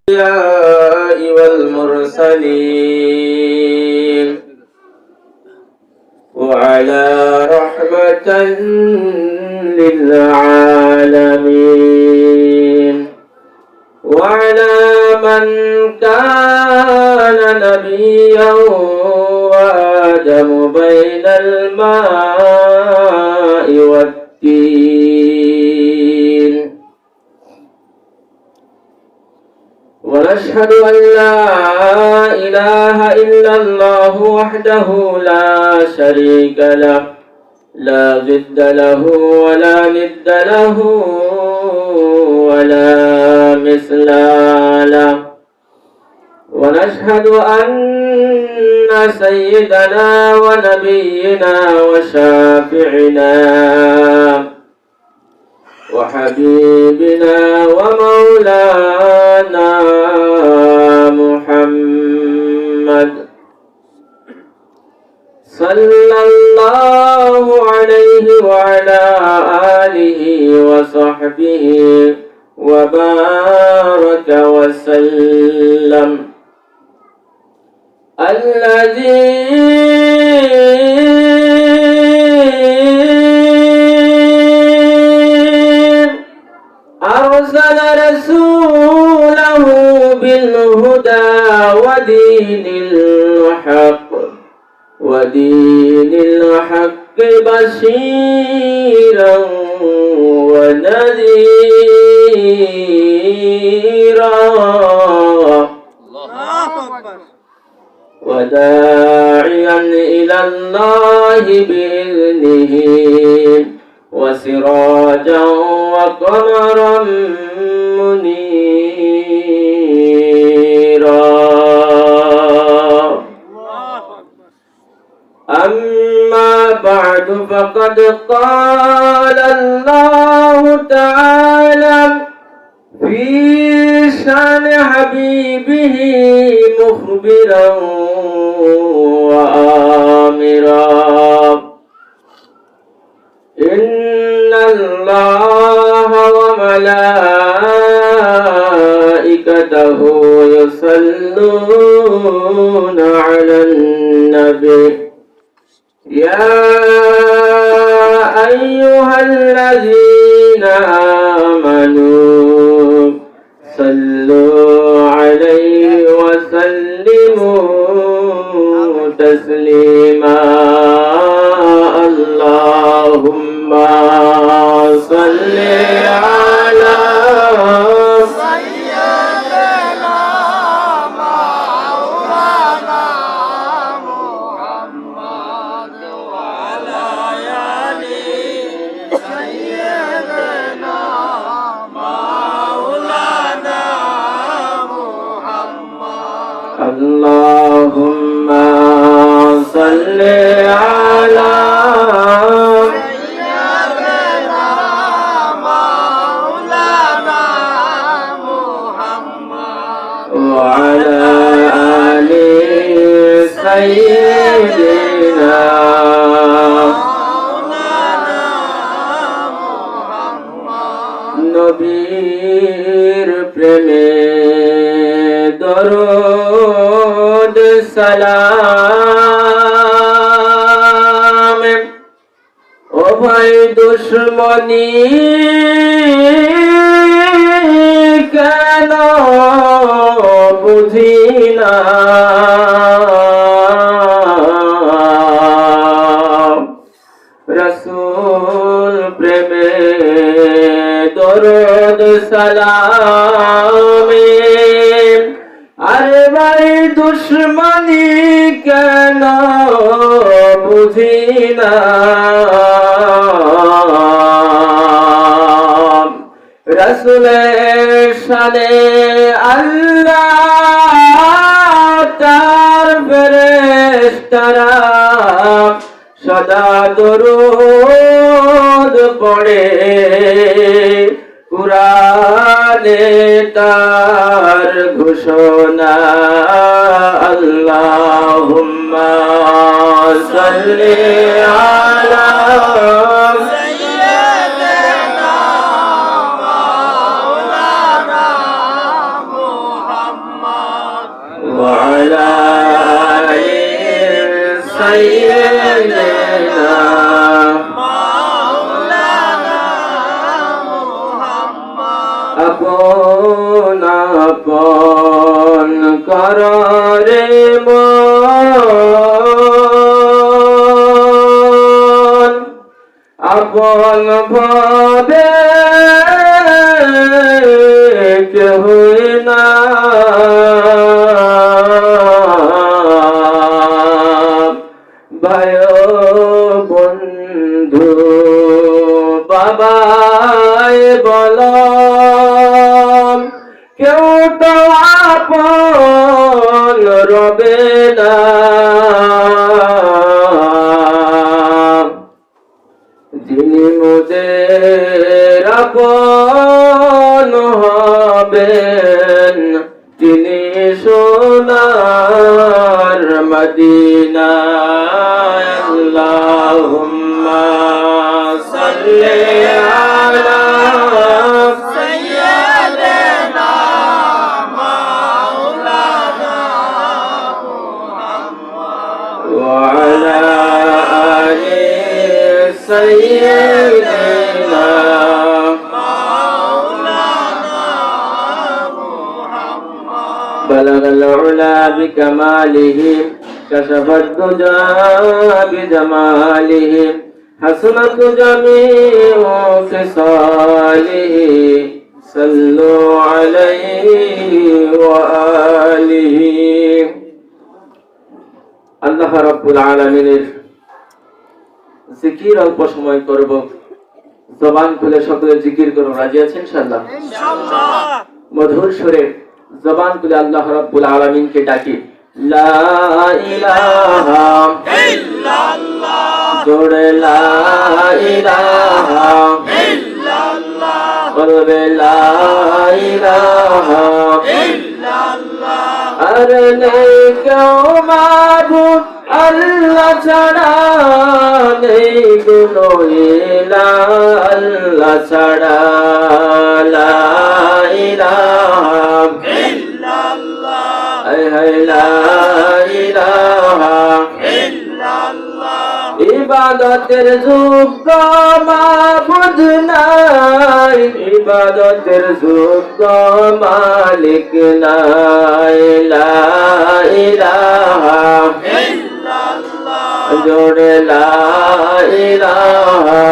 الأنبياء والمرسلين وعلى رحمة للعالمين وعلى من كان نبيا وآدم بين الماء والتين ونشهد أن لا إله إلا الله وحده لا شريك له لا ضد له ولا ند له ولا مثل له ونشهد أن سيدنا ونبينا وشافعنا وحبيبنا ومولانا محمد صلى الله عليه وعلى آله وصحبه وبارك وسلم الذي أرسل رسوله بالهدى ودين الحق بشيرا ونذيرا وداعيا إلى الله بإذنه وسراجا وقمرا منيرا أما بعد فقد قال الله تعالى في شأن حبيبه مخبرا وآمرا إن الله وملائكته يصلون على النبي يا أيها الذين آمنوا صلوا عليه وسلموا تسليما اللهم صل على سيدنا مولانا محمد وعلى آل سيدنا مولانا محمد اللهم صل على وعلى آل سيدنا নবীর প্রেমে দরুদ সালাম ও ভাই দুশ্মনী কেন বুঝি না রসূল প্রেমে দরুদ সালামে আরে ভাই দুশ্মনী কেন বুঝি না রসূলের শানে আল্লাহ তার ফেরেশতারা সদা দরুদ পড়ে কুরআনে তার ঘোষণা আল্লাহুম্মা সাল্লি আলা সাইয়্যিদিনা মাওলানা وعلى آل سيدنا আপন আপন কররে মন আপন ভাবে কেহ না ভাই বন্ধু বাবাই বল কেউ তো আপন রবে না যিনি মোদের আপন হবেন তিনি সোনার মদিনা আল্লাহুম্মা সাল্লি আলা সাইয়্যিদিনা মাওলানা মুহাম্মদ ওয়া আলা আলি সাইয়্যিদিনা মাওলানা মুহাম্মদ বালাগাল উলা বিকামালিহি كشف الدجى بجماله حسنت جميع خصاله صلوا عليه وآله আল্লাহ রাব্বুল আলামিনের জিকির অল্প সময় করব জবান খুলে সকলে জিকির করুন রাজি আছেন ইনশাআল্লাহ ইনশাআল্লাহ মধুর সুরে জবান খুলে আল্লাহ রাব্বুল আলামিনকে ডাকি লা ইলাহা ইল্লাল্লাহ জোরে লা ইলাহা ইল্লাল্লাহ বলবে লা ইলাহা ইল্লাল্লাহ আর নেই কেউ মাবুদ আল্লাহ ছাড়া নেই কোনো ইলাহ আল্লাহ ছাড়া লা ইলাহা লা ইলাহা ইল্লাল্লাহ ইবাদতের যোগ্য মাবুদ নাই ইবাদতের যোগ্য মালিক নাই লা ইলাহা ইল্লাল্লাহ জোরে লা ইলাহা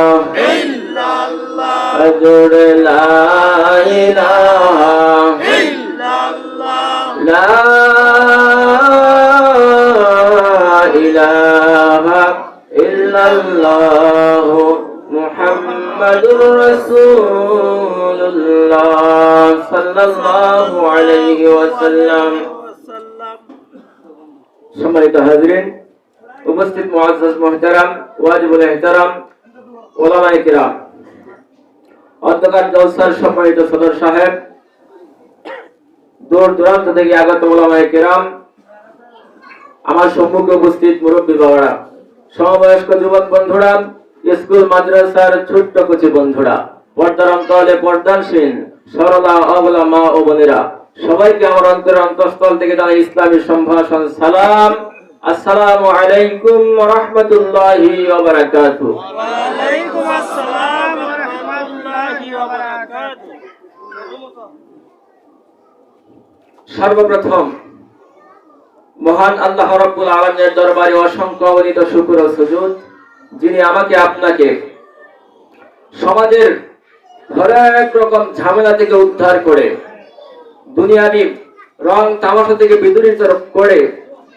ইল্লাল্লাহ জোরে লা ইলাহা ইল্লাল্লাহ লা ইলাহা ইল্লাল্লাহ মুহাম্মাদুর রাসূলুল্লাহ সাল্লাল্লাহু আলাইহি ওয়াসাল্লাম সম্মানিত হাজিরিন উপস্থিত মুআজ্জাজ মুহতারাম ওয়াজিবুল ইহতারাম উলামায়ে কিরাম অধ্যক্ষ জলসার সম্মানিত সদর সাহেব দূর দূরান্ত থেকে আগত উলামায়ে কিরাম আমার সম্মুখে উপস্থিত মুরব্বী বাবারা সমবয়স্ক যুবক বন্ধুরা স্কুল মাদ্রাসার ছোট্ট কচি বন্ধুরা পর্দার অন্তরালে পর্দানসীন সরলা অবলা মা ও বোনেরা সবাইকে আমার অন্তরের অন্তঃস্থল থেকে জানাই ইসলামী সম্ভাষণ সালাম আসসালামু আলাইকুম ওয়া রাহমাতুল্লাহি ওয়া বারাকাতুহু ওয়া আলাইকুম আসসালাম ওয়া রাহমাতুল্লাহি ওয়া বারাকাতুহু সর্বপ্রথম মহান আল্লাহ রাব্বুল আলামিনের দরবারে অসংখ্য অগণিত শুকর ও সুজুদ যিনি আমাকে আপনাকে সমাজের হরেক রকম ঝামেলা থেকে উদ্ধার করে দুনিয়াবি রং তামাশা থেকে বিদূরিত করে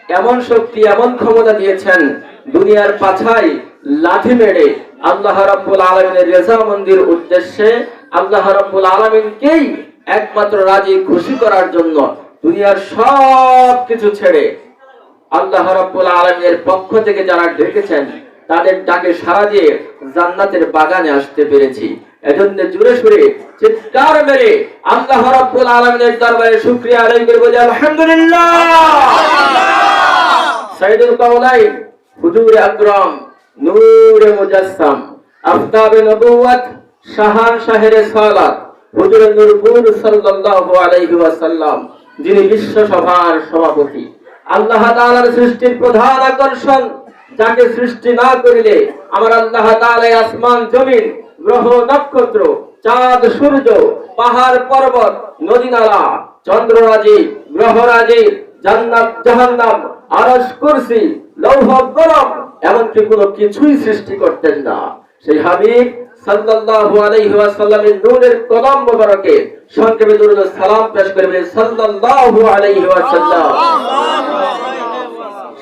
এমন শক্তি এমন ক্ষমতা দিয়েছেন দুনিয়ার পাছায় লাথি মেরে আল্লাহ রাব্বুল আলামিনের রেজামন্দির উদ্দেশ্যে আল্লাহ রাব্বুল আলামিনকেই একমাত্র রাজি খুশি করার জন্য দুনিয়ার সব কিছু ছেড়ে আল্লাহ রাব্বুল আলামিনের পক্ষ থেকে যারা ডেকেছেন তাদের ডাকে সাড়া দিয়ে জান্নাতের বাগানে আসতে পেরেছি এজন্য জোরে সুরে চিৎকার মেরে আল্লাহ রাব্বুল আলামিনের দরবারে শুকরিয়া আদায় করে বলি আলহামদুলিল্লাহ সাইয়্যিদুল কাওনাইন হুজুর আকরাম নূরে মুজাসসাম আফতাবে নবুওয়াত শাহান শাহের সালাত হুজুর নূরপুর সাল্লাল্লাহু আলাইহি ওয়াসাল্লাম যিনি বিশ্ব সভার সভাপতি, আল্লাহ তাআলার সৃষ্টির প্রধান আকর্ষণ, যাকে সৃষ্টি না করিলে আমার আল্লাহ তাআলা আসমান জমিন গ্রহ নক্ষত্র চাঁদ সূর্য পাহাড় পর্বত নদী নালা চন্দ্ররাজি গ্রহরাজি জান্নাত জাহান্নাম আরশ কুরসি লৌহ কলম এমনকি কোনো কিছুই সৃষ্টি করতেন না। সেই হাবিব সাল্লাল্লাহু আলাইহি ওয়াসাল্লামের নূরের কলম মোবারকে সংক্ষেপে দরুদ ও সালাম পেশ করবেন সাল্লাল্লাহু আলাইহি ওয়াসাল্লাম।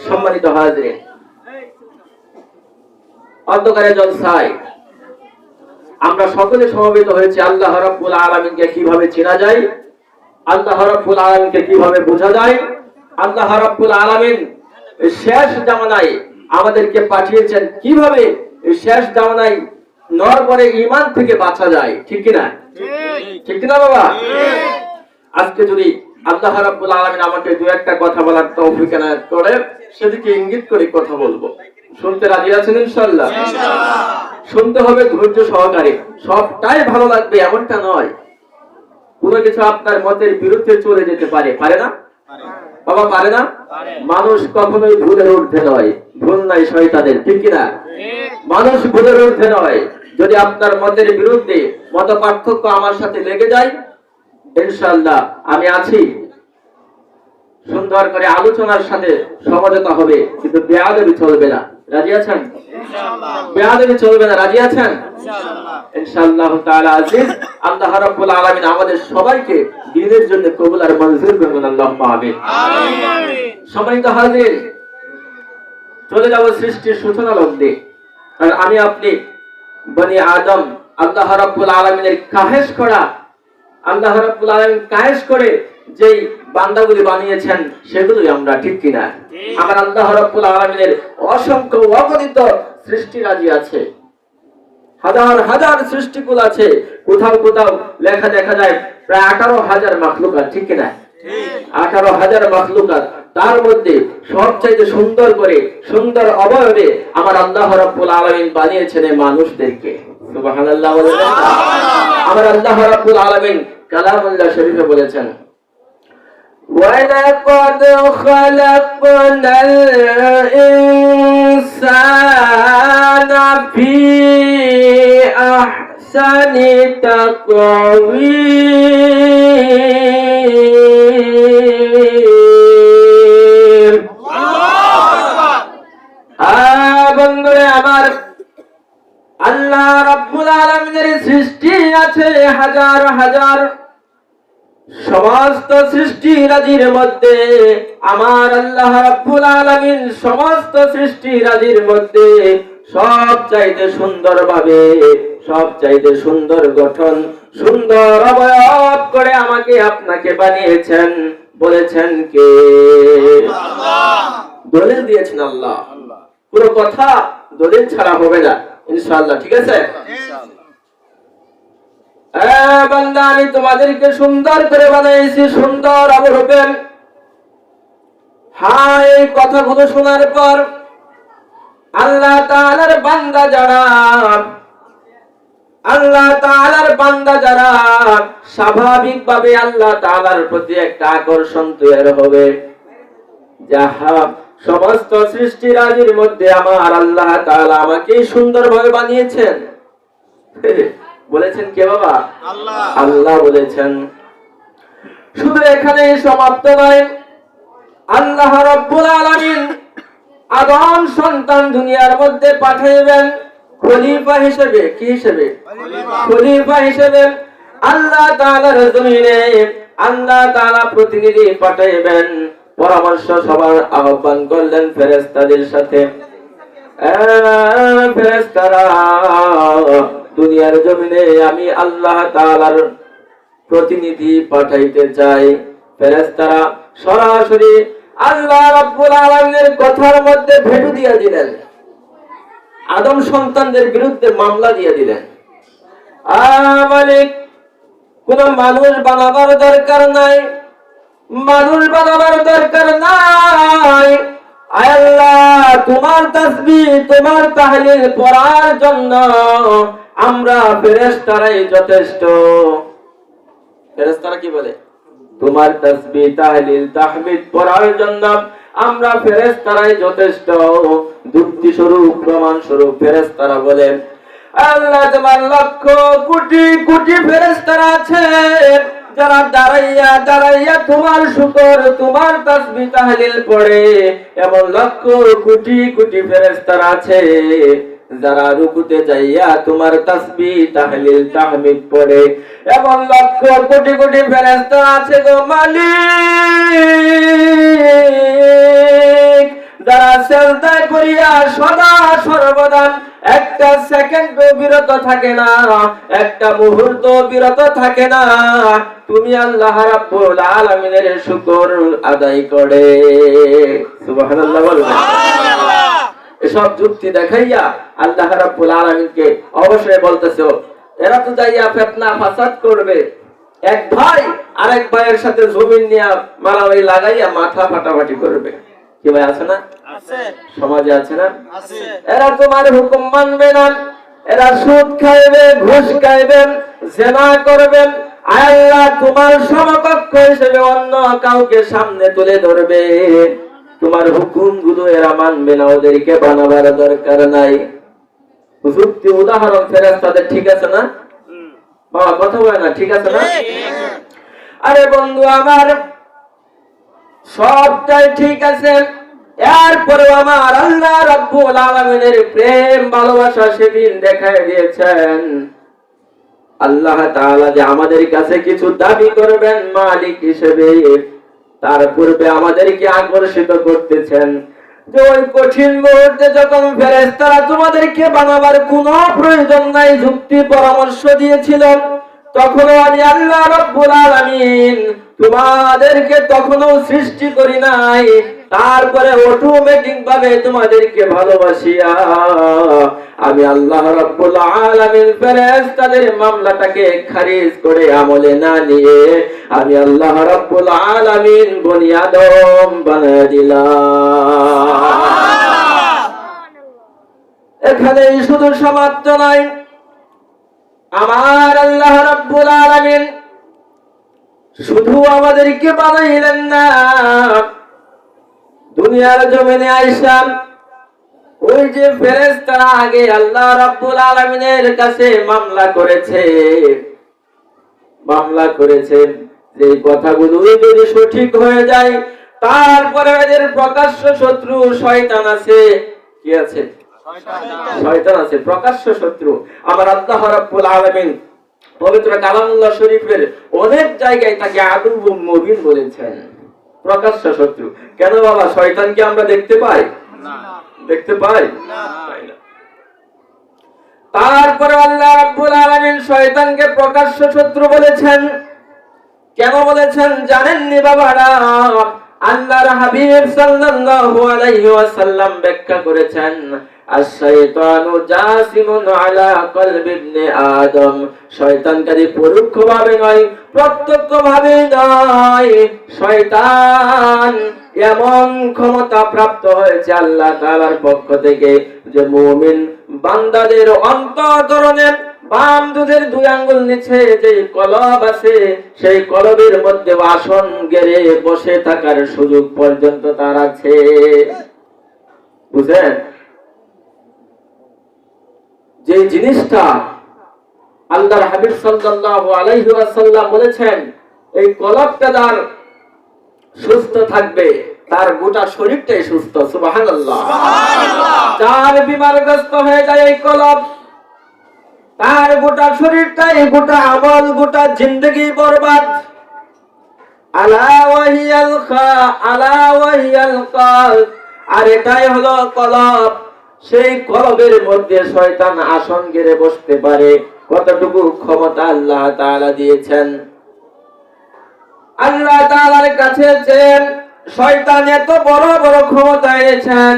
সম্মানিত হাজিরিন, অন্ধকারে জলসায় আমরা সকলে সমবেত হয়েছি আল্লাহ রাব্বুল আলামিনকে কিভাবে চেনা যায়, আল্লাহ রাব্বুল আলামিনকে কিভাবে বোঝা যায়। আল্লাহ রাব্বুল আলামিন শেষ জামানায় আমাদেরকে পাঠিয়েছেন কিভাবে শেষ জামানায় নরবরে ঈমান থেকে বাঁচা যায়, ঠিক কি না? ঠিক কি না বাবা? আজকে যদি আল্লাহ রাব্বুল আলামিন আমাকে দুই একটা কথা বলার তৌফিক এনায়েত করে, সেদিকে ইঙ্গিত করে কথা বলবো। শুনতে রাজি আছেন ইনশাআল্লাহ? শুনতে হবে ধৈর্য সহকারে, সবটাই ভালো লাগবে এমনটা নয়। কোনো কিছু আপনার মতের বিরুদ্ধে চলে যেতে পারে, পারে না বাবা? পারে না? মানুষ কখনোই ভুলের ঊর্ধ্বে নয়, ভুল নাই শয়তানের, ঠিক কিনা? মানুষ ভুলের ঊর্ধ্বে নয়। যদি আপনার মতের বিরুদ্ধে মত পার্থক্য আমার সাথে লেগে যায়, ইনশাআল্লাহ আমি আছি, সুন্দর করে আলোচনার সাথে সমঝোতা হবে, কিন্তু বেয়াদবি চলবে না। রাজি আছেন? বেয়াদবি চলবে না, রাজি আছেন? ইনশাআল্লাহ তাআলা আজিজ। আল্লাহ রাব্বুল আলামিন আমাদের সবাইকে দ্বীনের জন্য কবুল আর মঞ্জুর করুন, আল্লাহুম্মা আমিন। সম্মানিত হাজির, চলে যাব সৃষ্টির সূচনা লগ্নে। আর আমি আপনি বনি আদম আল্লাহ রাব্বুল আলামিনের কাহেশ করা, আল্লাহ রাব্বুল আলামিন কাহেশ করে যেই বান্দাগুলি বানিয়েছেন সেগুলোই আমরা, ঠিক কিনা? আমার আল্লাহ রাব্বুল আলামিনের অসংখ্য অগণিত সৃষ্টিরাজি আছে, হাজার হাজার সৃষ্টিকুল আছে। কোথাও কোথাও লেখা দেখা যায় প্রায় 18,000 মাখলুকাত, ঠিক কিনা? 18,000 মাখলুকাত। তার মধ্যে সবচাইতে সুন্দর করে সুন্দর অবয়বে আমার আল্লাহ রাব্বুল আলামিন বানিয়েছেন মানুষদেরকে। সুবহানাল্লাহ বলেন। আমার আল্লাহ রাব্বুল আলামিন কালামুল্লাহ শরীফে বলেছেন, وَلَقَدْ خَلَقْنَا الْإِنسَانَ فِي أَحْسَنِ تَقْوِيمٍ। বন্ধুরা আমার, আল্লাহ রাব্বুল আলামিনের সৃষ্টি আছে হাজার হাজার। সমস্ত সৃষ্টিরাজির মধ্যে আমার আল্লাহ রাব্বুল আলামিন সমস্ত সৃষ্টিরাজির মধ্যে সবচাইতে সুন্দর ভাবে, সবচাইতে সুন্দর গঠন, সুন্দর অবয়ব করে আমাকে আপনাকে বানিয়েছেন। বলেছেন কে? আল্লাহ। দলিল দিয়েছেন আল্লাহ। পুরো কথা দলিল ছাড়া হবে না ইনশাআল্লাহ, ঠিক আছে? বান্দা, আমি তোমাদেরকে সুন্দর করে বানাইছি, সুন্দর অবরূপে। হ্যাঁ, এই কথাগুলো শোনার পর আল্লাহ তাআলার বান্দা যারা, আল্লাহ তাআলার বান্দা যারা স্বাভাবিকভাবে আল্লাহ তাআলার প্রতি একটা আকর্ষণ তৈরি হবে। যাহা সমস্ত সৃষ্টিরাজির মধ্যে আমার আল্লাহ তাআলা আমাকে সুন্দরভাবে বানিয়েছেন। বলেছেন কে বাবা? আল্লাহ। আল্লাহ বলেছেন। শুধু এখানেই সমাপ্ত নয়, আল্লাহ রাব্বুল আলামিন আদম সন্তান দুনিয়ার মধ্যে পাঠাইবেন খলিফা হিসেবে। কি হিসেবে? খলিফা হিসেবে। আল্লাহ তাআলার জমিনে আল্লাহ তাআলা প্রতিনিধি পাঠাইবেন। পরামর্শ সভার আহ্বান করলেন ফেরেশতাদের সাথে। ফেরেশতারা, দুনিয়ার জমিনে আমি আল্লাহ তাআলার প্রতিনিধি পাঠাইতে চাই। ফেরেশতারা সরাসরি আল্লাহ রাব্বুল আলামিনের কথার মধ্যে ভেটো দিয়ে দিলেন, আদম সন্তানদের বিরুদ্ধে মামলা দিয়ে দিলেন। মালিক, কোন মানুষ বানাবার দরকার নাই, মানুষ বানাবার দরকার নাই। আল্লাহ, তোমার তাসবিহ তোমার তাহলিল পড়ার জন্য আমরা ফেরেশতারাই যথেষ্ট। ফেরেশতারা কি বলে? তোমার তাসবিহ তাহলিল তাহমিদ পড়ার জন্য আমরা ফেরেশতারাই যথেষ্ট। যুক্তি স্বরূপ প্রমাণ স্বরূপ ফেরেশতারা বলেন, আল্লাহ তোমার লক্ষ কোটি কোটি ফেরেশতারা আছে যারা দাঁড়াইয়া দাঁড়াইয়া তোমার শুকর তোমার তাসবিহ তাহলিল পড়ে। এমন লক্ষ কোটি কোটি ফেরেশতারা আছে যারা রুকুতে যাইয়া তোমার তাসবিহ তাহলিল তাহমিদ পড়ে। এমন লক্ষ কোটি কোটি ফেরেশতা আছে গো মালিক, যারা সিজদায় করিয়া সদা সর্বদা একটা সেকেন্ড বিরত থাকে না, একটা মুহূর্ত বিরত থাকে না। তুমি আল্লাহ রাব্বুল আলামিনের শুকর আদায় করে। সুবহানাল্লাহ বলবেন। এসব যুক্তি দেখাইয়া আল্লাহ রাব্বুল আলামিনকে অবশ্যই বলতেছো, এরা তো যাইয়া ফিতনা ফাসাদ করবে। এক ভাই আরেক ভাইয়ের সাথে জমিন নিয়ে মারামারি লাগাইয়া মাথা ফাটাফাটি করবে। কি ভাই আছে না? আছে। সমাজে আছে না? আছে। এরা তোমার হুকুম মানবে না, এরা সুদ খাইবে, ঘুষ খাইবেন, জিনা করবেন। আল্লাহ তোমার সমকক্ষ হিসেবে অন্য কাউকে সামনে তুলে ধরবে। তোমার হুকুমগুলো এরা মানবে না, ওদেরকে বানাবার দরকার নাই। যুক্তি উদাহরণ ফেরেশতাদের ঠিক আছে না? বাবা কথা বলে না, ঠিক আছে না? আরে বন্ধু আমার, সবটাই ঠিক আছে, এরপরে আমার আল্লাহ রাব্বুল আলামিনের প্রেম ভালোবাসা সেদিন দেখায় দিয়েছেন। আল্লাহ তাআলা যে আমাদের কাছে কিছু দাবি করবেন মালিক হিসেবে, তার পূর্বে আমাদেরকে আকর্ষিত করতেছেন যে ওই কঠিন মুহূর্তে যখন ফেরেশতারা তোমাদেরকে বানাবার কোনো প্রয়োজন নাই যুক্তি পরামর্শ দিয়েছিল, তখন আমি আল্লাহ রাব্বুল আলামিন তোমাদেরকে তখনও সৃষ্টি করি নাই। তারপরে অটোমেটিক ভাবে তোমাদেরকে ভালোবাসিয়া আমি আল্লাহ রাব্বুল আলামিন ফেরেশতাদের মামলাটাকে খারিজ করে আমলে না নিয়ে আমি আল্লাহ রাব্বুল আলামিন বনি আদম বানায় দিলাম। এখানেই শুধু সমাপ্ত নয়, আমার আল্লাহ রাব্বুল আলামিন শুধু আমাদেরকে বানাইলেন না, দুনিয়ার জমিনে আইসা ওই যে ফেরেশতারা আগে আল্লাহ রাব্বুল আলামিনের কাছে মামলা করেছেন যে কথাগুলো যদি সঠিক হয়ে যায়, তারপরে এদের প্রকাশ্য শত্রু শয়তান আছে। কি আছে? শয়তান আছে, প্রকাশ্য শত্রু। আমার আল্লাহ রাব্বুল আলামিন পবিত্র কালামুল্লাহ শরীফের অনেক জায়গায় তাকে আদুউম মুবিন বলেছেন, প্রকাশ্য শত্রু। কেন বাবা, শয়তানকে আমরা দেখতে পাই না? দেখতে পাই না। তারপরে আল্লাহ রাব্বুল আলামিন শয়তানকে প্রকাশ্য শত্রু বলেছেন। কেন বলেছেন জানেননি বাবারা? আল্লাহর হাবিব সাল্লাল্লাহু আলাইহি ওয়াসাল্লাম ব্যাখ্যা করেছেন, আশ-শাইতানু জাসিমুন আলা কলবি ইবনে আদম। শয়তান কাজে পরোক্ষভাবে নয়, প্রত্যক্ষভাবে নয়, শয়তান এমন ক্ষমতা প্রাপ্ত হয়েছে আল্লাহ তাআলার পক্ষ থেকে যে মুমিন বান্দাদের অন্তঃকরণে বাম দুধের দুই আঙ্গুল নিচে যে কলব আছে, সেই কলবের মধ্যে আসন গেড়ে বসে থাকার সুযোগ পর্যন্ত তার আছে। বুঝেন? যে জিনিসটা আল্লাহর হাবিব সাল্লাল্লাহু আলাইহি ওয়াসাল্লাম বলেছেন, এই কলবটা যার সুস্থ থাকবে তার গোটা শরীরটাই সুস্থ। সুবহানাল্লাহ। যার বিমারগ্রস্ত হয়ে যায় এই কলব, তার গোটা শরীরটাই, গোটা আমল, গোটা জিন্দেগি বরবাদ। আলা ওয়াহিয়াল কলব। আর এটাই হলো কলব। সেই কলবের মধ্যে শয়তান আসন গেড়ে বসতে পারে, কতটুকু ক্ষমতা আল্লাহ তাআলা দিয়েছেন। আল্লাহ তাআলার কাছে যে শয়তান এত বড় বড় ক্ষমতা এনেছেন,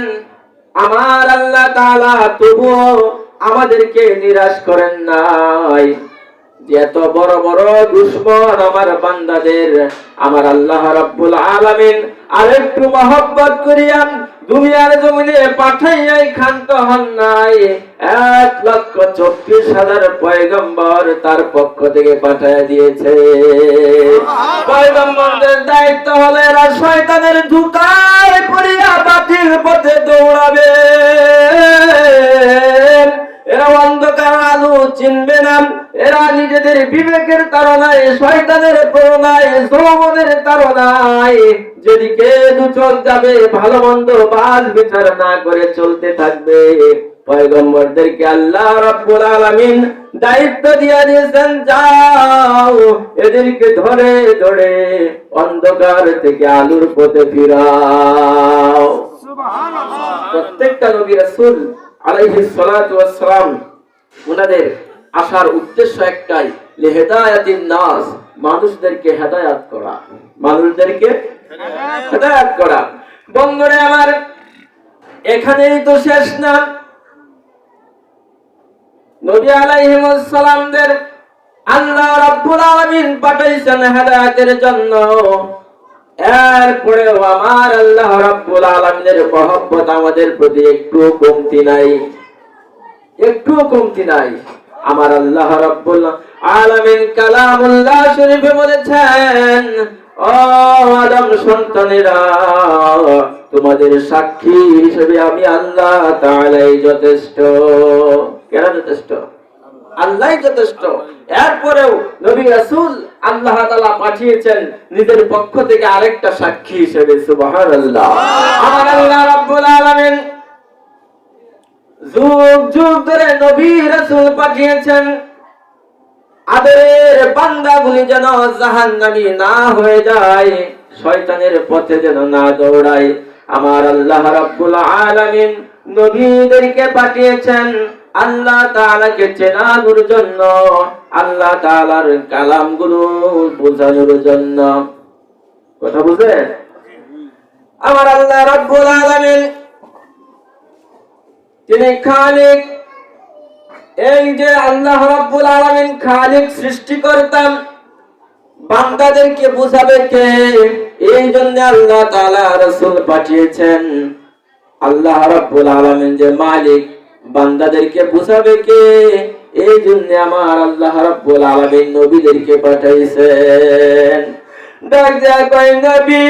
আমার আল্লাহ তাআলা তবুও আমাদেরকে নিরাশ করেন নাই। এত বড় বড় দুশমন আমার বান্দাদের আমার আল্লাহ রাব্বুল আলামিন আরেকটু মহব্বত করিয়া দুনিয়ার জমিনে পাঠাইয়াই ক্ষান্ত হন নাই, 1,24,000 পয়গম্বর তার পক্ষ থেকে পাঠাইয়া দিয়েছে। পয়গম্বরদের দায়িত্ব হলো এরা শয়তানের ধোঁকায় পড়িয়া বাতিল পথে দৌড়াবে, এরা অন্ধকার আলো চিনবে না, এরা নিজেদের বিবেকের তাড়নায়, শয়তানের প্রণায়, যৌবনের তাড়নায় যেদিকে দু চোখ যাবে ভালো মন্দ বাজ বিচার না করে চলতে থাকবে। পয়গম্বরদেরকে আল্লাহ রাব্বুল আলামিন দায়িত্ব দিয়ে দিয়েছেন, যাও এদেরকে ধরে ধরে অন্ধকার থেকে আলোর পথে ফিরাও। সুবহানাল্লাহ। প্রত্যেকটা নবী রাসূল আলাইহিস সালাতু ওয়াস সালাম ওনাদের আসার উদ্দেশ্য একটাই, লিহিদায়াতিন নাস, মানুষদেরকে হেদায়েত করা, মানুষদেরকে হেদায়েত করা। বন্ধুরা আমার, এখানেই তো শেষ না। নবী আলাইহিস সালামদের আল্লাহ রাব্বুল আলামিন পাঠাইছেন হেদায়েতের জন্য। এরপরেও আমার আল্লাহ রাব্বুল আলামিনের মহব্বত আমাদের প্রতি একটু কমতি নাই, একটু কমতি নাই। আমার আল্লাহ রাব্বুল আলামিন কালামুল্লাহ শরীফে বলেছেন, ও আদম সন্তানেরা, তোমাদের সাক্ষী হিসেবে আমি আল্লাহ তাআলাই যথেষ্ট। কেন যথেষ্ট? আল্লাহই যথেষ্ট। এরপরেও নবী রাসূল আল্লাহ তাআলা পাঠিয়েছেন নিজের পক্ষ থেকে আরেকটা সাক্ষী হিসেবে। সুবহানাল্লাহ। আমার আল্লাহ রাব্বুল আলামিন যুগ যুগ ধরে নবী রাসূল পাঠিয়েছেন, আদরের বান্দাগুলি যেন জাহান্নামী না হয়ে যায়, শয়তানের পথে যেন না দৌড়ায়। আমার আল্লাহ রাব্বুল আলামিন নবীদেরকে পাঠিয়েছেন আল্লাহ তাআলাকে চেনানোর জন্য, আল্লাহ তাআলার কালামগুলো বোঝানোর জন্য। কথা বুঝেন? আমার আল্লাহ রাব্বুল আলামিন তিনি খালিক। এই যে আল্লাহ রাব্বুল আলামিন খালিক, সৃষ্টিকর্তা, বান্দাদেরকে বুঝাবে কে? এই জন্য আল্লাহ তাআলা রাসূল পাঠিয়েছেন। আল্লাহ রাব্বুল আলামিন যে মালিক, বান্দাদেরকে বুঝাবে কে? এই জন্য আমার আল্লাহ রাব্বুল আলামিন নবীদেরকে পাঠাইছেন। ডাক দেয়া কয়, নবী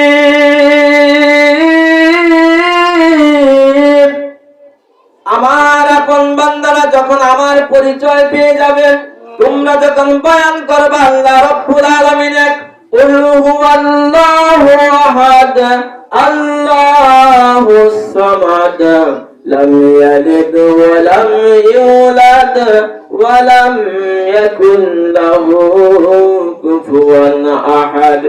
আমার আপন বান্দারা যখন আমার পরিচয় পেয়ে যাবেন, তোমরা যখন বয়ান করবে আল্লাহ রাব্বুল আলামিন এক, কুল হুয়াল্লাহু আহাদ আল্লাহুস সামাদ লাম ইয়ালিদ ওয়া লাম ইউলাদ ওয়া লাম ইয়াকুল লাহু কুফুয়ান আহাদ।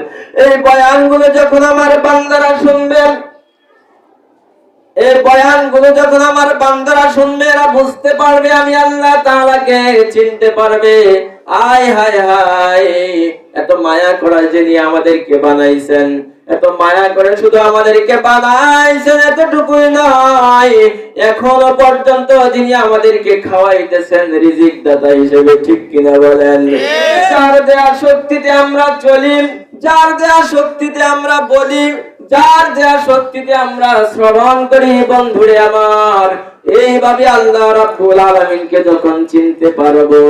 এই বয়ানগুলো যখন আমার বান্দারা শুনবে, এই বয়ানগুলো যখন আমার বান্দারা শুনবে, এরা বুঝতে পারবে, আমি আল্লাহ তাআলাকে চিনতে পারবে। আয় হায় হায়, এত মায়া করে যিনি আমাদেরকে বানাইছেন, এত মায়া করে শুধু আমাদেরকে বানাইছেন এতটুকুই নয়, এখনো পর্যন্ত যিনি আমাদেরকে খাওয়াইতেছেন রিজিক দাতা হিসেবে। ঠিক কিনা বলেন? যার দেয়া শক্তিতে আমরা চলি, যার দেয়া শক্তিতে আমরা বলি, যার দেয়া শক্তিতে আমরা শ্রবণ করি, বন্ধুরে আমার, এইভাবে আল্লাহ রাব্বুল আলামিনকে যখন চিনতে পারবো,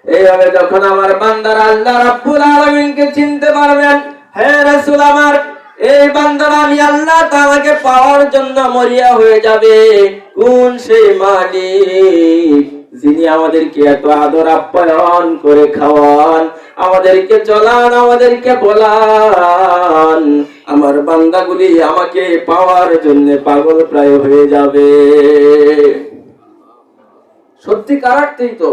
এইভাবে যখন আমার বান্দারা আল্লাহ রাব্বুল আলামিনকে চিনতে পারবেন, হে রাসূল আমার, এই বান্দারা আমি আল্লাহ তাআলাকে পাওয়ার জন্য মরিয়া হয়ে যাবে। কোন সেই মালিক যিনি আমাদেরকে এত আদর আপ্যায়ন করে খাওয়ান, আমাদেরকে চলান, আমাদেরকে বলান, আমার বান্দাগুলি আমাকে পাওয়ার জন্য পাগল প্রায় হয়ে যাবে। সত্যিকার অর্থেই তো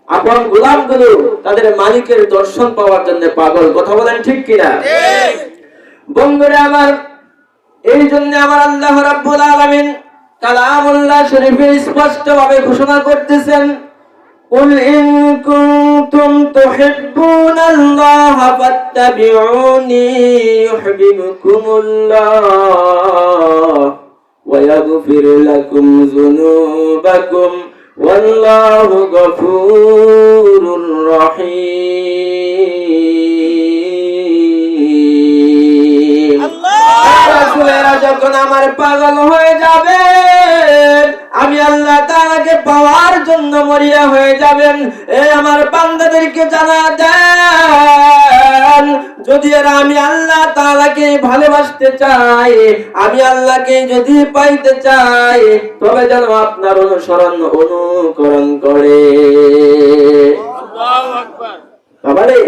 আপন গোলামগুলো তাদের মালিকের দর্শন পাওয়ার জন্য পাগল। কথা বলেন ঠিক কিনা? বন্ধুরা আমার, এই জন্য আমার আল্লাহ রাব্বুল আলামিন কালামুল্লাহ শরীফে স্পষ্ট ভাবে ঘোষণা করতেছেন, কুল ইন কুনতুম তুহিব্বুনাল্লাহ ফাত্তাবিউনি ইউহিব্বুকুমুল্লাহ ওয়া ইয়াগফির লাকুম যুনুবাকুম ওয়াল্লাহু গফুরুর রহিম। আল্লাহ রাসূলেরা যখন আমার পাগল হয়ে যাবে, আমি আল্লাহ তাআলাকে পাওয়ার জন্য মরিয়া হয়ে যাবেন, এই আমার বান্দাদেরকে জানা দেন, যদি এরা আমি আল্লাহ তাআলাকে ভালোবাসতে চাই, আমি আল্লাহকে যদি পাইতে চাই, তবে যেন আপনার অনুসরণ অনুকরণ করে। আল্লাহু আকবার। বাবারে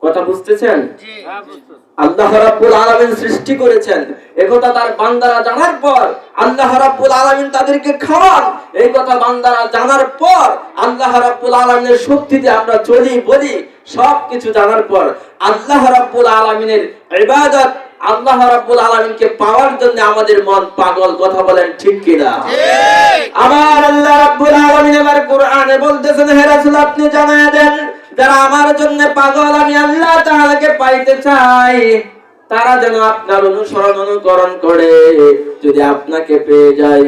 কথা বুঝতেছেন? জি হ্যাঁ বুঝতেছি। আল্লাহ রাব্বুল আলামিন সৃষ্টি করেছেন, একথা তার বান্দারা জানার পর আল্লাহ রাব্বুল আলামিন তাদেরকে খাওয়ান, এই কথা বান্দারা জানার পর আল্লাহ রাব্বুল আলামিনের শক্তিতে আমরা চলি বলি, সবকিছু জানার পর আল্লাহ রাব্বুল আলামিনের ইবাদত, আল্লাহ রাব্বুল আলামিনকে পাওয়ার জন্য আমাদের মন পাগল। কথা বলেন ঠিক কিনা? ঠিক। আমার আল্লাহ রাব্বুল আলামিন আমার কোরআনে বলতেছেন, হে রাসূল আপনি জানায়া দেন, যারা আমার জন্য পাগল, আমি আল্লাহ তাআলাকে পাইতে চাই, তারা যেন আপনার অনুসরণ অনুকরণ করে। যদি আপনাকে পেয়ে যায়,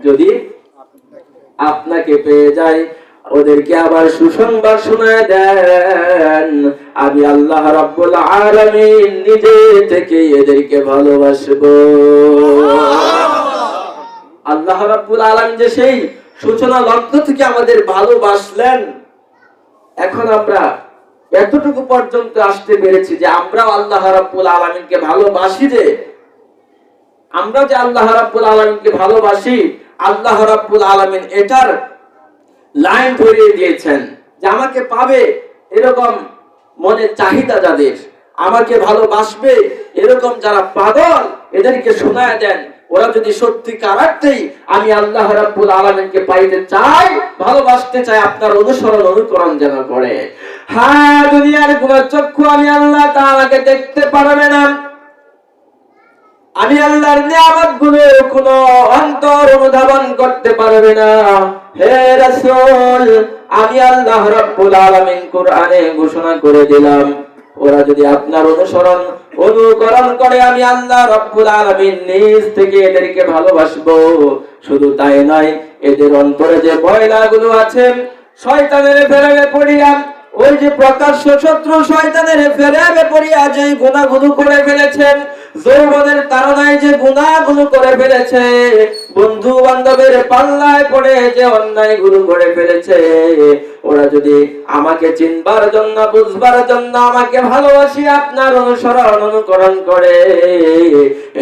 যদি আপনাকে পেয়ে যায়, ওদেরকে আবার সুসংবাদ শোনায় দেন, আমি আল্লাহ রাব্বুল আলামিন নিজে থেকে এদেরকে ভালোবাসবো। আল্লাহ রাব্বুল আলামিন যে সেই সূচনা লগ্ন থেকে আমাদের ভালোবাসলেন, এখন আমরা এতটুকু পর্যন্ত আসতে পেরেছি যে আমরাও আল্লাহ রাব্বুল আলামিনকে ভালোবাসি। যে আমরা যে আল্লাহ রাব্বুল আলামিনকে ভালোবাসি, আল্লাহ রাব্বুল আলামিন এটার লাইন ধরিয়ে দিয়েছেন যে আমাকে পাবে এরকম মনের চাহিদা যাদের, আমাকে ভালোবাসবে এরকম যারা পাগল, এদেরকে শোনায় দেন, ওরা যদি সত্যিকার অর্থেই আমি আল্লাহ রাব্বুল আলামিনকে পাইতে চাই, ভালোবাসতে চাই, আপনার অনুসরণ অনুকরণ যেন করে। হ্যাঁ, দুনিয়ার কোন চক্ষু আমি আল্লাহ তাআলাকে দেখতে পারবে না, আমি আল্লাহর নিয়ামতগুলো কোন অন্তর অনুধাবন করতে পারবে না। হে রাসূল, আমি আল্লাহ রাব্বুল আলামিন কোরআনে ঘোষণা করে দিলাম, ওরা যদি আপনার অনুসরণ অনুকরণ করে, আমি আল্লাহ রাব্বুল আলামিন নিজ থেকে এদেরকে ভালোবাসবো। শুধু তাই নয়, এদের অন্তরে যে ময়লাগুলো আছে, শয়তানের ফেরাবে পড়িয়া, ওই যে প্রকাশ্য শত্রু শয়তানের ফেরাবে পড়িয়া যে গুনাহগুলো করে ফেলেছেন, যৌবনের তাড়নায় যে গুনাহগুলো করে ফেলেছে, বন্ধু বান্ধবের পাল্লায় পড়ে যে অন্যায়গুলো করে ফেলেছে, ওরা যদি আমাকে চিনবার জন্য, বুঝবার জন্য, আমাকে ভালোবাসি আপনার অনুসরণ অনুকরণ করে,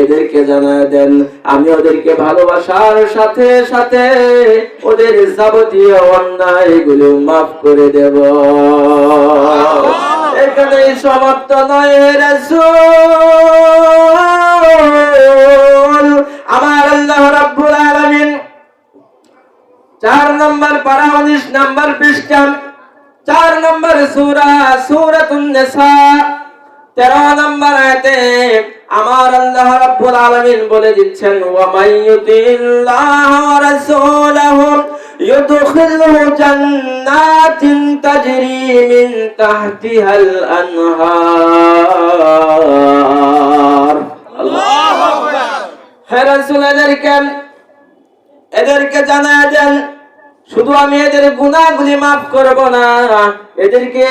এদেরকে জানায় দেন, আমি ওদেরকে ভালোবাসার সাথে সাথে ওদের যাবতীয় অন্যায়গুলো মাফ করে দেব। এখানে সমাপ্ত নয় হে রাসূল, আমার আল্লাহ রাব্বুল আলামিন 4 নম্বর পারা 19 নম্বর পৃষ্ঠা 4 নম্বর সূরা সূরাতুন নিসা 13 নম্বর আয়াতে আমার আল্লাহ রাব্বুল আলামিন বলে দিচ্ছেন, ওয়া মাইয়ুতিল্লাহ ওয়া রাসূলাহু يدخله جنات تجري من تحتها الأنهار। الله أكبر। হে রাসূল, এদেরকে জানায় দেন, শুধু আমি এদের গুনাহগুলি মাফ করব না, এদেরকে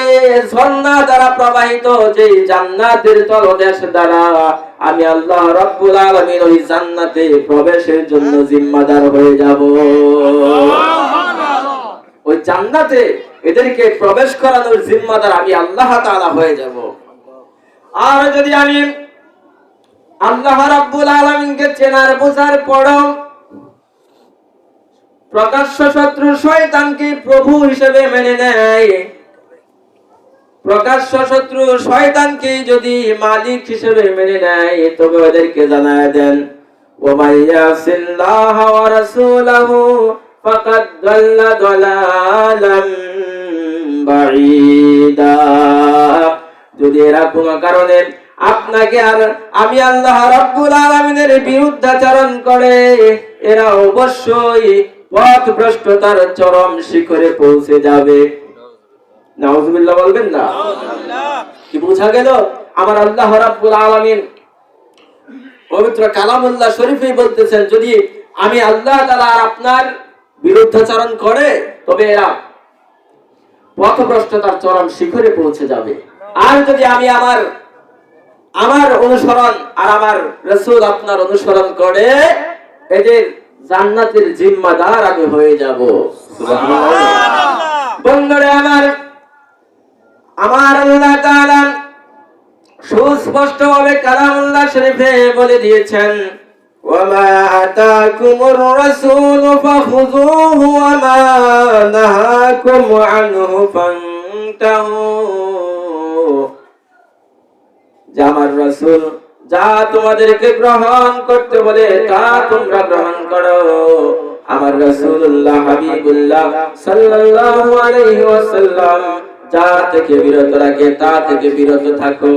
ঝর্ণা দ্বারা প্রবাহিত যে জান্নাতের তলদেশ দ্বারা আমি আল্লাহ রাব্বুল আলামিন ওই জান্নাতে প্রবেশের জন্য জিম্মাদার হয়ে যাব। ওই জান্নাতে এদেরকে প্রবেশ করানোর জিম্মাদার আমি আল্লাহ তাআলা হয়ে যাব। আর যদি আমি আল্লাহ রাব্বুল আলামিনকে চেনার বোঝার পরও প্রকাশ্য শত্রু শয়তানকে প্রভু হিসেবে মেনে নেয়, প্রকাশ্য শত্রু শয়তানকে যদি মালিক হিসেবে মেনে নেয়, তবে ওদেরকে জানায় দেন, ওয়া মাইয়াসিল্লাহ ওয়া রাসূলাহু ফাকাদ দাল্লা দালালাম বাঈদা। যদি এরা কোনো কারণে আপনাকে আর আমি আল্লাহ রাব্বুল আলামিনের বিরুদ্ধাচরণ করে, এরা অবশ্যই পথভ্রষ্টতার চরম শিখরে পৌঁছে যাবে। নাউযুবিল্লাহ বলবেন না? কি বোঝা গেল? আমার আল্লাহ রাব্বুল আলামিন পবিত্র কালামুল্লাহ শরীফে বলতেছেন, যদি আমি আল্লাহ তাআলা আর আপনার বিরুদ্ধাচরণ করে, তবে এরা পথভ্রষ্টতার চরম শিখরে পৌঁছে যাবে। আর যদি আমি আমার আমার অনুসরণ আর আমার রাসূল আপনার অনুসরণ করে এদের জান্নাতের জিম্মাদার আমি হয়ে যাব। সুবহানাল্লাহ। বন্ধুরা আমার আল্লাহ তাআলা সুস্পষ্ট ভাবে কালামুল্লাহ শরীফে বলে দিয়েছেন, ওয়ামা আতাকুমুর রাসূলু ফাখুযুহু ওয়ামা নাহাকুম আনহু ফান্তাহু। যে আমার রাসূল যা তোমাদেরকে গ্রহণ করতে বলে তা তোমরা গ্রহণ করো। আমার রাসূলুল্লাহ হাবিবুল্লাহ সাল্লাল্লাহু আলাইহি ওয়াসাল্লাম যা থেকে বিরত রাখে তা থেকে বিরত থাকো।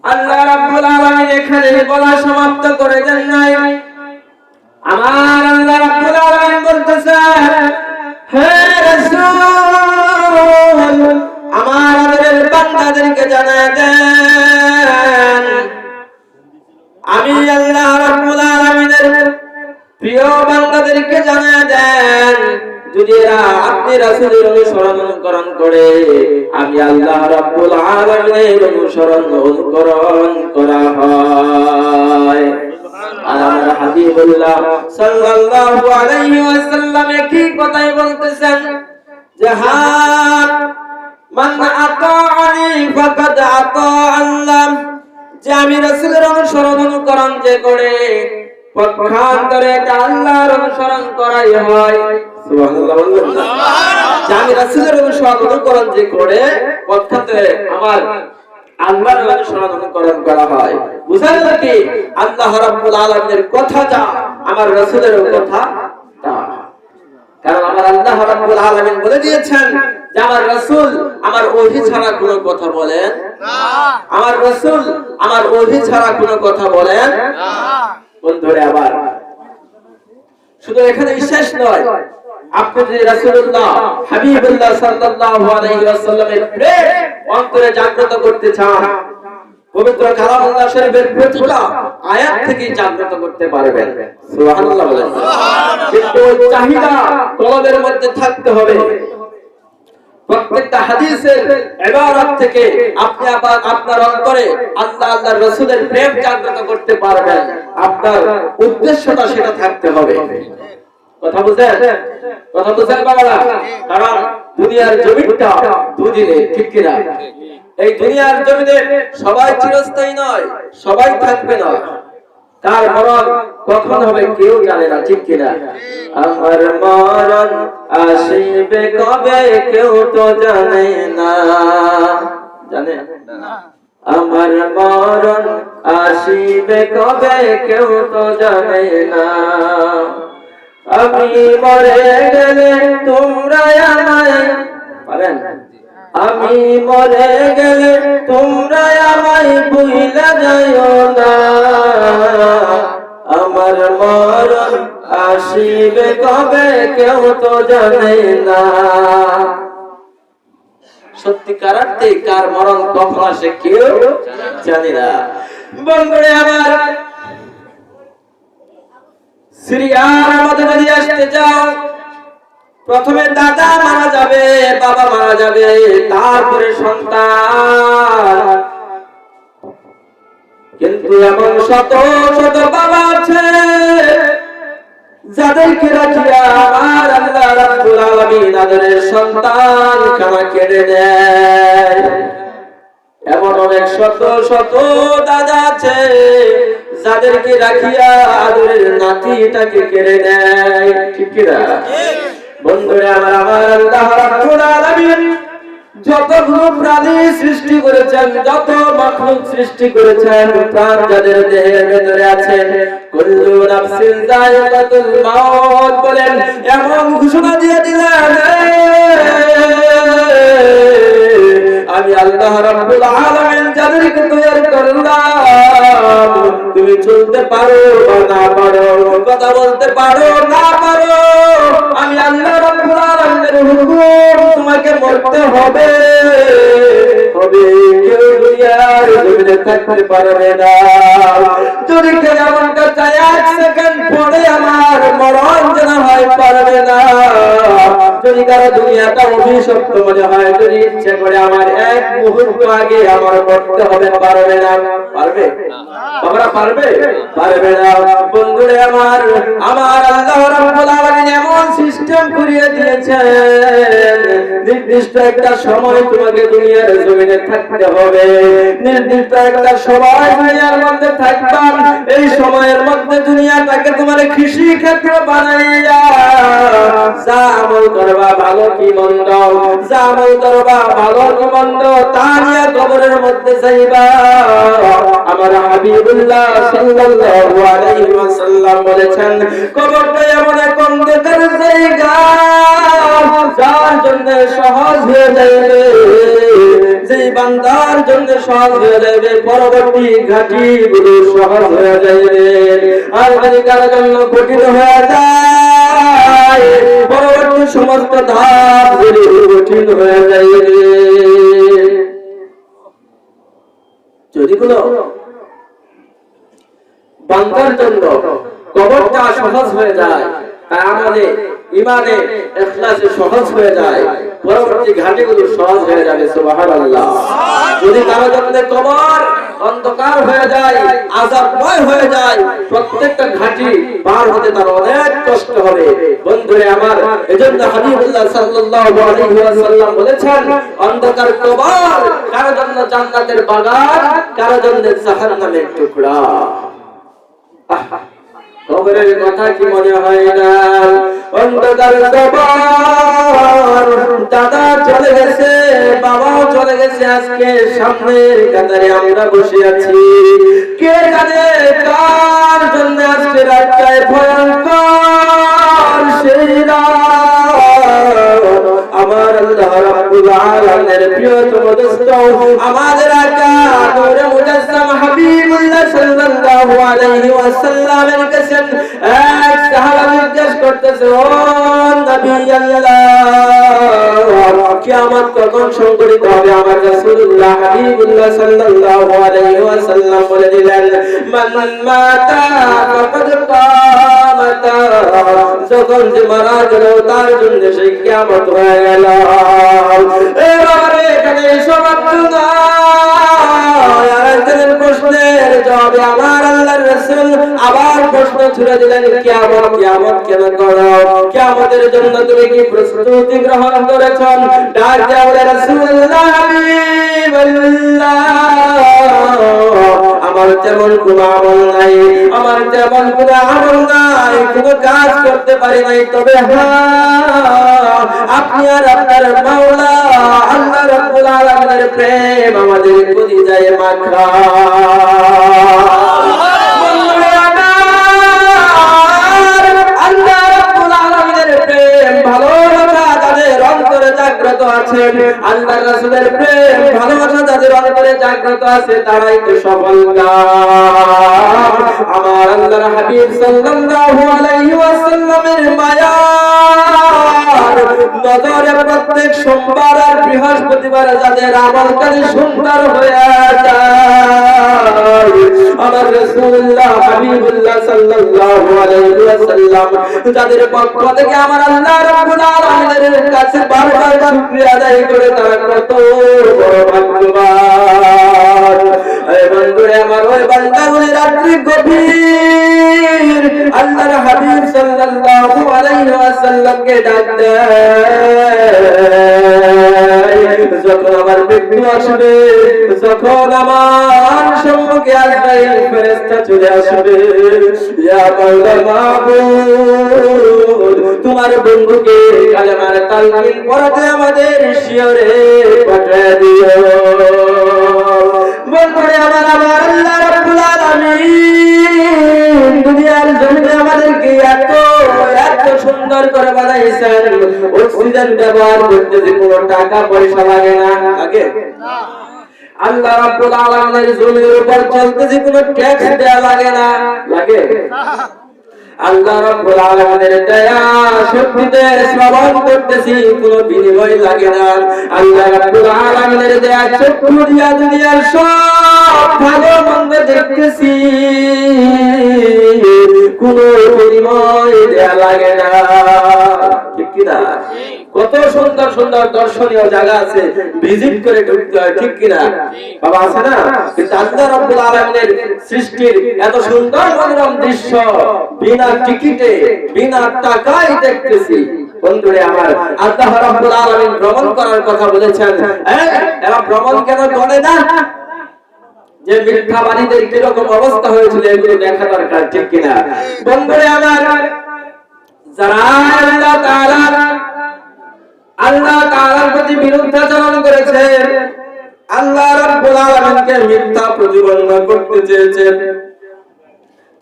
আল্লাহ রাব্বুল আলামিন এখানে বলা সমাপ্ত করে দেন নাই। আমার আল্লাহ রাব্বুল আলামিন বলতেছেন, হে রাসূল আমাদের বান্দাদেরকে জানায় দেন, আমি আল্লাহ রাব্বুল আলামিনের প্রিয় বান্দাদেরকে জানায় দেন, যদি এরা আপনি রাসূলের অনুসরণ করে আমি আল্লাহ রাব্বুল আলামিনের অনুকরণ করা হয়। আর আমার হাবিবুল্লাহ সাল্লাল্লাহু আলাইহি ওয়াসাল্লাম কি কথাই বলতেছেন যে হ্যাঁ মান আতাআনি ফাকাদ আতা আল্লাহ, যে আমি রাসূলের অনুকরণ যে করে পক্ষান্তরে এটা আল্লাহর অনুসরণ করাই হয়। সুবহানাল্লাহ বলুন না। যে আমি রাসূলের অনুকরণ যে করে পক্ষান্তরে আমার আল্লাহর অনুকরণ করা হয়। বুঝায় নাকি আল্লাহ রাব্বুল আলামিনের কথা যা আমার রাসূলের কথা তা। কারণ আমার আল্লাহ রাব্বুল আলামিন বলে দিয়েছেন যে আমার রাসূল আমার ওহী ছাড়া কোনো কথা বলেন না। আমার রাসূল আমার ওহী ছাড়া কোনো কথা বলেন না। বন্ধুরা আবার শুধু এখানে শেষ নয়, আপনি যদি রাসূলুল্লাহ হাবিবুল্লাহ সাল্লাল্লাহু আলাইহি ওয়াসাল্লামের প্রেম অন্তরে জাগ্রত করতে চান, পবিত্র কালামুল্লাহ শরীফের প্রতিটা আয়াত থেকে জাগ্রত করতে পারবেন। সুবহানাল্লাহ বলেন। কিন্তু চাহিদা কলবের মধ্যে থাকতে হবে। প্রত্যেকটা হাদিসের ইবারত থেকে আপনি আপনার অন্তরে আল্লাহর রাসূলের প্রেম জাগ্রত করতে পারবেন। আপনার উদ্দেশ্যটা সেটা থাকতে হবে। কথা বুঝেন বাবারা? কারণ দুনিয়ার জমিটা দুদিনে, ঠিক কি না? এই দুনিয়ার জমিনে সবাই চিরস্থায়ী নয়, সবাই থাকবে না। কার মরণ কখন হবে কেউ জানে না, ঠিক কি না? আমার মরণ আসিবে কবে কেউ তো জানে না, জানে না। আমার মরণ আসিবে কবে কেউ তো জানে না। আমি মরে গেলে তোমরা আমায় পারেন, আমি মরে গেলে তোমরা আমায় ভুইলা যাইও না। আমার মরণ আসিবে কবে কেউ তো জানে না। সত্যিকার অর্থে কার মরণ কখন আসে কেউ জানে না। বন্ধুরা আমার সিরিয়ার মধ্যে যদি আসতে চাও, প্রথমে দাদা মারা যাবে, বাবা মারা যাবে, তারপরে সন্তান। কিন্তু এমন শত শত বাবা আছে যাদেরকে রাখিয়া আমার আল্লাহ রাব্বুল আলামিন তাদের সন্তান খানা কেড়ে নেয়। এমন অনেক শত শত দাদা আছে যাদেরকে রাখিয়া আদরের নাতিটাকে কেড়ে নেয়, ঠিক কি না? বন্ধুরা আমার আল্লাহ রাব্বুল আলামিন যতগুলো প্রাণী সৃষ্টি করেছেন, যত মাখলুক সৃষ্টি করেছেন, প্রাণ যাদের দেহের ভেতরে আছে, কুল্লু নাফসিন যায়িকাতুল মাউত বলেন, এমন ঘোষণা দিয়ে দিলেন আমি আল্লাহ রাব্বুল আলামিন যাদেরকে তৈরি করলাম, তুমি চলতে পারো বা না পারো, কথা বলতে পারো না পারো, আমি আল্লাহ রাব্বুল আলামিনের হুকুম তোমাকে মরতে হবে। কেউ দুনিয়ার জমিনে থাকতে পারবে না। যদি কেউ এমনটা চায় 1 সেকেন্ড পরে আমার মরণ যেন হয়, পারবে না। যদি কারো দুনিয়াটা অভিশপ্ত মনে হয়, যদি ইচ্ছে করে আমার এক মুহূর্ত আগে আমার করতে হবে, পারবে না? পারবে? আমরা পারবে? পারবে না। বন্ধুরে আমার আল্লাহ রাব্বুল আলামিন এমন সিস্টেম করিয়ে দিয়েছেন, নির্দিষ্ট একটা সময় তোমাকে দুনিয়ার জমিনে থাকতে হবে, নির্দিষ্ট একটা সময় দুনিয়ার মধ্যে থাকবা। এই সময়ের মধ্যে দুনিয়াটাকে তোমার কৃষি ক্ষেত্র বানাইয়া যা আমল করবা, ভালো কি মন্দ, যা আমল করবা ভালো কি মন্দ, তা নিয়ে কবরের মধ্যে যাইবা। আমার হাবিবুল্লাহ সাল্লাল্লাহু আলাইহি ওয়াসাল্লাম বলেছেন, কবরটা এমন এক অন্ধকার জায়গা, যার জন্য সহজ হয়ে যাবে, যেই বান্দার জন্য সহজ হয়ে যাবে, পরবর্তী ঘাটিগুলো সহজ হয়ে যাবে। আর যদি কারোর জন্য কঠিন হয়ে যায়, পরবর্তী সমস্ত ধাপগুলি কঠিন হয়ে যাবে। যদি কোনো বান্দার জন্য কবরটা সহজ হয়ে যায়, তাই আমাদের ইমানে ইখলাসে সহজ হয়ে যায়, পরবর্তী ঘাটিগুলো সহজ হয়ে যাবে। সুবহানাল্লাহ। যদি কারো জন্য কবর অন্ধকার হয়ে যায়, আযাবময় হয়ে যায়, প্রত্যেকটা ঘাটি পার হতে তার অনেক কষ্ট হবে। বন্ধুরে আমার, এজন্য হাবিবুল্লাহ সাল্লাল্লাহু আলাইহি ওয়াসাল্লাম বলেছেন, অন্ধকার কবর কারো জন্য জান্নাতের বাগান, কারো জন্য জাহান্নামের টুকরা। কবরের কথা কি মনে হয় না? অন্ধকার কবর, দাদা চলে গেছে, বাবাও চলে গেছে, আজকে সামনের কাতারে আমরা বসে আছি। কে জানে কার জন্য আজকে রাতটায় ভয়ঙ্কর সেই রাত। আমার আল্লাহ রাব্বুল আলামিনের প্রিয়তম দোস্ত, আমাদের আকা নূরে মুজাসসাম হাবিবুল্লাহ সাল্লাল্লাহু আলাইহি ওয়াসাল্লামের কাছে এক সাহাবা জিজ্ঞেস করতেছে, ও নবী আল্লাহ, কিয়ামত কখন সংঘটিত হবে? আমার রাসূলুল্লাহ হাবিবুল্লাহ সাল্লাল্লাহু আলাইহি ওয়াসাল্লাম বলে দিলেন, মান মাতা ফাকাদ কামাতা, যখন যে মারা গেল তার জন্য সেই কিয়ামত হয়ে গেল। এবারে এখানে সমাপ্ত না, আরেকজনের প্রশ্নের জবাবে আমার আল্লাহর রাসূল আবার প্রশ্ন ছুড়ে দিলেন, কিয়ামত কিয়ামত কেন করো? কিয়ামতের জন্য তুমি কি প্রস্তুতি গ্রহণ করেছ? ডাক দিয়ে বলে, রাসূলুল্লাহ হাবিবাল্লাহ, আমার তেমন কোনো আমল নাই, আমার তেমন কোনো আমল নাই, কোনো কাজ করতে পারি নাই, তবে হ্যাঁ, আপনি আর আপনার মাওলা আল্লাহ রাব্বুল আলামিনের প্রেম আমাদের কলিজায় মাখা। আল্লাহ রাব্বুল আলামিনের প্রেম ভালোবাসা যাদের অন্তরে জাগ্রত আছে, আল্লাহর রাসূলের প্রেম ভালোবাসা যাদের অন্তরে জাগ্রত আছে, তারাই তো সফলকাম। আমার আল্লাহর হাবিব সাল্লাল্লাহু আলাইহি ওয়াসাল্লামের মায়া নজরে প্রত্যেক সোমবার আর বৃহস্পতিবার যাদের আমলকারী সুন্দর হয়ে যায়, আমার রাসূলুল্লাহ হাবিবুল্লাহ সাল্লাল্লাহু আলাইহি ওয়াসাল্লাম যাদের পক্ষ থেকে আমার আল্লাহ রাব্বুল আলামিনের কাছে বারবার শুকরিয়া আদায় করে তারা কত বড় ভাগ্যবান। এই বন্ধুরে আমার, ওই বান্দাগুলি রাত্রি গভীর আল্লাহর হাবিব সাল্লাল্লাহু আলাইহি ওয়াসাল্লামকে ডাক দেয়, যখন আমার মৃত্যু আসবে, যখন আমার সম্মুখে আজরাইল ফেরেশতা চলে আসবে, ইয়া মাওলা মাবুদ, তোমার বন্ধুকে কালেমার তালকিন পড়াতে আমাদের শিয়রে পাঠিয়ে দিও। বন্ধুরে আমার, আল্লাহ রাব্বুল আলামিন দুনিয়ার জমিনে আমাদেরকে এত এত সুন্দর করে বানাইছেন, অক্সিজেন ব্যবহার করতে যে কোনো টাকা পয়সা লাগে না। লাগে? আল্লাহ রাব্বুল আলামিনের জমির উপর চলতে যে কোনো ট্যাক্স দেয়া লাগে না। লাগে? আল্লাহ রাব্বুল আলামিনের দয়া শক্তিতে শ্রবণ করতেছি, কোনো বিনিময় লাগে না। আল্লাহ রাব্বুল আলামিনের দয়া চক্ষু দিয়া দুনিয়ার সব ভালো মন্দ দেখতেছি, কোনো বিনিময় দেয়া লাগে না। ঠিক কি কিনা? কত সুন্দর সুন্দর দর্শনীয় জায়গা আছে, ভিজিট করে ঢুকতে হয়, ঠিক কিনা বাবা? আছে না? কিন্তু আল্লাহ রাব্বুল আলামিনের সৃষ্টির এত সুন্দর মনোরম দৃশ্য বিনা টিকিটে বিনা টাকায় দেখতেছি। বন্ধুরে আমার, আল্লাহ রাব্বুল আলামিন ভ্রমণ করার কথা বলেছেন। এরা ভ্রমণ কেন করে না? যে মিথ্যাবাদীদের কিরকম অবস্থা হয়েছিল এগুলো দেখা দরকার, ঠিক কিনা বন্ধুরে আমার? যারা আল্লাহ তাআলার প্রতি বিরুদ্ধাচরণ করেছে, আল্লাহ রাব্বুল আলামিনকে মিথ্যা প্রতিপন্ন করতে চেয়েছে,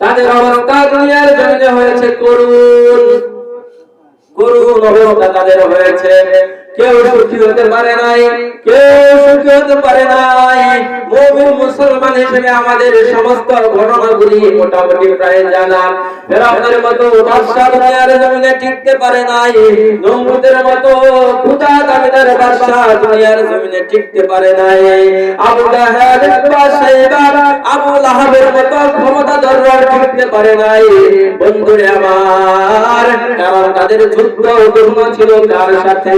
তাদের অবস্থা দুনিয়ার জমিনে হয়েছে করুণ। করুণ অবস্থা তাদের হয়েছে। কেউ সুখী হতে পারে নাই, কেউ সুখী হতে পারে নাই। মুমিন মুসলমান হিসেবে আমাদের সমস্ত ঘটনাগুলি মোটামুটি প্রায় জানা। ফেরাউনের মতো বাদশা দুনিয়ার জমিনে টিকতে পারে নাই, নমরুদের মতো খুদা দাবিদার বাদশা দুনিয়ার জমিনে টিকতে পারে নাই, আবু জাহেল বা সাইবা আবু লাহাবের মতো ক্ষমতাধর টিকতে পারে নাই। বন্ধুরে আমার, কারণ তাদের যুদ্ধ ছিল কার সাথে?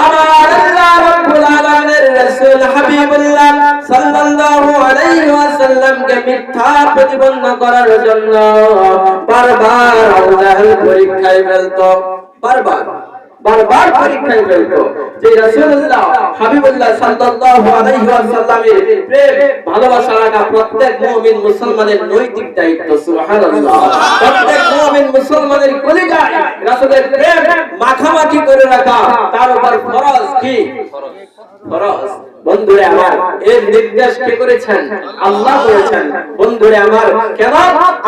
আমার আল্লাহ রাব্বুল আলামিনের রাসূল হাবিবুল্লাহ সাল্লাল্লাহু আলাইহি ওয়াসাল্লামকে মিথ্যা প্রতিপন্ন করার জন্য বারবার আবু জাহেল পরীক্ষায় ফেলতো, বারবার পরীক্ষায় ফেলতো। যে রাসূলুল্লাহ হাবিবুল্লাহ সাল্লাল্লাহু আলাইহি ওয়াসাল্লামের প্রেম ভালোবাসা রাখা প্রত্যেক মুমিন মুসলমানের নৈতিক দায়িত্ব। সুবহানাল্লাহ। প্রত্যেক মুমিন মুসলমানের কলিজায় রাসূলের প্রেম মাখামাখি করে রাখা তার উপর ফরজ। কি ফরজ? বন্ধুরে আমার, এর নির্দেশ কে করেছেন? আল্লাহ করেছেন। বন্ধুরে আমার, কেন?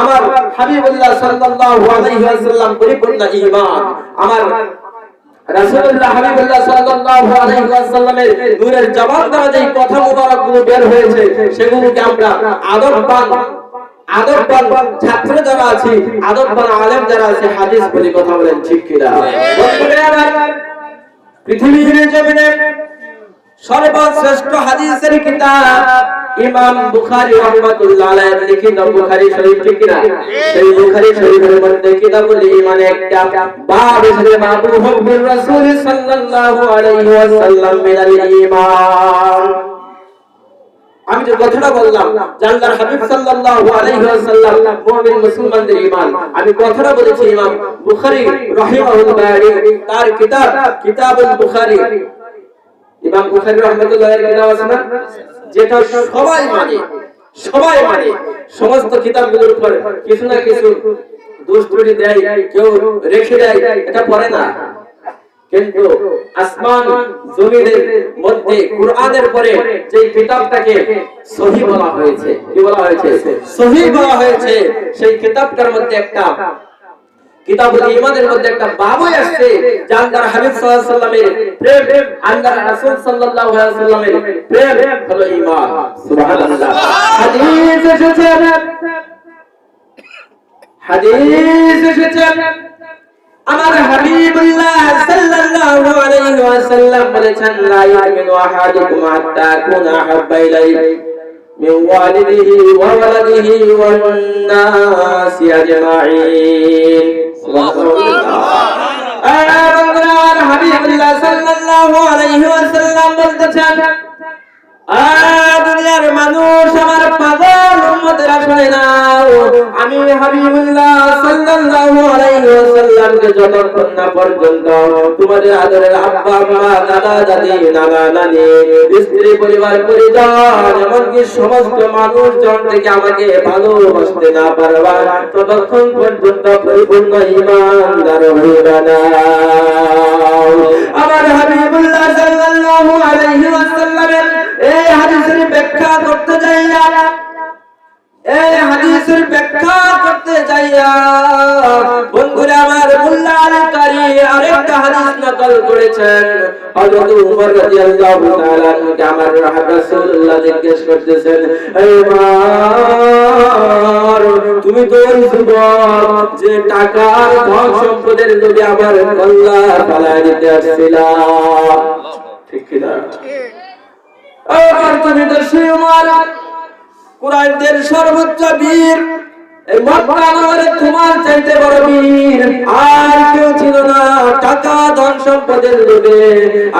আমার হাবিবুল্লাহ সাল্লাল্লাহু আলাইহি ওয়াসাল্লাম পরিপূর্ণ ঈমান, আমার রাসূলুল্লাহ হাবিবুল্লাহ সাল্লাল্লাহু আলাইহি ওয়াসাল্লামের নূরের জবান দ্বারা যে কথা মুবারকগুলো বের হয়েছে সেগুলোকে আমরা আদববান ছাত্র যারা আছে, আদববান আলেম যারা আছে, হাদিস বলি কথা বলেন, ঠিক কিনা বন্ধুরে আমার? পৃথিবীর জমিনে সর্বশ্রেষ্ঠ হাদিসের কিতাব ইমাম বুখারী রাহমাতুল্লাহ আলাইহি লিখিত বুখারী শরীফ, ঠিক কিনা? সেই বুখারী শরীফের মধ্যে কিতাবুল ঈমানে একটা বাব এসেছে, বাবু হুব্বুর রাসূল সাল্লাল্লাহু আলাইহি ওয়াসাল্লাম মিনাল ঈমান। আমি যে কথাটা বললাম যে আল্লাহর হাবিব সাল্লাল্লাহু আলাইহি ওয়াসাল্লাম মুমিন মুসলমানদের ঈমান, আমি কথাটা বলেছি ইমাম বুখারী রাহিমাহুল্লাহ তার কিতাব কিতাবুল বুখারী, ইমাম বুখারী রাহমাতুল্লাহ এর কিতাব আছে না, যেটা সবাই মানে সমস্ত কিতাবগুলোর উপর কিছু না কিছু দোষ ত্রুটি দেয়, কেউ রেখে দেয়, এটা পড়ে না। কিন্তু আসমান জমিনের মধ্যে কোরআনের পরে যে কিতাবটাকে সহিহ বলা হয়েছে, কি বলা হয়েছে? সহিহ বলা হয়েছে। সেই কিতাবটার মধ্যে একটা কিতাবুল ঈমানের মধ্যে একটা বাবই আসছে, যে আল্লাহর হাবিব সাল্লাল্লাহু আলাইহি ওয়াসাল্লামের প্রেম, আল্লাহর রাসূল সাল্লাল্লাহু আলাইহি ওয়াসাল্লামের প্রেম হলো ঈমান। সুবহানাল্লাহ। হাদিস এসেছে আমার হাবিবুল্লাহ সাল্লাল্লাহু আলাইহি ওয়াসাল্লাম বলেছেন, লা ইউমিনু আহাদুকুম হাত্তা কুনা হাব্বা ইলাইহি মিন ওয়ালিদিহি ওয়া ওয়ালাদিহি ওয়ান নাসি আজমাইন। সুবহানাল্লাহ। আমার হাবিবুল্লাহ সাল্লাল্লাহু আলাইহি ওয়াসাল্লাম বলতেছেন, দুনিয়ার মানুষ আমার পাগল উম্মতেরা শুনে নাও, আমি হাবিবুল্লাহ সাল্লাল্লাহু আলাইহি ওয়াসাল্লামকে যতক্ষণ না পর্যন্ত তোমাদের আদরের আব্বা আম্মা দাদা দাদি নানা নানি স্ত্রী পরিবার পরিজন এমনকি সমস্ত মানুষজন থেকে আমাকে ভালোবাসতে না পারবা, ততক্ষণ পর্যন্ত পরিপূর্ণ ঈমানদার হইবা না। আমার হাবিবুল্লাহ সাল্লাল্লাহু আলাইহি ওয়াসাল্লামের এই হাদিসের ব্যাখ্যা করতে যাইয়া বন্ধুরা আমার, মোল্লা আলী কারি আরেকটা হাদিস নকল করেছেন। হযরত ওমর রাদিয়াল্লাহু তাআলা আনহুকে আমার রাসূলুল্লাহ জিজ্ঞেস করতেছেন, এই ওমর, তুমি তো ওই যুবক যে টাকার ধন সম্পদের লোভে আমার কল্লা পালায় দিতে আসছিলা, ঠিক কি না? তুমি তো সেই ওমর, কুরাইশদের সর্বোচ্চ বীর, এই মক্কা নগরে তোমার চাইতে বড় বীর আর কেউ ছিল না। টাকা ধন সম্পদের লোভে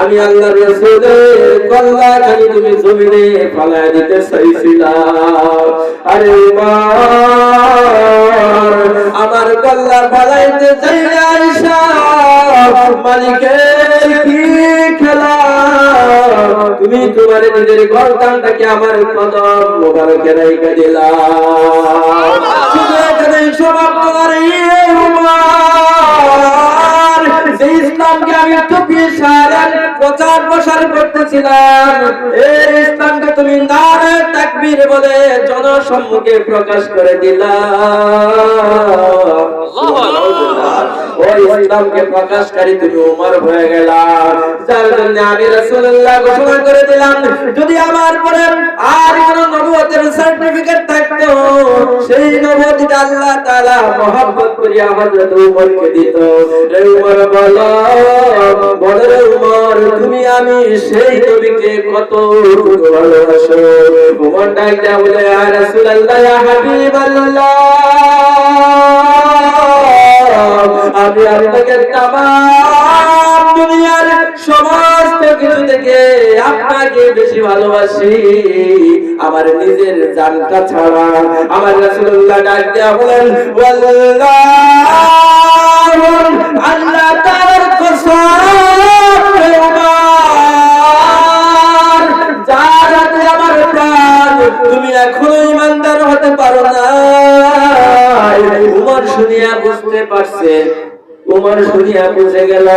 আমি আল্লাহর রাসূলের কল্লাখানি তুমি জমিনে ফালায় দিতে চাইছিলাম। আরে আমার কল্লা ফালাইতে চাইলে আয়েশা মালিকের কি খেলা, তুমি তোমার নিজের গর্দানটাকে আমার কদম মোবারকে রাইখা দিলা। শুধু এখানেই সমাপ্ত করে যে ইসলামকে আমি টুপিয়ে সারা প্রচার প্রসার করতেছিলাম, এই ইসলামকে তুমি নারে তাকবীর বলে জনসম্মুখে প্রকাশ করে দিলা। ওই ইসলামকে প্রকাশকারী তুমি উমর হয়ে গেলা, যার জন্য আমি রাসূলুল্লাহ ঘোষণা করে দিলাম যদি আমার পরে আর কোন নবুয়তের সার্টিফিকেট থাকতো সেই নবুয়তটা আল্লাহ তাআলা মহব্বত করিয়া হযরত উমরকে দিত। রে উমর বলো, বলো রে উমর, তুমি আমি সেই নবীকে কত ভালোবাসো। উমর ডাক দেয়া বলে, ইয়া রাসূলুল্লাহ, ইয়া হাবিবাল্লাহ, আমি আপনাকে তামাম দুনিয়ার সমস্ত কিছু থেকে আপনাকে বেশি ভালোবাসি আমার নিজের জানটা ছাড়া। আমার রাসূলুল্লাহ ডাক দেয়া বলেন, আল্লাহ তাআলার কসম, যার আমার প্রাণ, তুমি এখনো ঈমানদার হতে পারো না। উমর শুনিয়া বুঝতে পারছে, উমর শুনিয়া বুঝে গেল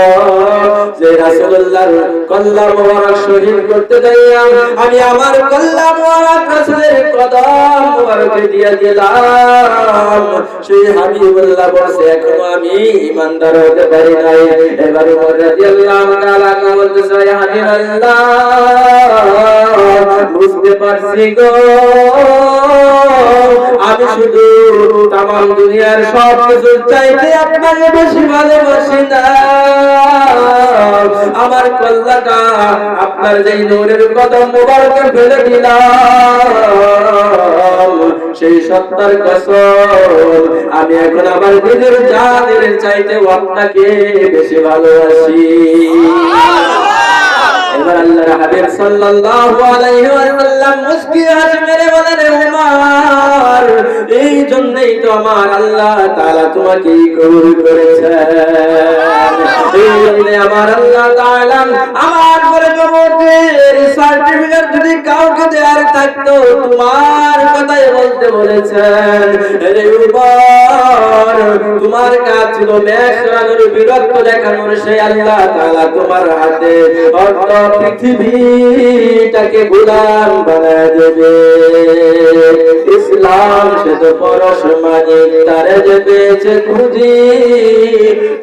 যে রাসূলুল্লাহর কল্লা মোবারক শহীদ করতে যাইয়া আমি আমার কল্লা মোবারক রাসূলের কদম মোবারকে দিয়া দিলাম। সেই হাবিবুল্লাহ বলছে এখনো আমি ঈমানদার হতে পারি নাই। এবার উমর রাদিয়াল্লাহু তাআলা বলতেছে, ইয়া হাবিবাল্লাহ, বুঝতে পারছি গো, আমি শুধু তামাম দুনিয়ার সব কিছু চাইতে আপনাকে বেশি ভালোবাসি না। আমার কল্লাটা আপনার যেই নূরের কদম মোবারকে ফেলে দিলাম, সেই সত্তার কসম আমি এখন আমার নিজের জানের চাইতেও আপনাকে বেশি ভালোবাসি। এবার আল্লাহর হাবিব সাল্লাল্লাহু আলাইহি ওয়াসাল্লাম মুস্কি হাসি মেরে বলেন, উমর, এই জন্যই তো আমার আল্লাহ তাআলা তোমাকে কবুল করেছেন। এই জন্য আমার আল্লাহ তাআলা আমার পরে নবুয়তের সার্টিফিকেট যদি কাউকে দেওয়ার থাকতো তোমার কথাই বলতে বলেছেন। রে উমর, তোমার কাজ ছিল মেঘ সরানোর, বিরক্ত দেখানোর, সেই আল্লাহ তাআলা তোমার হাতে অর্ধ পৃথিবীটাকে গোলাম বানায় দেবে। ইসলাম সে তো পরশ মানিক, তারে যে পেয়েছে খুঁজি,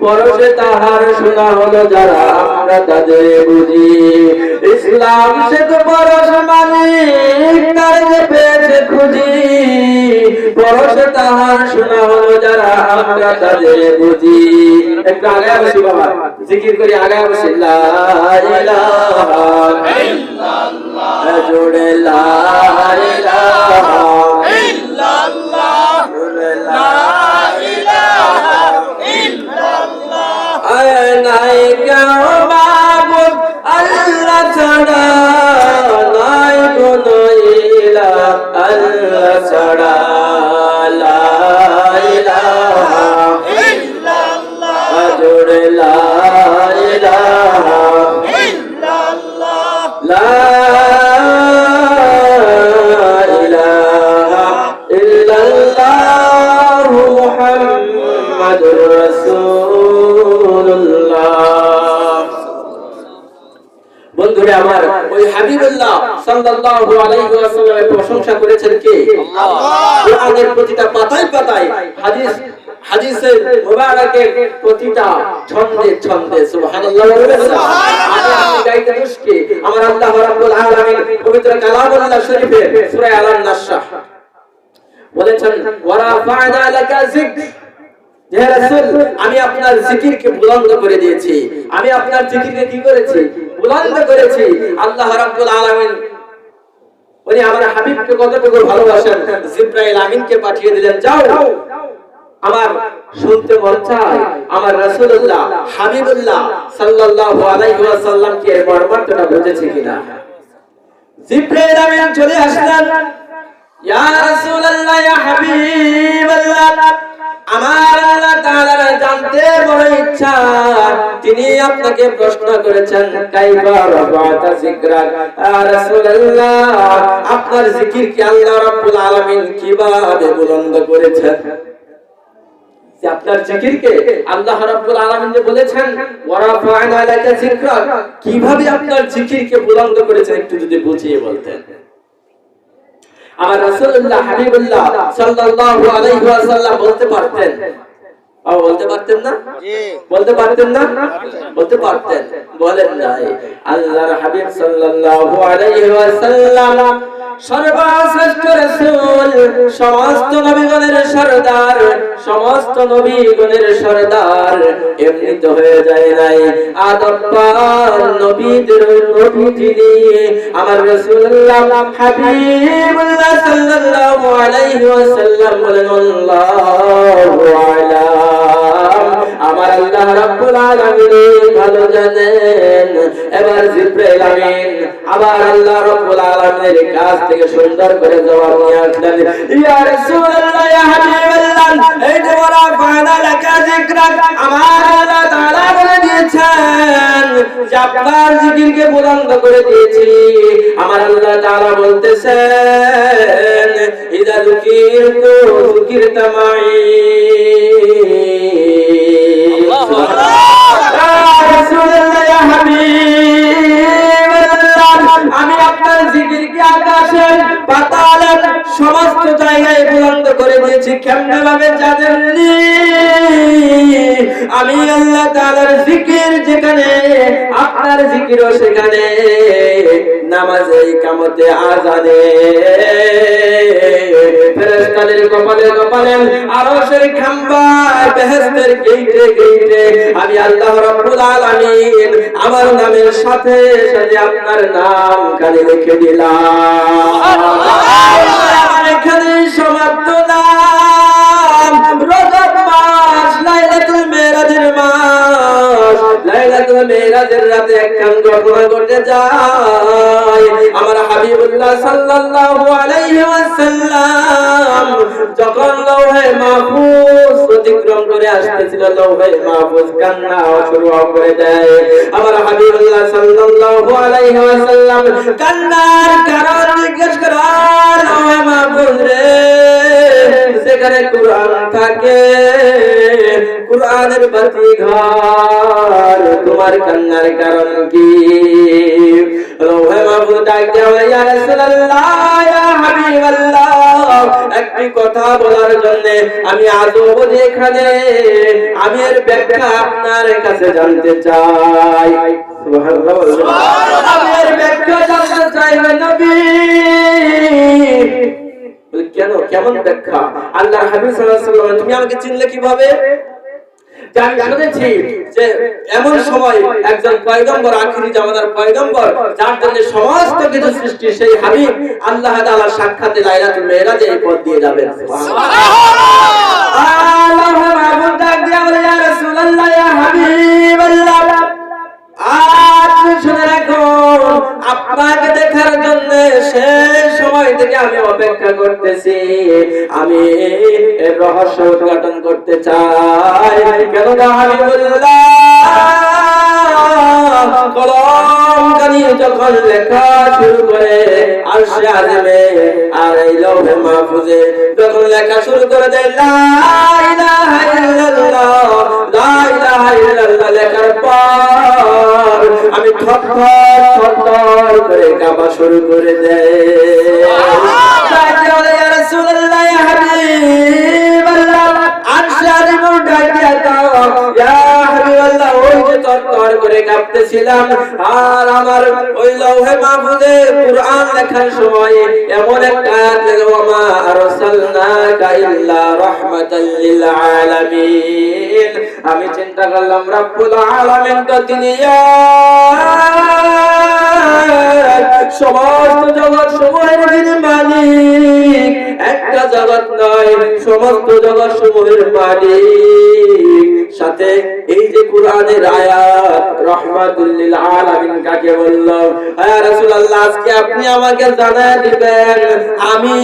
পরশে তাহার শোনা হলো যারা আমরা তাদের বুঝি। ইসলাম সে তো পরশ মানিক, তারে যে পেয়েছে খুঁজি, পরশে তাহার শোনা হলো যারা আমরা তাদের বুঝি। একটু আগায় বসি বাবা, জিকির করি, আগায় বসি। লা ইলাহা ইল্লাল্লাহ, জোড়ে লা ইলাহা ইল্লাল্লাহ, জোড়ে লা ইলাহা ইল্লাল্লাহ। আয় নাই কেউ মাবুদ আল্লাহ ছাড়া, নাই কোনো ইলাহ আল্লাহ ছাড়া। লা ইলাহা ইল্লাল্লাহ, জোড়ে লা ইলাহা ইল্লাল্লাহ, লা ইলাহা ইল্লাল্লাহ মুহাম্মাদুর রাসূলুল্লাহ। বন্ধুরা আমার, ওই হাবিবুল্লাহ সাল্লাল্লাহু আলাইহি ওয়াসাল্লামের প্রশংসা করেছেন কে? আল্লাহ। কোরআনের প্রতিটা পাতায় পাতায় হাদিসের মুবারকের প্রতিটা ছন্দে ছন্দে সুবহানাল্লাহ বলবেন না? আমি গাইতে দুষ্কি আমার আল্লাহ রাব্বুল আলামিন পবিত্র কালামুল্লাহ শরীফে সূরা আল-নাশাহ বলেছেন, ওয়া রাফা'না লাকা যিকর, হে রাসূল, আমি আপনার জিকিরকে বুলন্দ করে দিয়েছি। আমি আপনার জিকিরকে কি করেছি? বুলন্দ করেছি। আল্লাহ রাব্বুল আলামিন উনি আমার হাবিবকে কতটুকু ভালোবাসেন, জিবরাইল আমিনকে পাঠিয়ে দিলেন, যাও আমার শুনতে মন চায় আমার রাসূলুল্লাহ হাবিবুল্লাহ সাল্লাল্লাহু আলাইহি ওয়াসাল্লামকে এর মর্মটা বুঝেছে কিনা। জিবরাইল আমিন চলে আসলেন, ইয়া রাসূলুল্লাহ ইয়া হাবিবাল্লাহ, আমার আল্লাহ তাআলা জানতে বড় ইচ্ছা, তিনি আপনাকে প্রশ্ন করেছেন কাইফা রাফাতা যিকরাক, ইয়া রাসূলুল্লাহ আপনার জিকির কি আল্লাহ রাব্বুল আলামিন কিভাবে বুলন্দ করেছেন? যে আপনার জিকিরকে আল্লাহ রাব্বুল আলামিন যে বলেছেন ওয়া রাফা'না লাকা যিকরাক, কিভাবে আপনার জিকিরকে বুলন্দ করেছেন একটু যদি বুঝিয়ে বলতেন। আমার রাসূলুল্লাহ হাবিবুল্লাহ সাল্লাল্লাহু আলাইহি ওয়াসাল্লাম বলতে পারতেন, বলতে পারতেন না? জি বলতে পারতেন না? বলতে পারতেন, বলেন নাই। আল্লাহর হাবিব সাল্লাল্লাহু আলাইহি ওয়াসাল্লাম সর্বশ্রেষ্ঠ রাসূল, সমস্ত নবীগণের সরদার, সমস্ত নবীগণের সরদার এমনিতে হয়ে যায় নাই, আদববান নবীদের নবী যিনি আমার রাসূলুল্লাহ হাবিবুল্লাহ সাল্লাল্লাহু আলাইহি ওয়াসাল্লাম বলেন আল্লাহু আ'লাম, আমার আল্লাহ রাব্বুল আলামিন ভালো জানেন। এবার জিবরাইল আমিন আবার আল্লাহ রাব্বুল আলামিনের কাছ থেকে সুন্দর করে জবাব নিয়ে আসলেন, ইয়া রাসূলুল্লাহ ইয়া হাবিবাল্লাহ, এই যে ওরা ফানা লাকা যিকরাক, আমার আল্লাহ তাআলা বলে দিয়েছেন যে আপনার জিকিরকে বুলন্দ করে দিয়েছি। আমার আল্লাহ তাআলা বলতেছেন ইযা যুকিরতু যুকিরতা মাই, আমি আপনার জিকিরকে আকাশের পাতালের সমস্ত জায়গায় বুলন্দ করে দিয়েছি। কেমনে ভাবে জানেননি? আমি আল্লাহ তাআলার জিকির যেখানে, আপনার জিকিরও সেখানে, নামাজে ইকামতে আযানে ফেরেশতাদের কপালে কপালে আরশের খাম্বায় বেহেশতের গেইটে গেইটে আমি আল্লাহ রাব্বুল আলামিন আমার নামের সাথে সাথে আপনার নাম কানে লিখে দিলাম। এখানে সমাপ্ত না, রজব মাস, লাইলাতুল মেরাজের মাস, লাইলাতুল মেরাজের রাতে একখান ঘটনা ঘটে যায়। আমার হাবিবুল্লাহ সাল্লাল্লাহু আলাইহি ওয়াসাল্লাম যখন লৌহে মাহফুজ অতিক্রম করে আসতেছিল, লৌহে মাহফুজ কান্না শুরু করে দেয়। আমার হাবিবুল্লাহ সাল্লাল্লাহু আলাইহি ওয়াসাল্লাম কান্নার কারণ জিজ্ঞেস করার, লৌহে মাহফুজ রে সেখানে কুরআন থাকে, কুরআনের বাতি ঘর, তোমার কান্নার কারণ কি? লৌহে মাহফুজ ডাক দেয়, ইয়া রাসূলুল্লাহ ইয়া হাবিবাল্লাহ, একটি কথা বলার জন্য আমি আজও এখানে, আমি এর ব্যাখ্যা আপনার কাছে জানতে চাই। সুবহানাল্লাহ, আমি এর ব্যাখ্যা জানতে চাই নবী। কেন, কেমন ব্যাখ্যা? আল্লাহর হাবিব সাল্লাল্লাহু আলাইহি ওয়াসাল্লাম তুমি আমাকে চিনলে কিভাবে? আমি শুনেছি যে এমন সময় একজন পয়গম্বর, আখিরি জামানার পয়গম্বর, যার জন্য সমস্ত কিছু সৃষ্টি, সেই হাবিব আল্লাহ তাআলার সাক্ষাতে লাইলাতুল মেরাজে এই পথ দিয়ে যাবেন। সুবহানাল্লাহ। আল্লাহু মাহবুব ডাক দিয়া বলে, ইয়া রাসূলুল্লাহ ইয়া হাবিবাল্লাহ, আজ শুনে রাখুন, আপনাকে দেখার জন্য সেই সময় থেকে আমি অপেক্ষা করতেছি। আমি এর রহস্য উদ্ঘাটন করতে চাই। কেন হাবিবুল্লাহ কলম কানি যখন লেখা শুরু করে আরশে আযমে আর এই লৌহে মাহফুজে যখন লেখা শুরু করে দেয় লা ইলাহা ইল্লাল্লাহ, লা ইলাহা ইল্লাল্লাহ লেখার পর আমি থরথর করে কাঁপা শুরু করে দেয়। ইয়া রাসূলুল্লাহ ইয়া হাবিবাল্লাহ, আরশে আযম ডাকিয়া দাও, ইয়া হাবিবাল্লাহ, ওই যে থরথর করে কাঁপতেছিলাম, আর আমার ওই লৌহে মাহফুজে কুরআন লেখার সময় এমন একটা আয়াত লেখা, ওয়া মা আরসালনাকা ইল্লা রাহমাতাল লিল আলামিন। আমি চিন্তা করলাম রব্বুল আলামিন তো তিনি সমস্ত জগৎ সমূহের যিনি মালিক, একটা জগৎ নয়, সমস্ত জগৎ সমূহের মালিক। সাথে এই যে কোরআনের আয়াত রহমাতুল লিল আলামিন কাকে বললো? ইয়া রাসূলুল্লাহ, আজকে আপনি আমাকে জানায় দিবেন আমি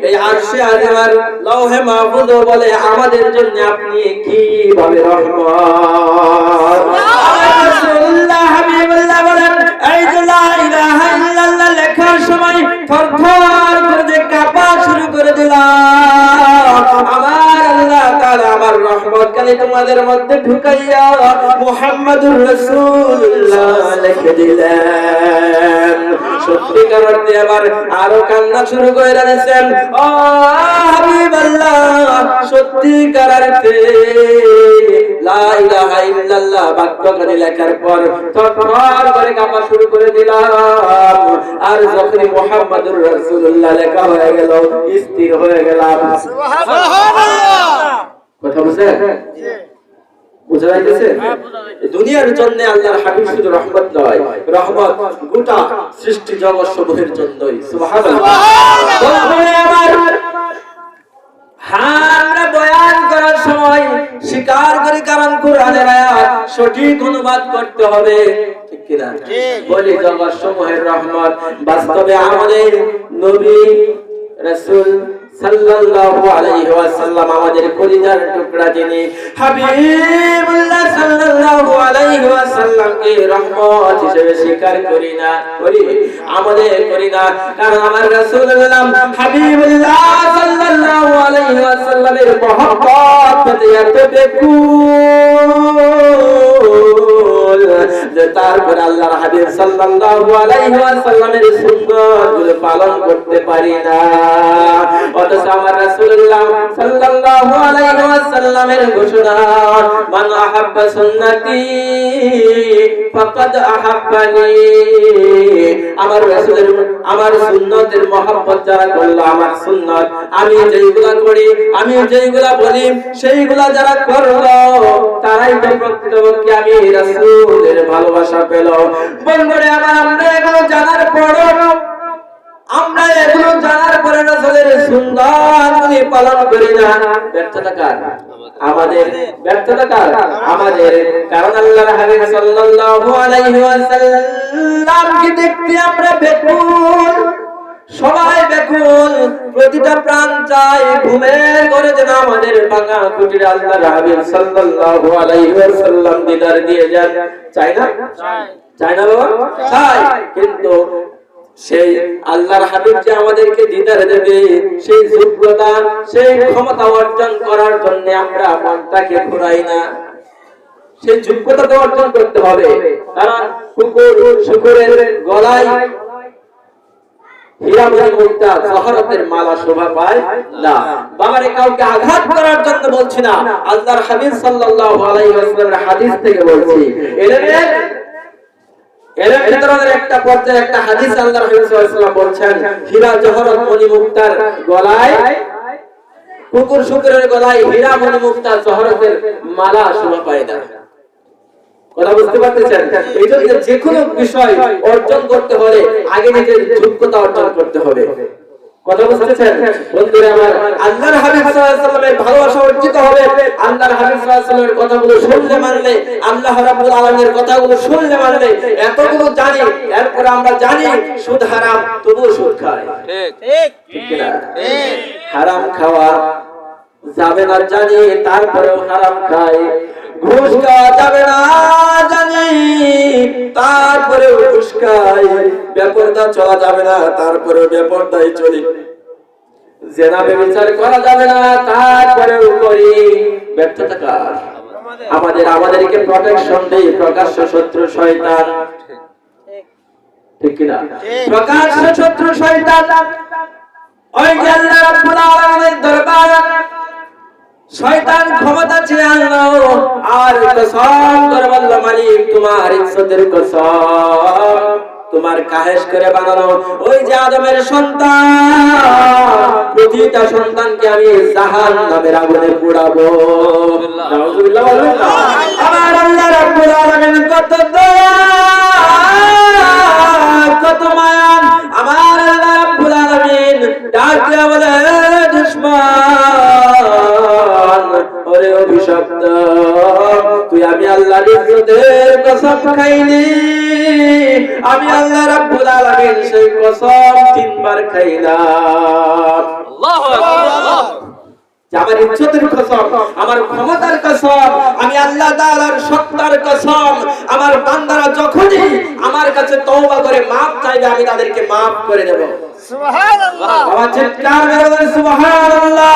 এই আরশে আজিমের লৌহে মাহফুজ বলে আমাদের জন্য আপনি কিভাবে রহমান। রাসূলুল্লাহ হাবিবুল্লাহ বলেন, এই যে লা ইলাহা ইল্লাল্লাহ লেখার সময় থরথর করে যে কাঁপা শুরু করে দিলাম, আমার আল্লাহ তাআলা আমার রহমত কালি তোমাদের মধ্যে ঢুকাইয়া মুহাম্মাদুর রাসূলুল্লাহ লিখে দিলেন। সত্যিকার অর্থে আবার আরো কান্না শুরু করে দিয়েছেন। ও হাবিবাল্লাহ, সত্যিকার অর্থে লা ইলাহা ইল্লাল্লাহ বাক্যখানি লেখার পর থরথর করে কাঁপা শুরু করে দিলাম। আর যখন মুহাম্মাদুর রাসূলুল্লাহ লেখা হয়ে গেল, স্থির হয়ে গেলাম। সুবহানাল্লাহ। কথা বুঝছেন? বুঝা যাইতেছে? দুনিয়ার জন্য আল্লাহর হাবিব শুধু রহমত নয়, রহমত গোটা সৃষ্টি জগৎ সমূহের জন্যই। সুবহানাল্লাহ। আমরা বয়ান করার সময় স্বীকার করি, কারণ কোরআনের আয়াত সঠিক অনুবাদ করতে হবে, ঠিক কি না? বলি জগৎ সমূহের রহমত। বাস্তবে আমাদের নবী রাসূল সাল্লাল্লাহু আলাইহি ওয়াসাল্লাম আমাদের কলিজার টুকরা, যিনি হাবিবুল্লাহ সাল্লাল্লাহু আলাইহি ওয়াসাল্লামকে রহমত হিসেবে স্বীকার করি না, আমাদের করি না। কারণ আমার রাসূলুল্লাহ হাবিবুল্লাহ সাল্লাল্লাহু আলাইহি ওয়াসাল্লামের মহব্বত পেতে এত বেকুল যে তারপর আল্লাহর হাবিব সাল্লাল্লাহু আলাইহি ওয়াসাল্লামের সুন্নাতগুলো পালন করতে পারি না। অথচ আমার রাসূলুল্লাহ সাল্লাল্লাহু আলাইহি ওয়াসাল্লামের ঘোষণা, মান আহাব্বা সুন্নতি ফাকাদ আহাব্বানি। আমার রাসূলের আমার সুন্নতের মহব্বত যারা করলো, আমার সুন্নাত আমি যেইগুলা করি, আমি যেইগুলা বলি, সেইগুলা যারা করলো, তারাই তো প্রকৃতপক্ষে আমি রাসূলের ভালোবাসা পেল। বন্ধুরা আমার, আমরা এগুলো জানার পরে রাসূলের সুন্নাতগুলি পালন করি না, ব্যর্থতা কার? আমাদের। ব্যর্থতা কার? আমাদের। কারণ আল্লাহর হাবিব সাল্লাল্লাহু আলাইহি ওয়াসাল্লামকে দেখতে আমরা বেকুল, সবাই বেকুল, প্রতিটা প্রাণ চায় ঘুমের ঘরে যেন আমাদের ভাঙা কুটিরে আল্লাহর হাবিব সাল্লাল্লাহু আলাইহি ওয়াসাল্লাম দিদার দিয়ে যান। চাই না? চাই না বাবা? চাই। কিন্তু সেই আল্লাহর হাবিব যে আমাদেরকে দিদার দেবে, সেই যোগ্যতা, সেই ক্ষমতা অর্জন করার জন্য আমরা মনটাকে ঘুরাই না। সেই যোগ্যতা তো অর্জন করতে হবে। কারণ শুকরের গলায় হীরামণি মুক্তা জহরতের মালা শোভা পায় না। বাবারে কাউকে আঘাত করার জন্য বলছি না, আল্লাহর হাবিব সাল্লাল্লাহু আলাইহি ওয়াসাল্লামের হাদিস থেকে বলছি। এর ভিতরে একটা পর্যায়ে একটা হাদিস আল্লাহর হাবিব সাল্লাল্লাহু আলাইহি ওয়াসাল্লাম বলছেন, হীরা জহরত মণি মুক্তার গলায়, কুকুর শুকরের গলায় হীরা মণি মুক্তা জহরতের মালা শোভা পায় না। কথা বুঝতে পারতেছেন? এই জন্য যে কোনো বিষয় অর্জন করতে হলে আগে নিজের যোগ্যতা অর্জন করতে হবে। কথা বুঝতেছেন বন্ধুরা আমার? আল্লাহর হাবিব সাল্লাল্লাহু আলাইহি ওয়াসাল্লামের ভালোবাসা অর্জিত হবে আল্লাহর হাবিব সাল্লাল্লাহু আলাইহি ওয়াসাল্লামের কথাগুলো শুনলে, মানলে, আল্লাহ রাব্বুল আলামিনের কথাগুলো শুনলে, মানলে। এতগুলো জানি, এরপর আমরা জানি সুদ হারাম, তবুও সুদ খাই। ঠিক ঠিক কি না? হারাম খাওয়া যাবে না জানি, তারপরেও হারাম খাই। ঘুষ খাওয়া যাবে না জানি, তারপরেও ঘুষ খাই। বেপরদা চলা যাবে না, তারপরেও বেপরদাই চলি। জেনা ব্যভিচার করা যাবে না, তারপরেও করি। ব্যর্থতা কার? আমাদের। আমাদেরকে প্রোটেকশন দেয় প্রকাশ্য শত্রু শয়তান, ঠিক কি না? প্রকাশ্য শত্রু শয়তান। ওই যে আল্লাহ রাব্বুল আলামিনের দরবার শয়তান ক্ষমতা চেয়ে আনলো, আর কসম করে বলল, মালিক তোমার ইজ্জতের কসম, তোমার কাহেশ করে বানানো ওই যে আদমের সন্তান, প্রতিটা সন্তানকে আমি জাহান্নামের আগুনে পোড়াবো। নাউযুবিল্লাহ। আমার আল্লাহ রাব্বুল আলামিন কত দয়া কত মায়া আমার আল্লাহ রাব্বুল আলামিন ডাক দিয়া বলে দুশমন ওরে অভিশপ্ত তুই আমি আল্লাহর ইজ্জতের কসম খাইলি আমি আল্লাহ রাব্বুল আলামিন সেই কসম তিনবার খাইলাম আল্লাহু আকবার আমার ইজ্জতের কসম আমার ক্ষমতার কসম আমি আল্লাহ তাআলার সত্তার কসম আমার বান্দারা যখনই আমার কাছে তওবা করে maaf চাইবে আমি তাদেরকে maaf করে দেব সুবহানাল্লাহ আওয়াজ চিৎকার করে বলেন সুবহানাল্লাহ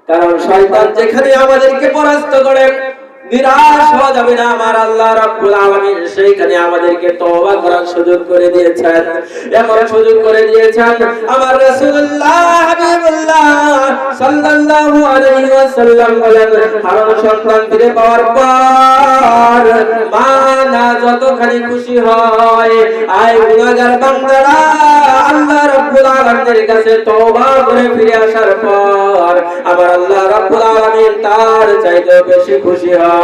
কারণ শয়তান যেখানে আমাদেরকে পরাস্ত করে নিরাশ হওয়া যাবে না আমার আল্লাহ রাব্বুল আলামিন সেইখানে আমাদেরকে তওবা করার সুযোগ করে দিয়েছেন এমন সুযোগ করে দিয়েছেন আমার রাসূলুল্লাহ হাবিবুল্লাহ সাল্লাল্লাহু আলাইহি ওয়াসাল্লাম বলেন হারানো সন্তান ফিরে পাওয়ার পর মা না যতখানি খুশি হয় আয় গুনাহগার বান্দারা আল্লাহ রাব্বুল আলামিনের কাছে তওবা করে ফিরে আসার পর আমার আল্লাহ রাব্বুল আলামিন তার চাইতে বেশি খুশি হয়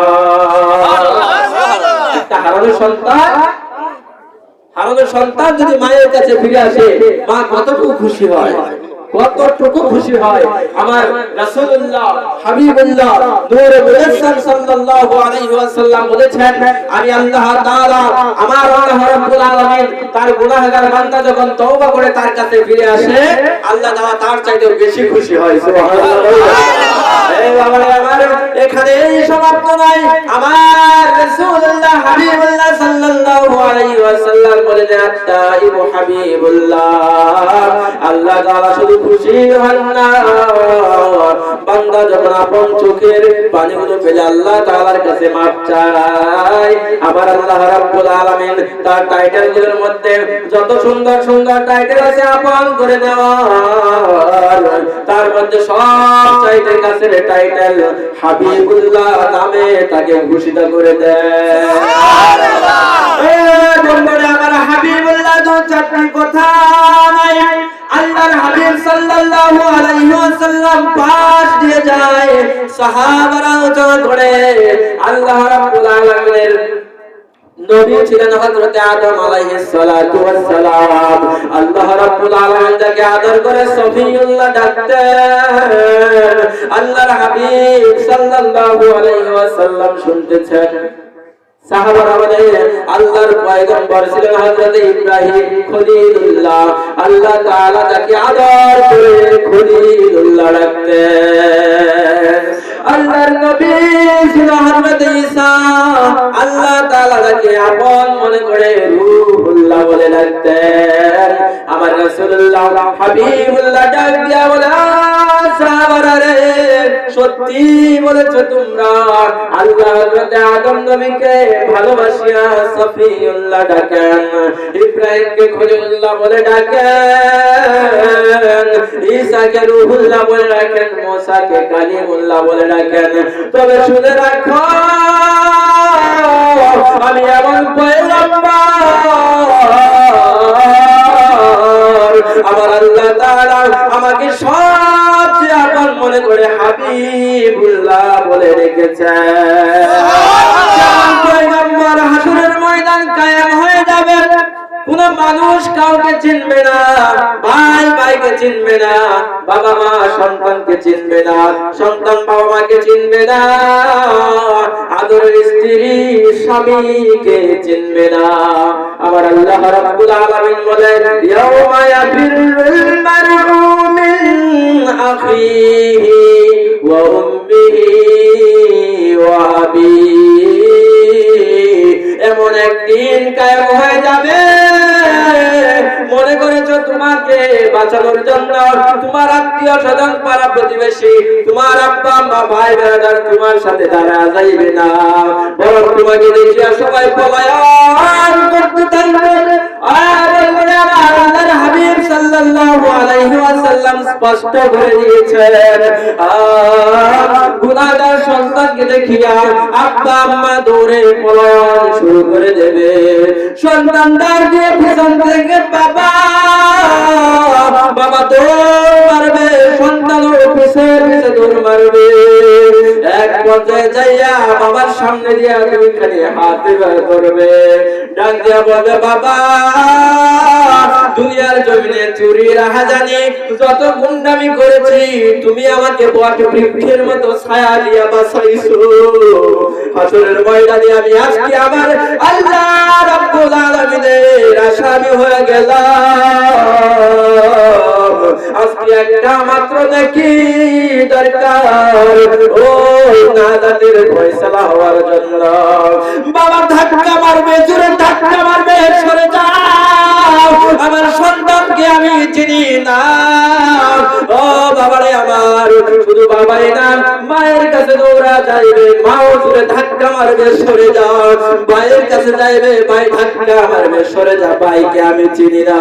হারানো সন্তান যদি মায়ের কাছে ফিরে আসে মা কতটুকু খুশি হয় কতটুকু খুশি হয় আমার রাসূলুল্লাহ হাবিবুল্লাহ নূরে মুজাসসাম সাল্লাল্লাহু আলাইহি ওয়াসাল্লাম বলেছেন আমি আল্লাহ তাআলা আমার আল্লাহ রাব্বুল আলামিন তার গুনাহগার বান্দা যখন তওবা করে তার কাছে ফিরে আসে আল্লাহ তাআলা তার চাইতে বেশি খুশি হয় সুবহানাল্লাহ এই বাবা আমার এখানে সমাপ্ত নয় আমার রাসূলুল্লাহ হাবিবুল্লাহ সাল্লাল্লাহু আলাইহি ওয়াসাল্লাম বলেন আত-তাইবু হাবিবুল্লাহ আল্লাহ তাআলা শুধু খুশি হন না বান্দা যখন আপন চোখের পানিগুলো ফেলে আল্লাহ তাআলার কাছে maaf চায় আমার আল্লাহ রাব্বুল আলামিন তার টাইটেলগুলোর মধ্যে যত সুন্দর সুন্দর টাইটেল আছে আপন করে দেওয়া তার মধ্যে সব চাইতে কাছে টাইটেল হাবিবুল্লাহ নামে তাকে ঘোষিত করে দেয় সুবহানাল্লাহ এই বন্ধুরা আমার হাবিবুল্লাহ তো চারটি কথা নাই আল্লাহর হাবিব সাল্লাল্লাহু আলাইহি ওয়াসাল্লাম পাশ দিয়ে যায় সাহাবারা ওজন করে আল্লাহ রাব্বুল আলামিনের নবী ছিলেন হযরত আদম আলাইহিস সালাতু ওয়াস সালাম আল্লাহ রাব্বুল আলামিন তাকে আদর করে সফিউল্লাহ ডাকতেন আল্লাহর হাবিব সাল্লাল্লাহু আলাইহি ওয়াসাল্লাম শুনতেছেন সাহাবারা বলে আল্লাহর পয়গম্বর ছিলেন হযরত ইব্রাহিম খলিলুল্লাহ আল্লাহ তাআলা তাকে আদর করে খলিলুল্লাহ ডাকতেন আল্লাহর নবী ছিলেন হযরত ঈসা আল্লাহ তাআলা তাকে আপন মনে করে রূহুল্লাহ বলে ডাকতেন আমার রাসূলুল্লাহ হাবিবুল্লাহ ডাক দিয়া বলে সাহাবারা রে সত্যি বলেছো তোমরা আল্লাহ হযরত আদম নবীকে ভালোবাসিয়া সফিউল্লাহ ডাকেন ইব্রাহিমকে খলিলুল্লাহ বলে ডাকেন ঈসাকে রূহুল্লাহ বলে ডাকেন মুসাকে কালিমুল্লাহ বলে ডাকেন তবে শুনে রাখো আমি এমন পয়গম্বর আমার আল্লাহ তাআলা আমাকে সবচেয়ে আপন মনে করে হাবিবুল্লাহ বলে রেখেছেন পয়গম্বর হাসরের ময়দান কায়েম হয়ে যাবে কোন মানুষ কাউকে চিনবে না ভাই ভাইকে চিনবে না বাবা মা সন্তানকে চিনবে না সন্তান বাবা মাকে চিনবে না আদরের স্ত্রী স্বামীকে চিনবে না আমার আল্লাহ রাব্বুল আলামিন বলেন ইয়াউমা ইয়াফিরুল মারউ মিন আখিহি ওয়া উম্মিহি ওয়া আবিহি এমন একদিন কায়েম হয়ে যাবে মনে করেছো তোমাকে বাঁচানোর জন্য তোমার আত্মীয় স্বজন পাড়া প্রতিবেশী তোমার আব্বা আম্মা ভাই ব্রাদার তোমার সাথে দাঁড়া যাইবে না বরং তোমাকে দেখিয়া সবাই পলায়ন করতে থাকবে আর আল্লাহর হাবিব সাল্লাল্লাহু আলাইহি ওয়াসাল্লাম স্পষ্ট করে দিয়েছেন গুনাহগার সন্তানকে দেখিয়া আব্বা আম্মা দৌড়ে পলায়ন শুরু করে দেবে সন্তান ডাক দিয়ে পিছন থেকে বাবা দৌড় মারবে সন্তানও পিছে পিছে দৌড় মারবে এক পর্যায়ে যাইয়া বাবার সামনে দিয়া তুমি খালি হাত ধরবে, ডাক দিয়া বলবে, বাবা দুনিয়ার জমিনে চুরি রাহাজানি যত গুন্ডামি করেছি তুমি আমাকে বট বৃক্ষের মতো ছায়া দিয়া বাঁচাইছো। হাসরের ময়দানে আমি আজকে আমার আল্লাহ রাব্বুল আলামিনের আসামি হয়ে গেলাম। আজকে একটা মাত্র নাকি দরকার ওই নাজাতের ফয়সালা হওয়ার জন্য। বাবা ধাক্কা মারবে, জোরে ধাক্কা মারবে, সরে যাও, আমার সন্তানকে আমি চিনি না। ও বাবারে আমার, শুধু বাবাই না মায়ের কাছে দৌড়া যাইবে, মাও জোরে ধাক্কা মারবে, সরে যাও। ভাইয়ের কাছে যাইবে, ভাই ধাক্কা মারবে, সরে যা, ভাইকে আমি চিনি না।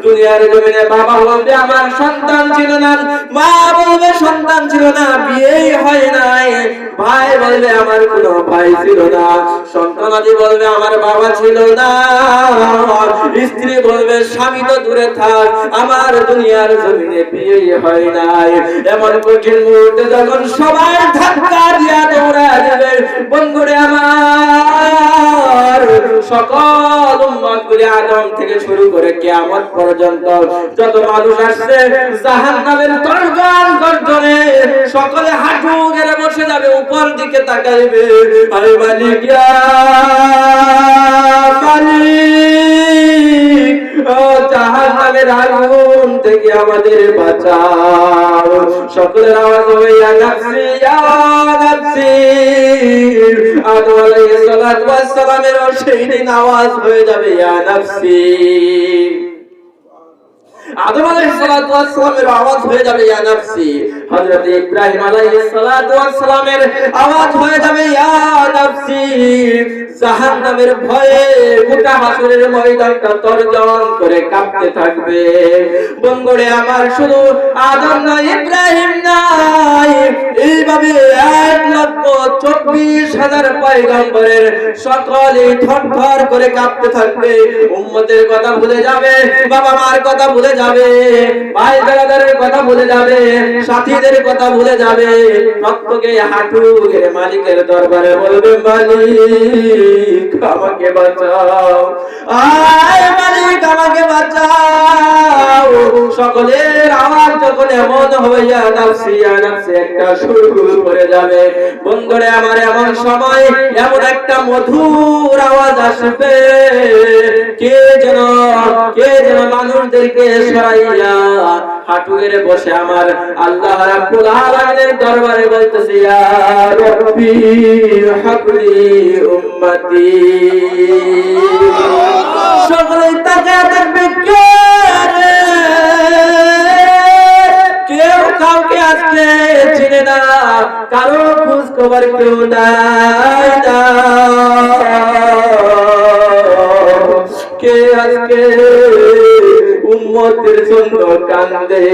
দুনিয়ার জমিনে বাবা বলবে আমার সন্তান ছিল না, মা বলবে সন্তান ছিল না, বিয়েই হয় নাই। ভাই বলবে আমার কোনো ভাই ছিল না, সন্তানাদি বলবে আমার বাবা ছিল না, স্ত্রী বলবে স্বামী তো দূরে থাক, আমার দুনিয়ার জমিনে বিয়েই হয় নাই। এমন কঠিন মুহূর্তে যখন সবাই ধাক্কা দিয়া দৌড়া যাবে, বন্ধুরে আমার সকল উম্মতগুলি আদম থেকে শুরু করে কিয়ামত পর্যন্ত যত মানুষ আসছে জাহান্নামের গর্জনে সকলে হাঁটু গেড়ে বসে যাবে, উপর দিকে তাকাইবে, আরে মালিক ইয়া মালিক, ও জাহান্নামের আগুন থেকে আমাদের বাঁচাও। সকলের আওয়াজ হবে ইয়া নাফসি ইয়া নাফসি। আদম আলাইহিস সালাতু ওয়াস সালামের সেই দিন আওয়াজ হয়ে যাবে ইয়া নাফসি। আদম আলাইহিস সালাতু ওয়াস সালামের আওয়াজ হয়ে যাবে ইয়া নাফসি। হযরত ইব্রাহিম আলাইহিস সালাতু ওয়াস সালামের আওয়াজ হয়ে যাবে ইয়া নাফসি। জাহান্নামের ভয়ে গোটা হাসরের ময়দানটা তরজন করে কাঁপতে থাকবে। বন্ধুরে আমার, শুধু আদম না, ইব্রাহিম নাই, এইভাবে 1,24,000 পয়গম্বরের সকলে থরথর করে কাঁপতে থাকবে। উম্মতের কথা ভুলে যাবে, বাবা মার কথা ভুলে যাবে, ভাই বেরাদারের কথা ভুলে যাবে, সাথীদের কথা ভুলে যাবে। প্রত্যেকে হাঁটু গেড়ে মালিকের দরবারে বলবে মালিক আমাকে বাঁচাও, আয় মালিক আমাকে বাঁচাও। সকলের আওয়াজ যখন এমন হইয়া নাফসি ইয়া নাফসি একটা সুর করে যাবে, বন্ধুরে আমার, এমন সময় এমন একটা মধুর আওয়াজ আসবে, কে যেন মানুষদেরকে সরাইয়া হাঁটু গেড়ে বসে আমার আল্লাহ রাব্বুল আলামিনের দরবারে বলতেছে ইয়া রাব্বি হাবলি উম্মতি। সকলে তাকায় থাকবে, কেউ কাউকে আজকে চিনে না, কারো খোঁজ খবর কেউ নাই না। কে আজকে উম্মতের জন্য কান্দে,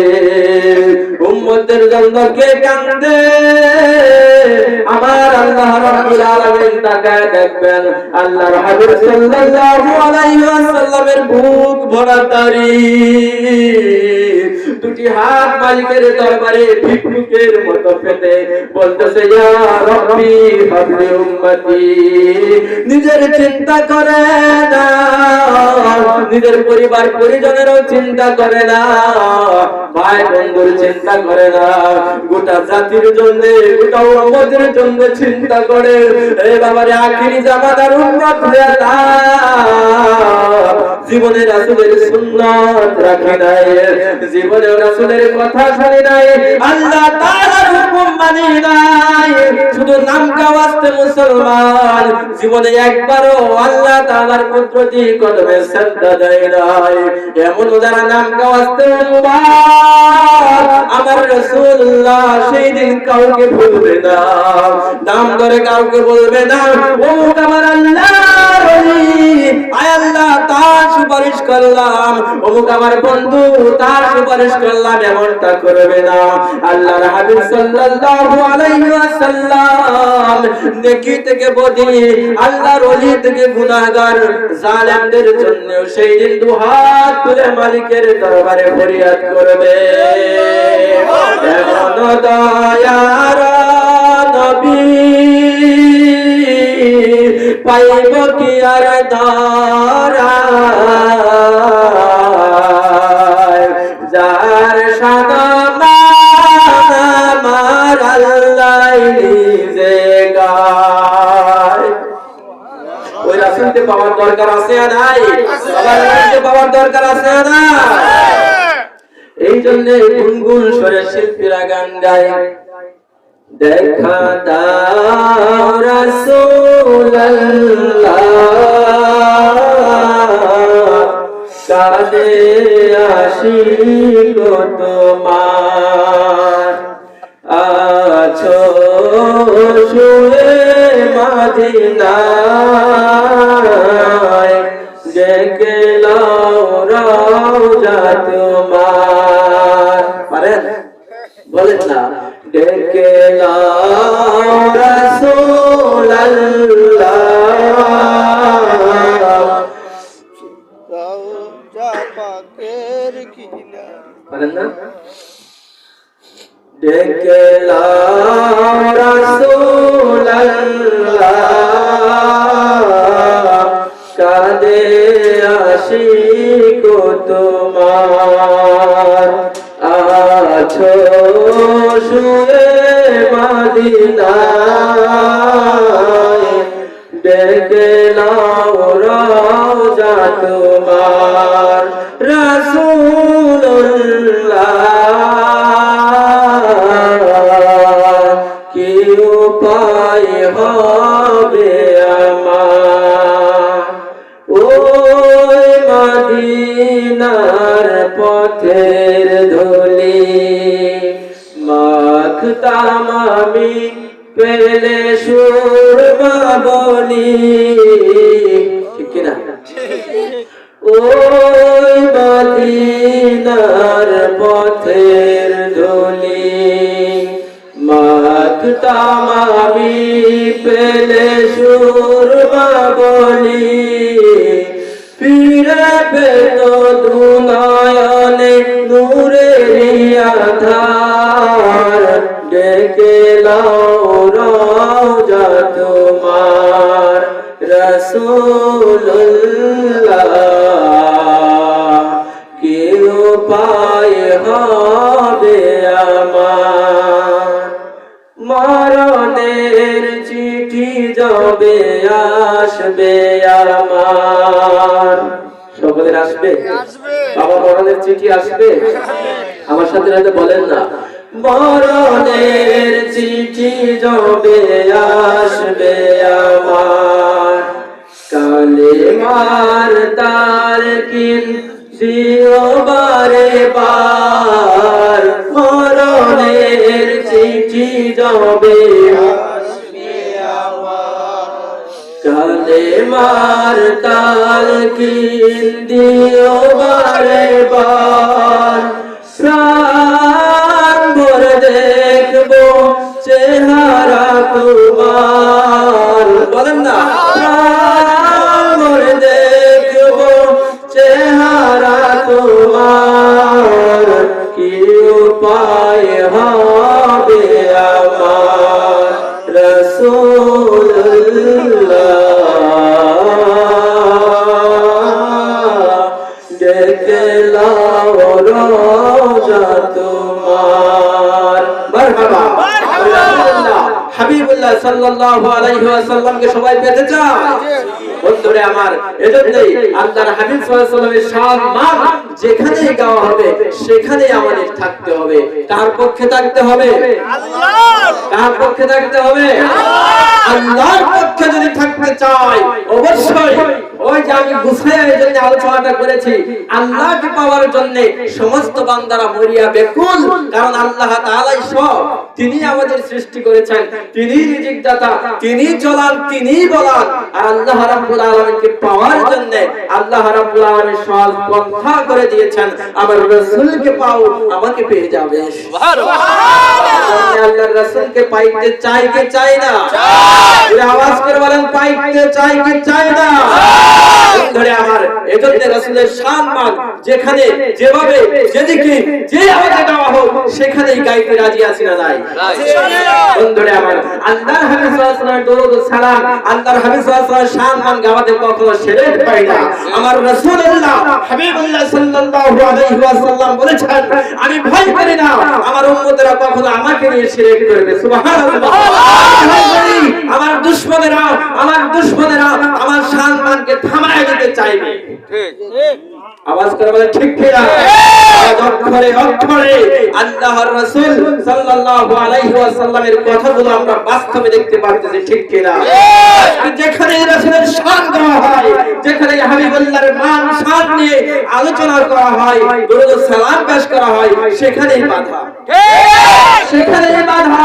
উম্মতের জন্য কে কান্দে? আমার আল্লাহ রাব্বুল আলামিন তাকায় দেখবেন আল্লাহর হাবিব সাল্লাল্লাহু আলাইহি ওয়াসাল্লামের বুক ভরা দাড়ি, দুটি হাত মালিকের দরবারে ভিক্ষুকের মতো পেতে বলতেছে ইয়া রাব্বি হাবলি উম্মতি। নিজের চিন্তা করে না, নিজের পরিবার পরিজনেরও চিন্তা করে না, ভাই বন্ধুর চিন্তা করে না, গোটা জাতির জন্য, গোটা উম্মতের জন্য চিন্তা করে। এই বাবারে আখিরি জামানার উম্মত হয়ে না, জীবনে রাসূলের সুন্নাত রাখি নাই, জীবনে রাসূলের কথা শুনি নাই, আল্লাহ তাআলার হুকুম মানি নাই, শুধু নাম কাওয়াজতে মুসলমান, জীবনে একবারও আল্লাহ তাআলার কুদরতি কদমে সিজদা দেয় নাই। এমন যারা নাম কাওয়াজতে আমার রাসূলুল্লাহ সেই দিন কাউকে ভুলবে না, নাম ধরে কাউকে বলবে না ও আমার আল্লাহর ওলি, আয় আল্লাহ তার সুপারিশ করলাম, অমুক আমার বন্ধু তার সুপারিশ করলাম, এমনটা করবে না। আল্লাহর হাবিব সাল্লাল্লাহু আলাইহি ওয়াসাল্লাম নেকি থেকে বদি, আল্লাহর ওলি থেকে গুনাহগার জালেমদের জন্য সেই দিন দুহাত তুলে মালিকের দরবারে ফরিয়াদ করবে। এমন দয়ার নবী পাইব কি আর দারায় যার সাদা আমার আল্লাহ নিজে গায়। ওই রাসূলকে পাওয়ার দরকার আছে না নাই? আবার রাসূলকে পাওয়ার দরকার আছে না? এই জন্য গুনগুন স্বরে শিল্পীরা গান গায়, দেখা দাও রাসূলুল্লাহ কাঁদে আশিক তোমার, আছো শুয়ে মদিনায় ডেকে লাও রওজা তোমার। পারেন? বলেন না, ডেকে লাও রাসূলুল্লাহ রওজা পাকের কিনারে। পারেন না? ডেকে লাও রাসূলুল্লাহ কাঁদে আশিক তোমার, আছো শুয়ে মদিনায় ডেকে লাও রওজা তোমার। রাসূলুল্লাহ কি উপায় হবে আমার, ওই মদিনার পথের ধুলি মাখতাম আমি পেলে সুরমা বলি, ঠিক কিনা? ওই মদিনার পথের ধুলি মাখতাম আমি পেলে সুরমা বলি, ফিরে পেত দুনয়নে নূরের আধার ডেকে লাও রওজা তোমার। রাসূলুল্লাহ কি উপায় হবে আমার, মরণের চিঠি যবে আসবে আমার। সকলের আসবে? বাবা মরণের চিঠি আসবে? আমার সাথে রাতে বলেন না, মরণের চিঠি যবে আসবে আমার, কালেমার তারকিন দিও বারে বার, মরণের চিঠি যবে আসবে আমার, কালেমার তারকিন দিও বারে বার, প্রাণ ভরে দেখবো চেহারা তোমার। বলেন না, প্রাণ ভরে দেখবো চেহারা তোমার, কি উপায় হবে আমার। রাসূলুল্লাহ ডেকে লাও রওজা তোমার। মারহাবা। হাবিবুল্লাহ সাল্লাল্লাহু আলাইহি ওয়াসাল্লামকে সবাই পেতে চায়? বন্ধুরা আমার, এজন্যই আল্লাহর হাবিব সাল্লাল্লাহু আলাইহি ওয়াসাল্লামের সম্মান যেখানেই গাওয়া হবে সেখানেই আমাদের থাকতে হবে। কার পক্ষে থাকতে হবে? আল্লাহর। কার পক্ষে থাকতে হবে? আল্লাহর পক্ষে যদি থাকতে চাই অবশ্যই ওই যে আমি গুছাইয়া এই জন্য আলোচনাটা করেছি, আল্লাহকে পাওয়ার জন্য সমস্ত বান্দারা মরিয়া বেকুল, কারণ আল্লাহ তাআলাই সব, তিনি আমাদের সৃষ্টি করেছেন, তিনি রিজিক দাতা, তিনি চলান, তিনি বলান। আর আল্লাহ রাব্বুল আলামিনকে পাওয়ার জন্য আল্লাহ রাব্বুল আলামিন সহজ পন্থা করে দিয়েছেন, আমার রাসূলকে পাও আমাকে পেয়ে যাবে। সুবহানাল্লাহ। আল্লাহর রাসূলকে পাইতে চাই কি চাই না? চাই। আওয়াজ করে বলেন, পাইতে চাই কি চাই না? ধরে আমার এজন্য রাসূলের সম্মান যেখানে যেভাবে যেদিকে যে আওয়াজে দেওয়া হোক সেখানেই গাইতে রাজি আছি না নাই? বন্ধুরা আমার, আল্লাহর হাবিব সাল্লাল্লাহু আলাইহি ওয়াসাল্লামের দরুদ ও সালাম, আল্লাহর হাবিব সাল্লাল্লাহু আলাইহি ওয়াসাল্লাম সম্মান গাওয়াতে কখনো ছেড়ে পাই না। আমার রাসূলুল্লাহ হাবিবুল্লাহ সাল্লাল্লাহু আলাইহি ওয়াসাল্লাম বলেছেন, আমি ভয় করি না আমার উম্মতেরা কখনো আমাকে নিয়ে শিরক করবে। সুবহানাল্লাহ। আমার দুশমনেরা আমার সম্মানকে থামায় দিতে চাইবে। ঠিক আওয়াজ করে বলে ঠিক কিনা? অক্ষরে অক্ষরে আল্লাহর রাসূল সাল্লাল্লাহু আলাইহি ওয়াসাল্লামের কথাগুলো আমরা বাস্তবে দেখতে পাচ্ছি, ঠিক কিনা? যেখানে রাসূলের শান দেওয়া হয়, যেখানে হাবিবুল্লাহর মান শান নিয়ে আলোচনা করা হয়, দরুদ ও সালাম পেশ করা হয়, সেখানেই বাধা, সেখানেই বাধা।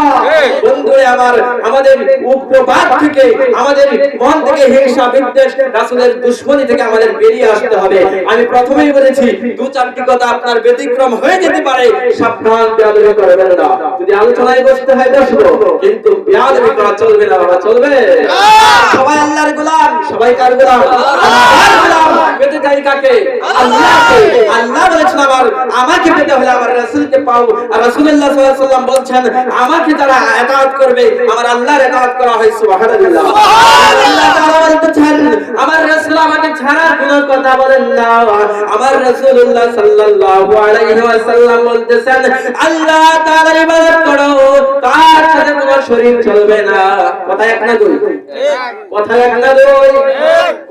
বন্ধুরা আমার, আমাদের উগ্রবাদ থেকে, আমাদের মন থেকে হিংসা বিদ্বেষ, রাসূলের দুশমনি থেকে আমাদের বেরিয়ে আসতে হবে। আমি প্রথমেই বলেছি, দু চারটি কথা আপনার ব্যতিক্রম হয়ে যেতে পারে, সাবধান, বেয়াদবি করবেন না। যদি আলোচনায় বসতে হয় বসবো, কিন্তু বেয়াদবি করা চলবে না। বাবা চলবে? সবাই আল্লাহর গোলাম। সবাই কার গোলাম? আল্লাহর গোলাম। পেতে চাই কাকে? আল্লাহকে। আল্লাহ বলেছেন আমাকে পেতে হলে আমার রাসূলকে পাও। আর রাসূলুল্লাহ সাল্লাল্লাহু আলাইহি ওয়াসাল্লাম বলছেন, আমাকে যারা ইতাআত করবে আমার আল্লাহর ইতাআত করা হয়। সুবহানাল্লাহ। আল্লাহ তাআলা বলতেছেন, আমার রাসূল আমাকে ছাড়া কোনো কথা বলেন না। আমার রাসূলুল্লাহ সাল্লাল্লাহু আলাইহি ওয়াসাল্লাম বলতেছেন, আল্লাহ তাআলার ইবাদত করো, তার সাথে কোনো শরীক চলবে না। কথা এক না দুই? কথা এক না দুই?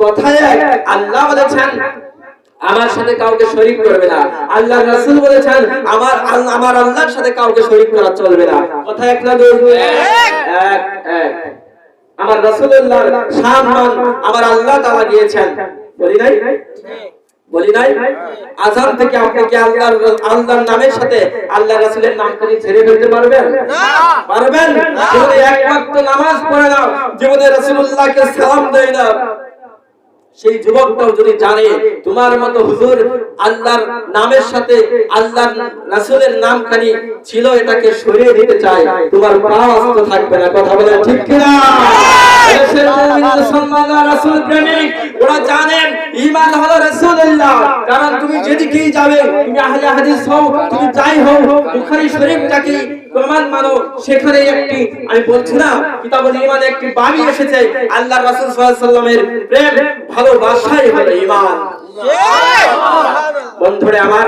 কথা এক। আল্লাহ বলেছেন আমার সাথে কাউকে শরীক করবে না। আল্লাহর রাসূল বলেছেন আমার আল্লাহর সাথে কাউকে শরীক করা চলবে না। কথা এক না দুই? এক এক। আমার রাসূলুল্লাহর সম্মান আমার আল্লাহ তাআলা দিয়েছেন, বলি নাই? বলি নাই? আযান থেকে আপনি কি আল্লাহর নামের সাথে আল্লাহর রাসূলের নামকে ছেড়ে ফেলতে পারবেন? পারবেন? যদি এক ওয়াক্ত নামাজ পড়ে না, জীবনে রাসূলুল্লাহকে সালাম দেয় না, সেই যুবকটাও যদি জানে তোমার মতো হুজুর আল্লাহর নামের সাথে আল্লাহর রাসূলের নামখানি ছিল, এটাকে সরিয়ে দিতে চায়, তোমার পা আস্ত থাকবে না। কথা বলেন ঠিক কিনা? দেশের মুমিন মুসলমানরা রাসূল প্রেমিক, ওরা জানেন ঈমান হলো রাসূলুল্লাহ। কারণ তুমি যেদিকেই যাবে, তুমি আহলে হাদিস হও, তুমি যাই হও, বুখারী শরীফটাকে প্রমাণ মানো, সেখানে একটি আমি বলছি না কিতাবুল ঈমানে একটি বাণী এসেছে, আল্লাহর রাসূল সাল্লাল্লাহু আলাইহি ওয়াসাল্লামের প্রেম ভালোবাসাই হলো ঈমান। বন্ধুরা আমার,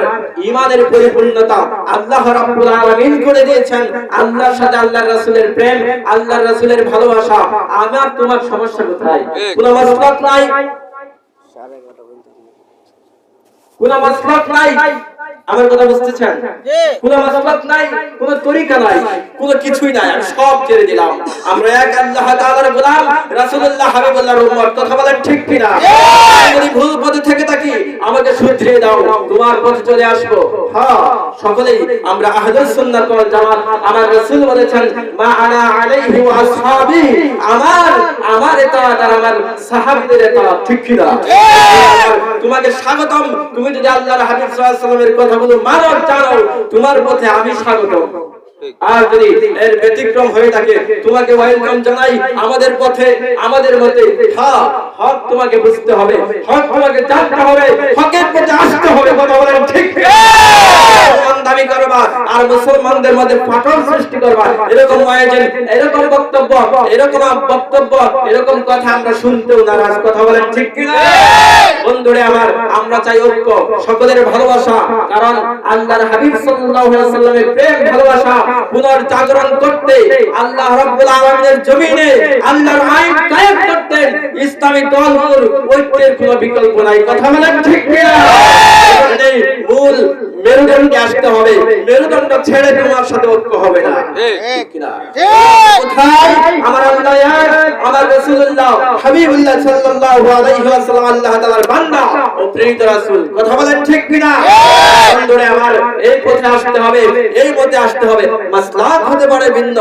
ঈমানের পরিপূর্ণতা আল্লাহ রাব্বুল আলামিন করে দিয়েছেন। আল্লাহর সাথে আল্লাহর রাসূলের প্রেম, আল্লাহর রাসূলের ভালোবাসা। আমার তোমার সমস্যা কোথায়? কোনো মাসলাক নাই, কোনো মাসলাক নাই। আমার কথা বুঝতেছেন? কোনো মাসলাক নাই, কোনো তরিকা নাই, কোনো কিছুই নাই। আমি সব ছেড়ে দিলাম। আমরা এক আল্লাহ তাআলার গোলাম, রাসূলুল্লাহ হাবিবুল্লাহর উম্মত। কথা বলেন ঠিক কিনা? যদি ভুল পথে থেকে থাকি আমাকে শুধরিয়ে দাও, তোমার পথে চলে আসবো। হ্যাঁ, সকলেই আমরা আহলুস সুন্নাত ওয়াল জামাত। আমার রাসূল বলেছেন, মা আনা আলাইহি ওয়া আসহাবি, আমার ইতাআত আর আমার সাহাবীদের ইতাআত। ঠিক কিনা? তোমাকে স্বাগতম। তুমি যদি আল্লাহর হাবিব সাল্লাল্লাহু আলাইহি ওয়াসাল্লামের কথাগুলো মানো, জানো, তোমার পথে আমি স্বাগতম। আর যদি এর ব্যতিক্রম হয়ে থাকে, তোমাকে ওয়েলকাম জানাই আমাদের পথে, আমাদের মতে। হ্যাঁ, হক তোমাকে বুঝতে হবে, হক তোমাকে জানতে হবে, হকের পথে আসতে হবে। কথা বলেন ঠিক? দাবি করবা আর মুসলমানদের মধ্যে ফাটল সৃষ্টি করবা, এরকম ওয়াজিব, এরকম বক্তব্য, এরকম কথা আমরা শুনতেও নারাজ। কথা বলেন ঠিক কিনা? বন্ধুরা আমার, আমরা চাই ঐক্য, সকলের ভালোবাসা। কারণ আল্লাহর হাবিব সাল্লাল্লাহু আলাইহি ওয়াসাল্লামের প্রেম ভালোবাসা পুনর্জাগরণ করতে আল্লাহ রাব্বুল আলামিনের জমিনে আল্লাহর আইন কায়েম করতে ইসলামী দলগুলোর ঐক্যের কোনো বিকল্প নাই। কথা বলেন ঠিক কিনা? মূল মেরুদণ্ডে আসতে হবে, মেরুদণ্ড ছেড়ে তোমার সাথে ঐক্য হবে না। ঠিক কিনা? কোথায় আমার আল্লাহ, আমার রাসূলুল্লাহ হাবিবুল্লাহ সাল্লাল্লাহু আলাইহি ওয়াসাল্লাম আল্লাহ তাআলার বান্দা ও প্রেরিত রাসূল। কথা বলেন ঠিক কিনা? বন্ধুরা আমার, এই পথে আসতে হবে, এই পথে আসতে হবে। মাসলাক হতে পারে ভিন্ন,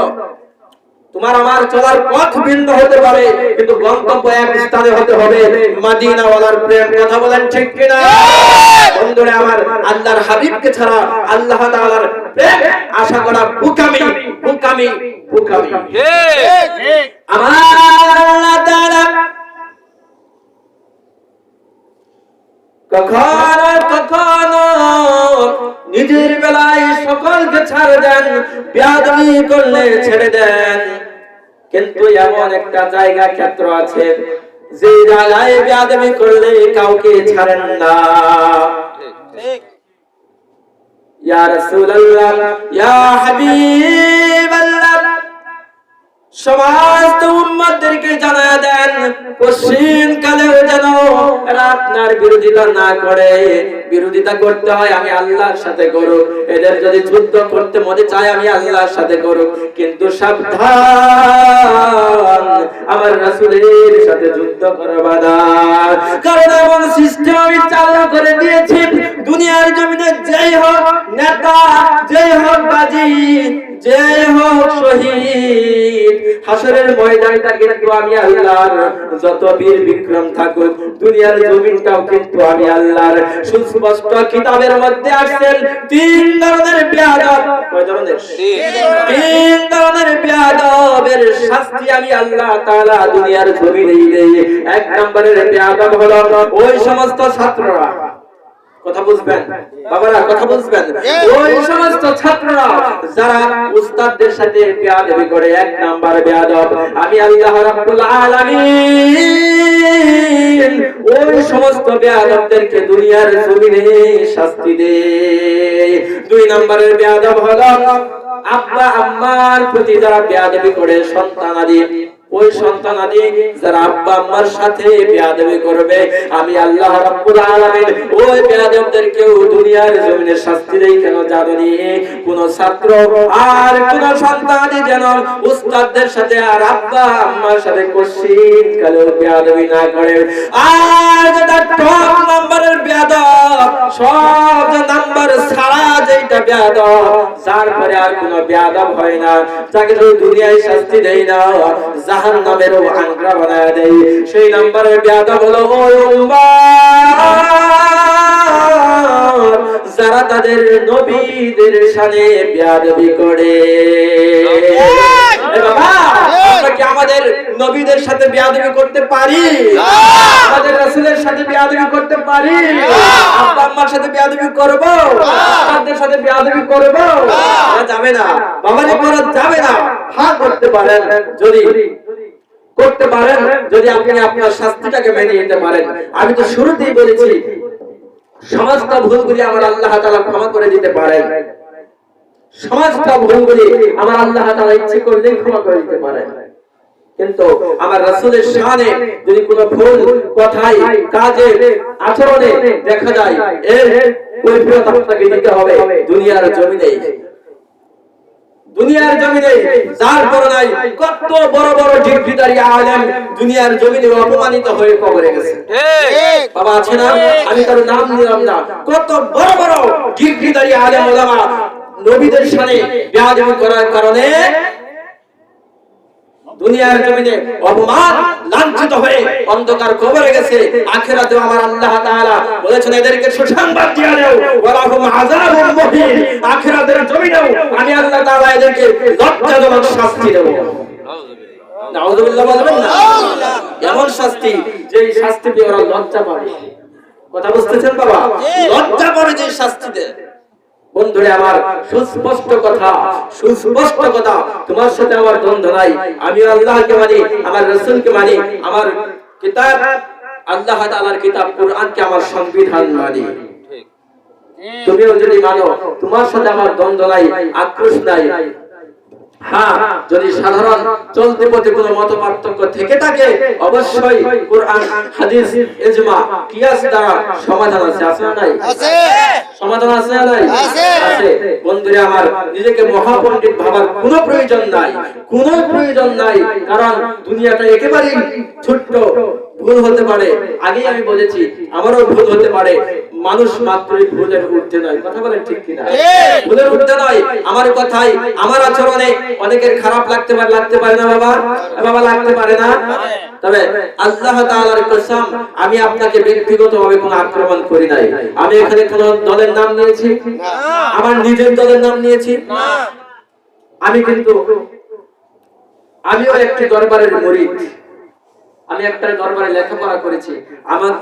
তোমার আমার চলার পথ ভিন্ন হতে পারে, কিন্তু গন্তব্য এক স্থানে হতে হবে, মদিনা ওয়ালার প্রেম। কথা বলেন ঠিক কিনা? বন্ধুরা আমার, আল্লাহর হাবিবকে ছাড়া আল্লাহ তাআলার প্রেম আশা করা বুকামি, বুকামি, বুকামি। আমার আল্লাহ তাআলা কখনো কখনো নিজের বেলায় সকলকে ছাড় দেন, বেয়াদবি করলে ছেড়ে দেন। কিন্তু এমন একটা জায়গা ক্ষেত্র আছে যে জায়গায় বেয়াদবি করলে কাউকে ছাড়েন না। ইয়া রাসূলুল্লাহ, ইয়া হাবিবাল্লাহ, সমস্ত উম্মতদেরকে জানায়া দেন, কোশ্চিন কালেও যেন এরা আপনার বিরোধিতা না করে। বিরোধিতা করতে হয় আমি আল্লাহর সাথে করুক, এদের যদি যুদ্ধ করতে মনে চায় আমি আল্লাহর সাথে করুক, কিন্তু সাবধান আমার রাসূলের সাথে যুদ্ধ করবা না। কারণ এমন সিস্টেম আমি চালু করে দিয়েছি, দুনিয়ার জমিনে যেই হোক নেতা, যেই হোক বাজি, যেই হোক শহীদ, হাসরের ময়দানটা কিন্তু আমি আল্লাহর। যত বীর বিক্রম থাকুক, দুনিয়ার জমিনটাও কিন্তু আমি আল্লাহর। সুস্পষ্ট কিতাবের মধ্যে আসছেন তিন ধরনের বেয়াদব। কয় ধরনের? তিন ধরনের বেয়াদবের শাস্তি আমি আল্লাহ তাআলা দুনিয়ার জমিনেই দেই। এক নম্বরের বেয়াদব হলো ওই সমস্ত ছাত্ররা, কথা বুঝবেন বাবারা, কথা বুঝবেন, ওই সমস্ত ছাত্ররা যারা উস্তাদদের সাথে বেয়াদবি করে, এক নাম্বার বেয়াদব আমি আল্লাহ রাব্বুল আলামিন ওই সমস্ত বেয়াদবদেরকে দুনিয়ার জমিনে শাস্তি দেয়। দুই নাম্বারের বেয়াদব হলো আব্বা আম্মার প্রতি যারা বেয়াদবি করে, সন্তানাদি, ওই সন্তানাদি যারা আব্বা আম্মার সাথে বেয়াদবি করবে, আমি আল্লাহ রাব্বুল আলামিন ওই বেয়াদবদেরকেও দুনিয়ার জমিনে শাস্তি দেই। কেন জানেন? কোন ছাত্র আর কোন সন্তানাদি যেন উস্তাদদের সাথে আর আব্বা আম্মার সাথে কোশ্চিন কালেও বেয়াদবি না করে। আর যেটা টপ নাম্বারের বেয়াদব, সব নাম্বার ছাড়া যেটা বেয়াদব, যার পরে আর কোন বেয়াদব হয় না, যাকে শুধু দুনিয়ায় শাস্তি দেই না, জাহান্নামেরও আংরা বানায় দেয়, সেই নাম্বারের বেয়াদব হলো ওই উম্মাত যারা তাদের নবীদের শানে বেয়াদবি করে। বাবা, আমরা কি আমাদের নবীদের সাথে বেয়াদবি করতে পারি? আমাদের রাসূলের সাথে বেয়াদবি করতে পারি? আব্বা আম্মার সাথে বেয়াদবি করব? তাদের সাথে বেয়াদবি করব? যাবে না বাবারে, করা যাবে না। হ্যাঁ করতে পারেন, যদি করতে পারেন, যদি আপনি আপনার শাস্তিটাকে মেনে নিতে পারেন। আমি তো শুরুতেই বলেছি সমস্ত ভুলগুলি আমার আল্লাহ তাআলা ক্ষমা করে দিতে পারেন। সমস্ত ভুলগুলি আমার আল্লাহ তাআলা ইচ্ছে করলেই ক্ষমা করে দিতে পারেন। কিন্তু আমার রাসূলের শানে যদি কোনো ভুল কথায়, কাজে, আচরণে দেখা যায়, এর কৈফিয়ত আপনাকে দিতে হবে দুনিয়ার জমিনে। দুনিয়ার জমিনে যার করোনায় কত বড় বড় ডিগ্রিধারী আলেম দুনিয়ার জমিনে অপমানিত হয়ে কবরে গেছে। বাবা আছে না? আমি তার নাম নিলাম না। কত বড় বড় ডিগ্রিধারী আলেম ওলামা নবীদের শানে বেয়াদবি করার কারণে দুনিয়ার জমিনে অপমান, লাঞ্ছিত হয়ে অন্ধকার কবরে গেছে। আখিরাতে আমার আল্লাহ তাআলা বলেছেন এদেরকে সুসংবাদ দিয়ে দাও, ওয়ালাহুম আযাবুম মুহিন। আখিরাতের জমিনেও আমি আল্লাহ তাআলা এদেরকে লজ্জাজনক শাস্তি দেব। নাউযুবিল্লাহ বলবেন না? এমন শাস্তি, যেই শাস্তি পেয়ে ওরা লজ্জা পাবে। কথা বুঝতেছেন বাবা? লজ্জা পাবে যে শাস্তি দেয়। বন্ধুরে আমার, সুস্পষ্ট কথা, সুস্পষ্ট কথা, তোমার সাথে আমার দ্বন্দ্ব নাই। আমি আল্লাহকে মানি, আমার রাসূলকে মানি, আমার কিতাব আল্লাহ তাআলার কিতাব কুরআনকে আমার সংবিধান মানি। তুমিও যদি মানো, তোমার সাথে আমার দ্বন্দ্ব নাই, আক্রোশ নাই। হ্যাঁ, যদি সাধারণ চলতে পথে কোনো মতপার্থক্য থেকে থাকে, অবশ্যই কুরআন, হাদিস, ইজমা, কিয়াস দ্বারা সমাধান আছে। আছে না নাই? আছে। সমাধান আছে না নাই? আছে। বন্ধুরা আমার, নিজেকে মহাপণ্ডিত ভাবার কোনো প্রয়োজন নাই, কোনো প্রয়োজন নাই। কারণ দুনিয়াটা একেবারেই ছোট্ট, ভুল হতে পারে। আগেই আমি বলেছি আমারও ভুল হতে পারে। মানুষ মাত্রই ভুলের ঊর্ধ্বে নয়। কথা বলেন ঠিক কিনা? ভুলের ঊর্ধ্বে নয়। আমার কথাই, আমার আচরণে অনেকের খারাপ লাগতে পারে, লাগতে পারে না বাবা? বাবা লাগতে পারে না? তবে আল্লাহ তাআলার কসম, আমি আপনাকে ব্যক্তিগতভাবে কোনো আক্রমণ করি নাই। আমি এখানে কোন দলের নাম নিয়েছি? আমার নিজের দলের নাম নিয়েছি? আমি কিন্তু আমিও একটি দরবারের মুরিদ। আমি একটা দরবারে লেখাপড়া করেছি, আমার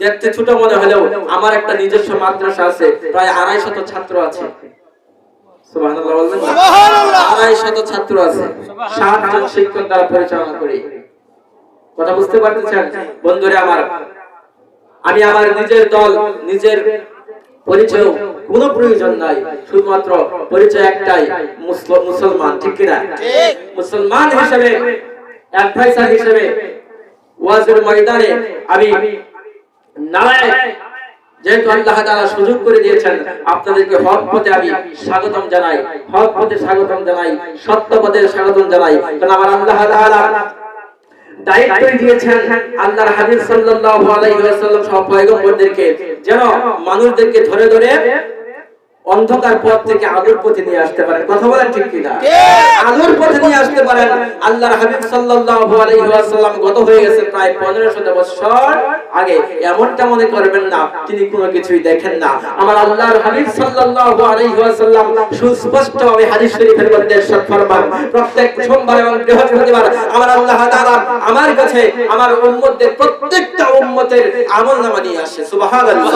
দেখতে ছোট মনে হলেও আমার একটা নিজস্ব মাদ্রাসা আছে, প্রায় 250 ছাত্র আছে। সুবহানাল্লাহ বলবেন না? সুবহানাল্লাহ। 250 ছাত্র আছে, 60 জন শিক্ষক দ্বারা পরিচালনা করি। কথা বুঝতে পারতেছেন বন্ধুরা আমার? আমি আমার নিজের দল, নিজের পরিচয় কোনো প্রয়োজন নাই, শুধুমাত্র পরিচয় একটাই, মুসলমান। ঠিক কিনা? ঠিক। মুসলমান হিসেবে, অ্যাডভাইসার হিসেবে ওয়াজের ময়দানে আমি নারায়ে, যেহেতু আল্লাহ তাআলা সুযোগ করে দিয়েছেন, আপনাদেরকে হক পথে আমি স্বাগতম জানাই, হক পথে স্বাগতম জানাই, সত্য পথে স্বাগতম জানাই। কারণ আমার আল্লাহ তাআলা দায়িত্ব দিয়েছেন আল্লাহর হাবিব সাল্লাল্লাহু আলাইহি ওয়াসাল্লাম সব পয়গম্বরদেরকে যেন মানুষদেরকে ধরে ধরে অন্ধকার পথ থেকে আলোর পথে নিয়ে আসতে পারেন। কথা বলেন ঠিক কিনা? আলোর পথে নিয়ে আসতে পারেন। আল্লাহর হাবিব সাল্লাল্লাহু আলাইহি ওয়াসাল্লাম গত হয়ে গেছে প্রায় 1500 বছর আগে। এমনটা মনে করবেন না তিনি কোনো কিছুই দেখেন না। আমার আল্লাহর হাবিব সাল্লাল্লাহু আলাইহি ওয়াসাল্লাম সুস্পষ্টভাবে হাদিস শরীফের মধ্যে ইরশাদ ফরমান, প্রত্যেক সোমবার এবং বৃহস্পতিবার আমার আল্লাহ তাআলা আমার কাছে আমার উম্মতদের প্রত্যেকটা উম্মতের আমলনামা নিয়ে আসে। সুবহানাল্লাহ।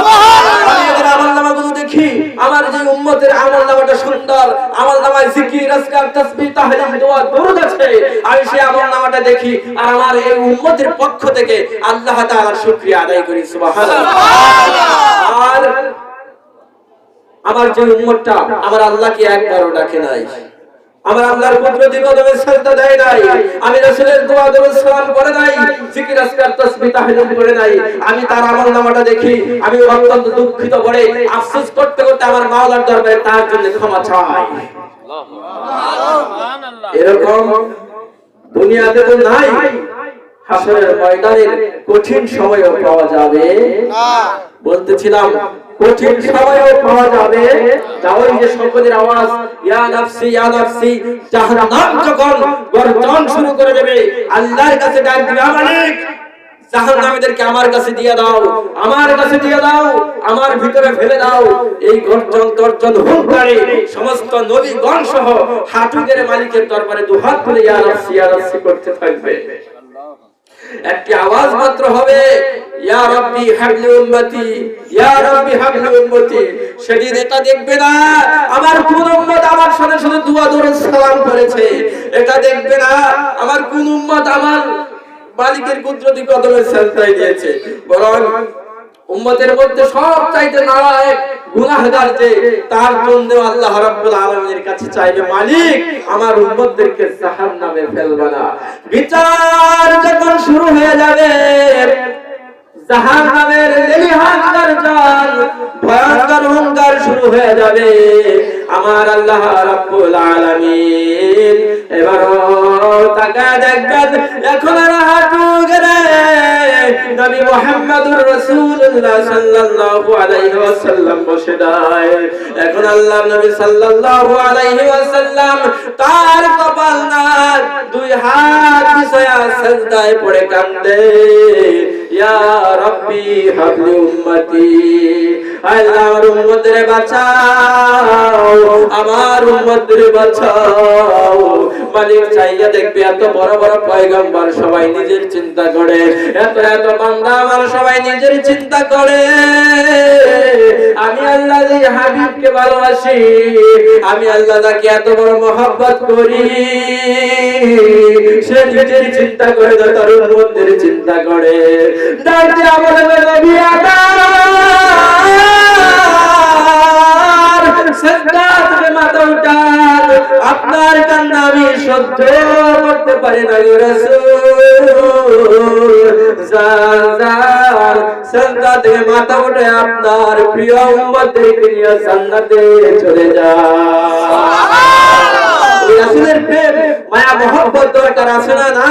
আমি এদের আমলনামাগুলো দেখি, আমার যে উম্মতের আমলনামাটা সুন্দর, আমলনামায় জিকির, আজকার, তাসবিহ, তাহলিল, দোয়া, দরুদ আছে, আমি সেই আমলনামাটা দেখি আর আমার এই উম্মতের পক্ষ থেকে আল্লাহ তাআলার শুকরিয়া আদায় করি। সুবহানাল্লাহ। আর আমার যে উম্মতটা আমার আল্লাহকে একবারও ডাকে নাই, আমার আল্লাহর কুদরতি কদমে সিজদা দেয় নাই, আমি রাসূলের দোয়া দরুদ সালাম পড়ে নাই, জিকির, আজকার, তাসবিহ, তাহলিল পড়ে নাই, আমি তার আমলনামাটা দেখি, আমি অত্যন্ত দুঃখিত পড়ে আফসোস করতে করতে আমার মাওলার দরবারে তার জন্য ক্ষমা চাই। সুবহানাল্লাহ। এরকম দুনিয়াতে তো নাই। হাসরের ময়দানের কঠিন সময়ও পাওয়া যাবে না। বলতেছিলাম কঠিন সময়ও পাওয়া যাবে, ওই যে সকলের আওয়াজ ইয়া নাফসি ইয়া নাফসি, জাহান্নাম যখন গর্জন শুরু করে দেবে, আল্লাহর কাছে ডাক দিবে, মালিক জাহান্নামীদেরকে আমার কাছে দিয়ে দাও, আমার কাছে দিয়ে দাও, আমার ভিতরে ফেলে দাও। এই গর্জন তর্জন হুঙ্কারে সমস্ত নবীগণ সহ হাঁটু গেড়ে মালিকের দরবারে দুহাত তুলে ইয়া নাফসি করতে থাকবে। একটি আওয়াজ মাত্র হবে, ইয়া রাব্বি হাবলি উম্মতি, ইয়া রাব্বি হাবলি উম্মতি। সেদিন এটা দেখবে না আমার কোন উম্মত আমার সাথে সাথে দোয়া দরুদ সালাম করেছে, এটা দেখবে না আমার কোন উম্মত আমার মালিকের কুদরতি কদমে সিজদা দিয়েছে, বরং উম্মতের মধ্যে সবচাইতে নালায়েক গুনাহগার যে, তার জন্য আল্লাহ রাব্বুল আলামিনের কাছে চাইবে, মালিক আমার উম্মতদেরকে জাহান্নামে ফেলবে না। বিচার যখন শুরু হয়ে যাবে, জাহান্নামের লেলিহানদার জাল ভয়ঙ্কর হুঙ্কার শুরু হয়ে যাবে, আমার আল্লাহ রাব্বুল আলামিন এবারও তাকায় দেখবেন, এখন আর হাঁটু গেড়ে নবী মুহাম্মদুর রাসূলুল্লাহ সাল্লাল্লাহু আলাইহি ওয়াসাল্লাম বসে নাই। এখন আল্লাহ নবী সাল্লাল্লাহু আলাইহি ওয়াসাল্লাম তার কপাল নার দুই হাত বিছায়া সিজদায় পড়ে কান্দে, ইয়া রাব্বি হাবলি উম্মতি, আল্লাহ আমার উম্মতরে বাঁচাও, আমার উম্মতরে বাঁচাও। মালিক চাইয়া দেখবে এত বড় বড় পয়গম্বর সবাই নিজের চিন্তা করে, এত এত বান্দা আমার সবাই নিজের চিন্তা করে, আমি আল্লাহ যে হাবিবকে ভালোবাসি, আমি আল্লাহ তাকে এত বড় মহব্বত করি, সে নিজের চিন্তা করে না, তার উম্মতের চিন্তা করে। দাঁড়িয়ে আমার নবী আপনার কান্না আমি সহ্য করতে পারি না গো রাসূল, সিজদা থেকে মাথা উঠে আপনার প্রিয় উম্মতদেরকে নিয়ে জান্নাতে চলে যান। রাসূলের প্রেম মায়া মহব্বত দরকার আছে না? না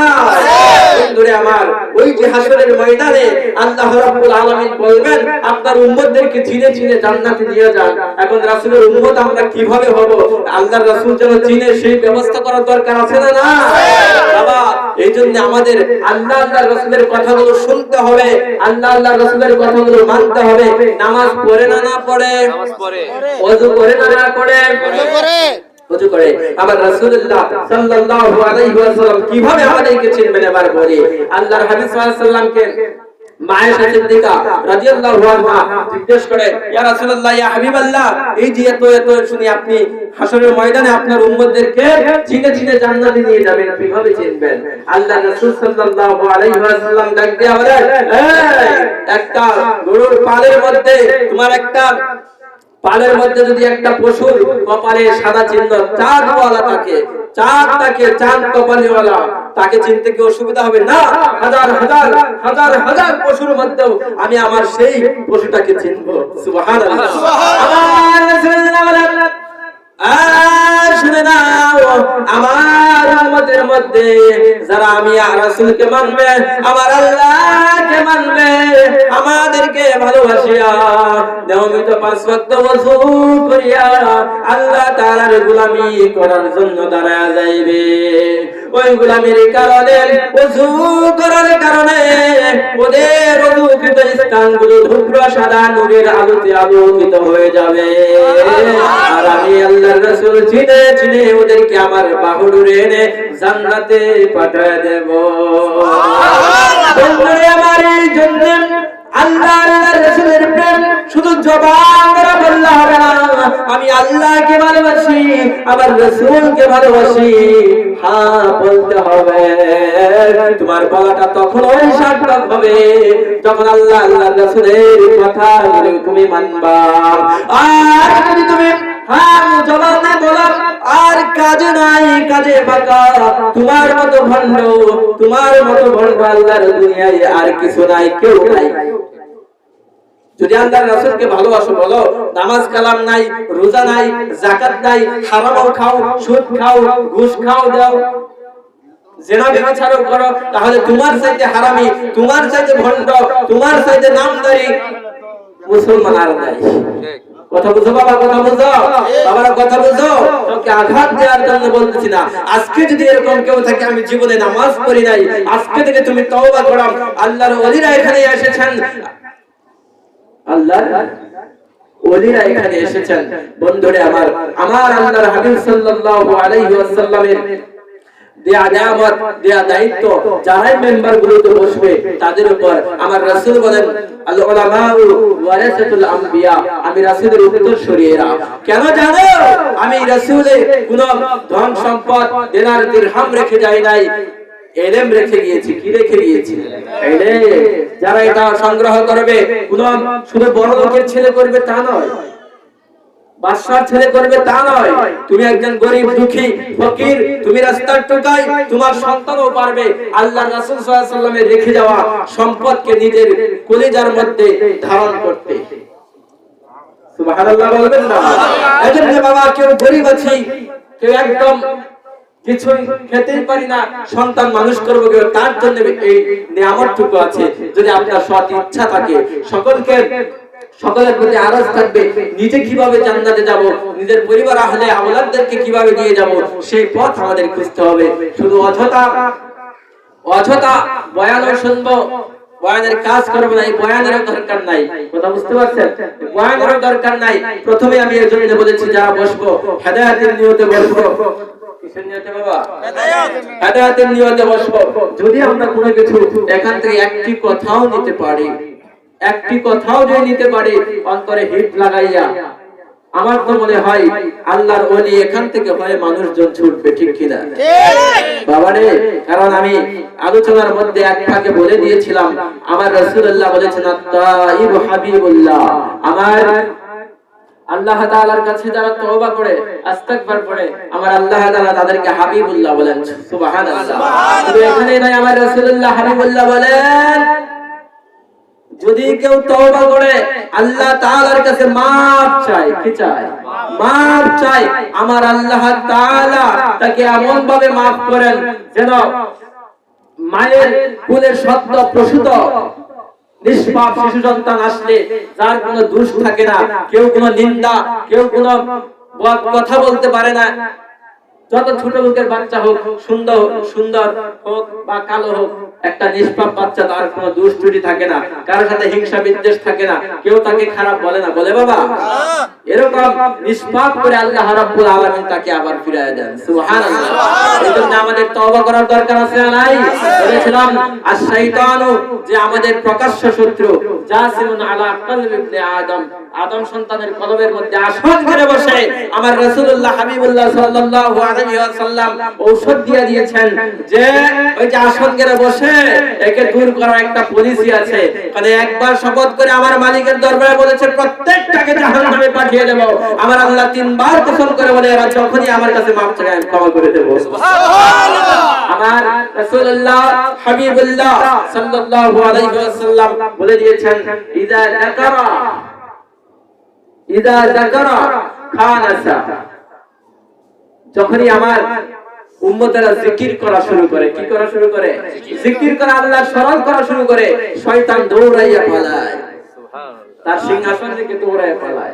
বন্ধুরে আমার, ওই যে হাসরের ময়দানে আল্লাহ রাব্বুল আলামিন বলবেন আপনার উম্মতদেরকে চিনে চিনে জান্নাতে নিয়ে যান। এখন রাসূলের উম্মত আমরা কিভাবে হব? আল্লাহর রাসূল যেন চিনে সেই ব্যবস্থা করার দরকার আছে না? না বাবা, এইজন্য আমাদের আল্লাহ আল্লাহর রাসূলের কথাগুলো শুনতে হবে, আল্লাহ আল্লাহর রাসূলের কথাগুলো মানতে হবে। নামাজ পড়ে না না পড়ে, নামাজ পড়ে, ওযু করে না না করে, ওযু করে, ওযু করে আমার রাসূলুল্লাহ সাল্লাল্লাহু আলাইহি ওয়াসাল্লাম কিভাবে আমাদেরকে চিনবেন এবার বলি। আল্লাহর হাবিব সাল্লাল্লাহু আলাইহি ওয়াসাল্লামকে মা আয়েশা সিদ্দিকা রাদিয়াল্লাহু আনহা জিজ্ঞেস করে, ইয়া রাসূলুল্লাহ, ইয়া হাবিবাল্লাহ, এই যে এত শুনি আপনি হাশরের ময়দানে আপনার উম্মতদেরকে চিনে চিনে জান্নাতে নিয়ে যাবেন, কিভাবে চিনবেন? আল্লাহর রাসূল সাল্লাল্লাহু আলাইহি ওয়াসাল্লাম ডাক দিয়ে বলেন, একটা গরুর পালের মধ্যে তোমার একটা পালের মধ্যে যদি একটা পশুর কপালে সাদা চিহ্ন চাঁদওয়ালা থাকে, চাঁদ কপালিওয়ালা, তাকে চিনতে কি অসুবিধা হবে না? হাজার হাজার হাজার হাজার পশুর মধ্যেও আমি আমার সেই পশুটাকে চিনব। সুবহানাল্লাহ। আমার রাসূলুল্লাহ বলেন, শুনে নাও, আমার উম্মতের মধ্যে যারা আমি রাসূলকে মানবে, আমার আল্লাহকে মানবে, আমাদেরকে ভালোবাসিয়া নিয়মিত 5 ওয়াক্ত ওযু করিয়া আল্লাহ তাআলার গোলামি করার জন্য দাঁড়ায়া যাইবে, ওই গোলামির কারণে ওযু করার কারণে ওদের ওযুকৃত স্থানগুলো ধূম্র সাদা নূরের আলোতে আলোকিত হয়ে যাবে। আর আমি আল্লাহর রাসূল চিনে চিনে ওদেরকে আমার বাহুডুরে এনে জান্নাতে পাঠিয়ে দেব। বন্ধুরা, আমার এই জন্য আল্লাহর রাসূলের প্রেম শুধু জবান দ্বারা বললে হবে না, আমি আল্লাহকে ভালোবাসি, আমার রাসূলকে ভালোবাসি, হ্যাঁ বলতে হবে। তোমার বলাটা তখন ওই সার্থক হবে যখন আল্লাহ আল্লাহর রাসূলের কথা তুমি মানবা। আর যদি তুমি হ্যাঁ জবানে বলো আর কাজে নাই, কাজে বাঁকা, তোমার মতো ভণ্ড আল্লাহর দুনিয়ায় আর কিছু নাই, কেউ নাই। যদি আল্লাহর রাসূলকে ভালোবাসো, বলো নামাজ কালাম নাই, রোজা নাই, যাকাত নাই, হারামও খাও, সুদ খাও, ঘুষ খাও, দাও, জিনা ব্যভিচারও করো, তাহলে তোমার চাইতে হারামি, তোমার চাইতে ভণ্ড, তোমার চাইতে নামদারি মুসলমান আর নাই। কথা বুঝো বাবা, কথা বুঝো বাবারা, কথা বুঝো। তোকে আঘাত দেওয়ার জন্য বলতেছি না। আজকে যদি এরকম কেউ থাকে আমি জীবনে নামাজ পড়ি নাই, আজকে থেকে তুমি তওবা করো। আল্লাহর ওলিরা এখানে এসেছেন, আল্লাহর ওলিরা এখানে এসেছেন। বন্ধুরে আমার আল্লাহর হাবিব সাল্লাল্লাহু আলাইহি ওয়াসাল্লামের দেয়া নিয়ামত, দেয়া দায়িত্ব যারাই মেম্বার গুলোতে বসবে তাদের উপর আমার রাসূল বলেন, আল উলামাউ ওয়ারাসাতুল আম্বিয়া, আমি রাসূলের উত্তরসূরিরা। কেন জানো? আমি রাসূলের কোনো ধন সম্পদ দিনার দিরহাম রেখে যাই নাই, ইলম রেখে গিয়েছি। কি রেখে গিয়েছি? ইলম। যারা এটা সংগ্রহ করবে কোন শুধু বড় লোকের ছেলে করবে তা নয়, বাদশার ছেলে করবে তা নয়, তুমি একজন গরিব দুঃখী ফকির, তুমি রাস্তার টোকাই, তোমার সন্তানও পারবে আল্লাহর রাসূল সাল্লাল্লাহু আলাইহি ওয়াসাল্লামের রেখে যাওয়া সম্পদকে নিজের কলিজার মধ্যে ধারণ করতে। সুবহানাল্লাহ বলবেন না? এজন্য বাবা, কেউ গরিব আছি, কেউ একদম কিছু খেতেই পারি না, সন্তান মানুষ করবো কেউ, তার জন্য এই নিয়ামতটুকু আছে। যদি আপনার সৎ ইচ্ছা থাকে, সকলের প্রতি আরজ থাকবে, নিজে কিভাবে জান্নাতে যাব, নিজের পরিবার আহলে আওলাদদেরকে কিভাবে নিয়ে যাব, সেই পথ আমাদের খুঁজতে হবে। শুধু অযথা বয়ানও শুনবো, বয়ানের কাজ করবো না, এই বয়ানেরও দরকার নাই। কথা বুঝতে পারছেন? বয়ানেরও দরকার নাই। প্রথমে আমি এর জন্য বলেছি যারা বসবো হেদায়েতের নিয়তে বসবো। কিসের নিয়তে বাবা? হেদায়েতের নিয়তে বসবো। যদি আমরা কোনো কিছু এখান থেকে একটি কথাও নিতে পারি, একটি কথাও যদি নিতে পারি অন্তরে হিট লাগাইয়া, আমার তো মনে হয় আল্লাহর ওলি এখান থেকে হয় মানুষজন ছুটবে। ঠিক কিনা বাবারে? কারণ আমি আলোচনার মধ্যে এক ফাঁকে বলে দিয়েছিলাম, আমার রাসূলুল্লাহ বলেছেন আত-তাইব হাবিবুল্লাহ, আমার আল্লাহ তাআলার কাছে যারা তওবা করে, ইস্তিগফার করে, আমার আল্লাহ তাআলা তাদেরকে হাবিবুল্লাহ বলেন। সুবহানাল্লাহ। শুধু এখানে নাই, আমার রাসূলুল্লাহ হাবিবুল্লাহ বলেন, যদি কেউ তওবা করে আল্লাহ তাআলার কাছে মাফ চায়, কি চায়? মাফ চায়, আমার আল্লাহ তাআলা তাকে এমন ভাবে মাফ করেন যেন মায়ের কোলের সদ্য প্রসূত নিষ্পাপ শিশু সন্তান আসলে যার কোনো দোষ থাকে না, কেউ কোনো নিন্দা, কেউ কোনো কথা বলতে পারে না, যত ছোট লোকের বাচ্চা হোক, সুন্দর সুন্দর হোক বা কালো হোক, একটা নিষ্পাপ বাচ্চা, তার কোনো দোষ ত্রুটি থাকে না, কারোর সাথে হিংসা বিদ্বেষ থাকে না, কেউ তাকে খারাপ বলে না, বলে বাবা? এরকম নিষ্পাপ করে আল্লাহ রাব্বুল আলামিন তাকে আবার ফিরিয়ে দেন। সুবহানাল্লাহ। এজন্য আমাদের তওবা করার দরকার আছে না নাই? বলেছিলাম আশ-শাইতানু, যে আমাদের প্রকাশ্য শত্রু, জাসিমুন আলা কলবি ইবনে আদম, আদম সন্তানের কলবের মধ্যে আসন করে বসে আমার রাসূলুল্লাহ হাবিবুল্লাহ সাল্লাল্লাহু আলাইহি ওয়াসাল্লাম ঔষধ দিয়ে দিয়েছেন, যে ওই যে আসন করে বসে একে দূর করার একটা পলিসি আছে। মানে একবার শপথ করে আমার মালিকের দরবারে বলেছে প্রত্যেকটাকে জাহান্নামে পাঠিয়ে দেব। আমার আল্লাহ তিনবার কসম করে বলে, এরা যখনই আমার কাছে মাফ চায় আমি ক্ষমা করে দেব। সুবহানাল্লাহ। আমার রাসূলুল্লাহ হাবিবুল্লাহ সাল্লাল্লাহু আলাইহি ওয়াসাল্লাম বলে দিয়েছেন, ইদা যাকারা খানাসা, যখনই আমার উম্মতেরা জিকির করা শুরু করে, কি করা শুরু করে? জিকির করা, আল্লাহর স্মরণ করা শুরু করে, শয়তান দৌড়াইয়া পালায়, তার সিংহাসন থেকে দৌড়াইয়া পালায়।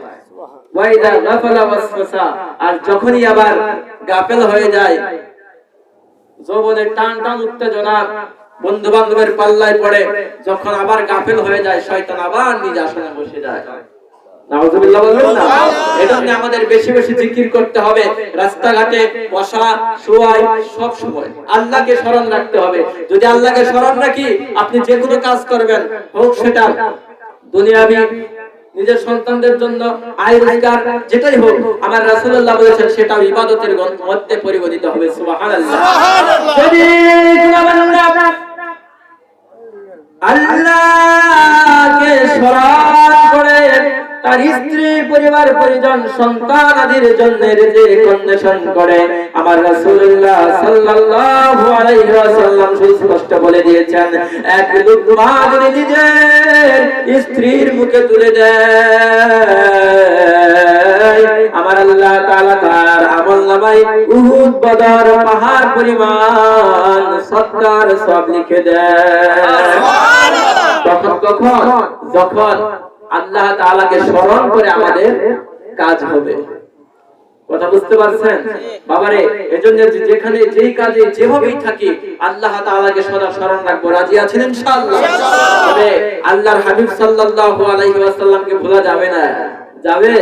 ওয়াইদা গাফালা ওয়াসওয়াসা, আর যখনই আবার গাফেল হয়ে যায়, যৌবনের টান টান উত্তেজনা বন্ধু বান্ধবের পাল্লায় পড়ে, যখন আবার গাফেল হয়ে যায়, শয়তান আবার নিজ আসনে বসে যায়। নাউযুবিল্লাহ বলবেন না? এজন্য আমাদের বেশি বেশি জিকির করতে হবে, রাস্তাঘাটে বসা শোয়ায় সব সময় আল্লাহকে স্মরণ রাখতে হবে। যদি আল্লাহকে স্মরণ রাখি, আপনি যে কোনো কাজ করবেন, হোক সেটা দুনিয়াবি, নিজের সন্তানদের জন্য আয় রোজগার, যেটাই হোক, আমার রাসূলুল্লাহ বলেছেন সেটা ইবাদতের মধ্যে পরিগণিত হবে। সুবহানাল্লাহ। যদি আল্লাহকে স্মরণ করে তার স্ত্রী, পরিবার, পরিজন, সন্তান আদির জন্য যে কন্ডিশন করে, আমার রাসূলুল্লাহ সাল্লাল্লাহু আলাইহি ওয়াসাল্লাম সুস্পষ্ট বলে দিয়েছেন, এক লুকমা যদি নিজের স্ত্রীর মুখে তুলে দেয়, আমার আল্লাহ তাআলা তার আমলনামায় উহুদ, বদর, পাহাড় পরিমাণ সদকার সওয়াব লিখে দেয়। কখন? যখন আল্লাহ তাআলাকে স্মরণ করে আমাদের কাজ হবে। কথা বুঝতে পারছেন বাবারে? এজন্য যেখানে যেই কাজে যেভাবেই থাকি, আল্লাহ তাআলাকে সদা স্মরণ রাখবো। রাজি আছেন ইনশাআল্লাহ? তবে আল্লাহর হাবিব সাল্লাল্লাহু আলাইহি ওয়াসাল্লামকে ভোলা যাবে না। যাবে?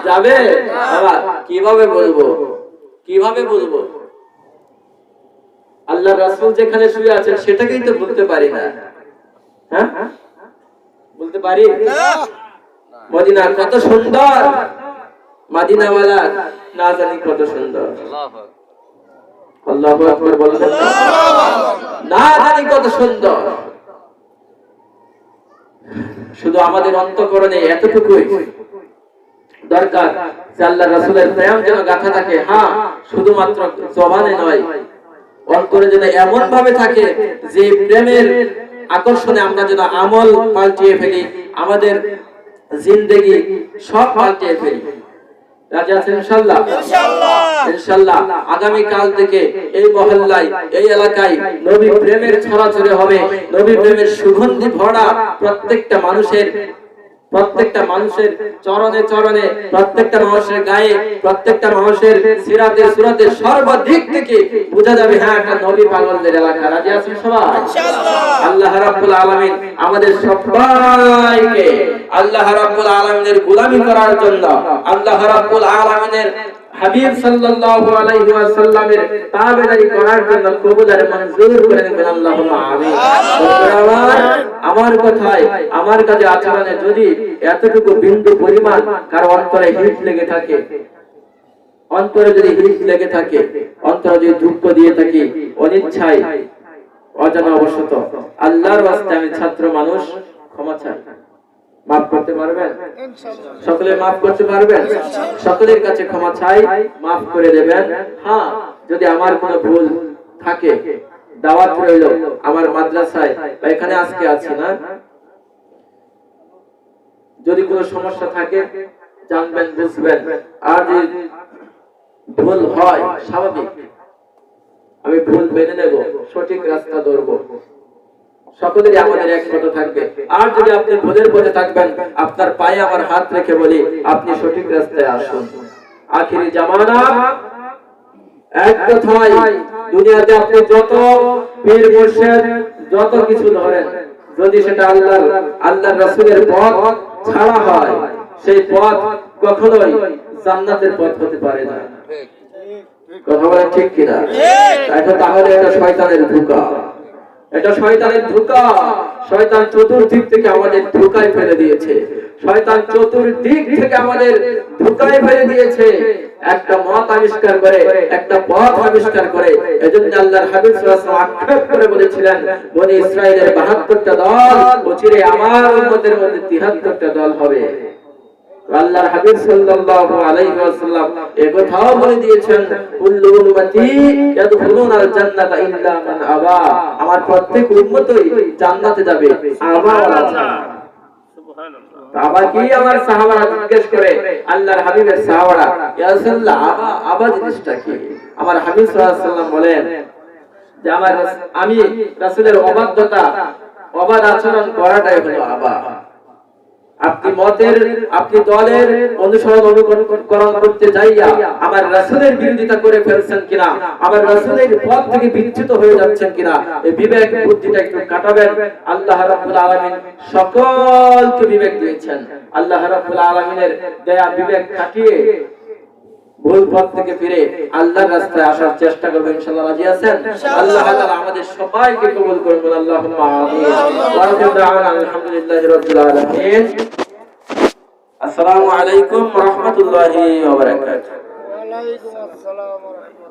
যাবে বাবা। কিভাবে বলবো? কিভাবে বলবো? আল্লাহর রাসূল যেখানে শুয়ে আছেন সেটাকেই তো বলতে পারি না। হ্যাঁ, বলতে পারি? মদিনা কত সুন্দর, মদিনাওয়ালা না জানি কত সুন্দর। আল্লাহু আকবার বলেন, না জানি কত সুন্দর। শুধু আমাদের অন্তঃকরণে এতটুকুই দরকার যে আল্লাহর রাসূলের প্রেম যেন গাথা থাকে। হ্যাঁ, শুধুমাত্র জবানে নয়, অন্তরে যেন এমন ভাবে থাকে যে প্রেমের আকর্ষণে আমরা যেন আমল পাল্টিয়ে ফেলি, আমাদের জিন্দেগি সব পাল্টিয়ে ফেলি। রাজি আছেন ইনশাআল্লাহ? ইনশাআল্লাহ। আগামী কাল থেকে এই মহল্লায়, এই এলাকায় নবী প্রেমের ছড়াছড়ি হবে, নবী প্রেমের সুগন্ধি ভরা প্রত্যেকটা মানুষের চরণে চরণে, প্রত্যেকটা মানুষের গায়ে, প্রত্যেকটা মানুষের সিরাতে সুরাতে সর্বদিক থেকে বোঝা যাবে, হ্যাঁ, একটা নবী পাগলদের এলাকা। রাজি আছেন সবাই? ইনশাআল্লাহ। আল্লাহ রাব্বুল আলামিন আমাদের সবাইকে আল্লাহ রাব্বুল আলামিনের গোলামি করার জন্য, আল্লাহ রাব্বুল আলামিনের হাবিব সাল্লাল্লাহু আলাইহি ওয়াসাল্লামের তাবেদারি করার জন্য কবুল আর মঞ্জুর করে নেবেন। আল্লাহুম্মা আমিন। আমার কথায়, আমার কাজে, আচরণে যদি এতটুকু বিন্দু পরিমাণ কারো অন্তরে হিট লেগে থাকে, অন্তরে যদি হিট লেগে থাকে, অন্তরে যদি দুঃখ দিয়ে থাকি, অনিচ্ছায়, অজানা অবশত, আল্লাহর ওয়াস্তে আমি ছাত্র মানুষ, ক্ষমা চাই। মাফ করতে পারবেন? সকলে মাফ করতে পারবেন? সকলের কাছে ক্ষমা চাই, মাফ করে দেবেন। হ্যাঁ, যদি আমার কোনো ভুল থাকে, দাওয়াত রইল আমার মাদ্রাসায় বা এখানে আজকে আছি না, যদি কোনো সমস্যা থাকে জানবেন, বুঝবেন। আর যদি ভুল হয়, স্বাভাবিক, আমি ভুল মেনে নেব, সঠিক রাস্তা ধরবো। সকলেরই আমাদের এক কথা থাকবে। আর যদি আপনি ভুলের পথে থাকবেন, আপনার পায়ে আমার হাত রেখে বলি, আপনি সঠিক রাস্তায় আসুন। আখিরি জামানা এক কথায় দুনিয়াতে আপনি যত পীর মুর্শিদ যত কিছু ধরেন, যদি সেটা আল্লাহর রাসূলের পথ ছাড়া হয়, সেই পথ কখনোই জান্নাতের পথ হতে পারে না। কথা বলেন ঠিক কিনা? এটা তাহলে এটা শয়তানের ধোঁকা, এটা শয়তানের ধোঁকা। শয়তান চতুর্দিক থেকে আমাদের ধোঁকায় ফেলে দিয়েছে, শয়তান চতুর্দিক থেকে আমাদের ধোঁকায় ফেলে দিয়েছে। একটা মত আবিষ্কার করে, একটা পথ আবিষ্কার করে। এজন্য আল্লাহর হাবিব সাল্লাল্লাহু আলাইহি ওয়াসাল্লাম আক্ষেপ করে বলেছিলেন, বনি ইসরাইলের 72টা দল, অচিরে আমার উম্মতের মধ্যে 73টা দল হবে। আল্লাহর হাবিব সাল্লাল্লাহু আলাইহি ওয়াসাল্লাম একথাও বলে দিয়েছেন, কুল্লু উম্মতি ইয়াদখুলুনাল জান্নাতা ইল্লা মান আবা। আমার প্রত্যেক উম্মতই জান্নাতে যাবে, আবা ওয়ালা ছাড়া। আবার কি আমার সাহাবারা জিজ্ঞেস করে আল্লাহর হাবিবের সাহাবারা, ইয়া রাসূলুল্লাহ আবা জিনিসটা কি? আমার হাবিব সাল্লাল্লাহু আলাইহি ওয়াসাল্লাম বলেন যে আমি রাসূলের অবাধ্যতা, অবাধ আচরণ করাটাই হলো আবা। আপনি দলের অনুসরণ অনুকরণ করতে যাইয়া আমার রাসূলের বিরোধিতা করে ফেলছেন কিনা, আমার রাসূলের পথ থেকে বিচ্যুত হয়ে যাচ্ছেন কিনা, এই বিবেক বুদ্ধিটা একটু কাটাবেন। আল্লাহ রাব্বুল আলামিন সকলকে বিবেক দিয়েছেন। আল্লাহ রাব্বুল আলামিনের দেয়া বিবেক কাটিয়ে ভুল পথ থেকে ফিরে আল্লাহর রাস্তায় আসার চেষ্টা করব ইনশাআল্লাহ। রাজি আছেন? আল্লাহ তাআলা আমাদের সবাইকে কবুল করুন। আল্লাহুম্মা আমিন। ওয়া রাব্বিনা আলহামদুলিল্লাহি রাব্বিল আলামিন। আসসালামু আলাইকুম ওয়া রাহমাতুল্লাহি ওয়া বারাকাতুহু। ওয়া আলাইকুম আসসালাম ওয়া রাহমাতুল্লাহ।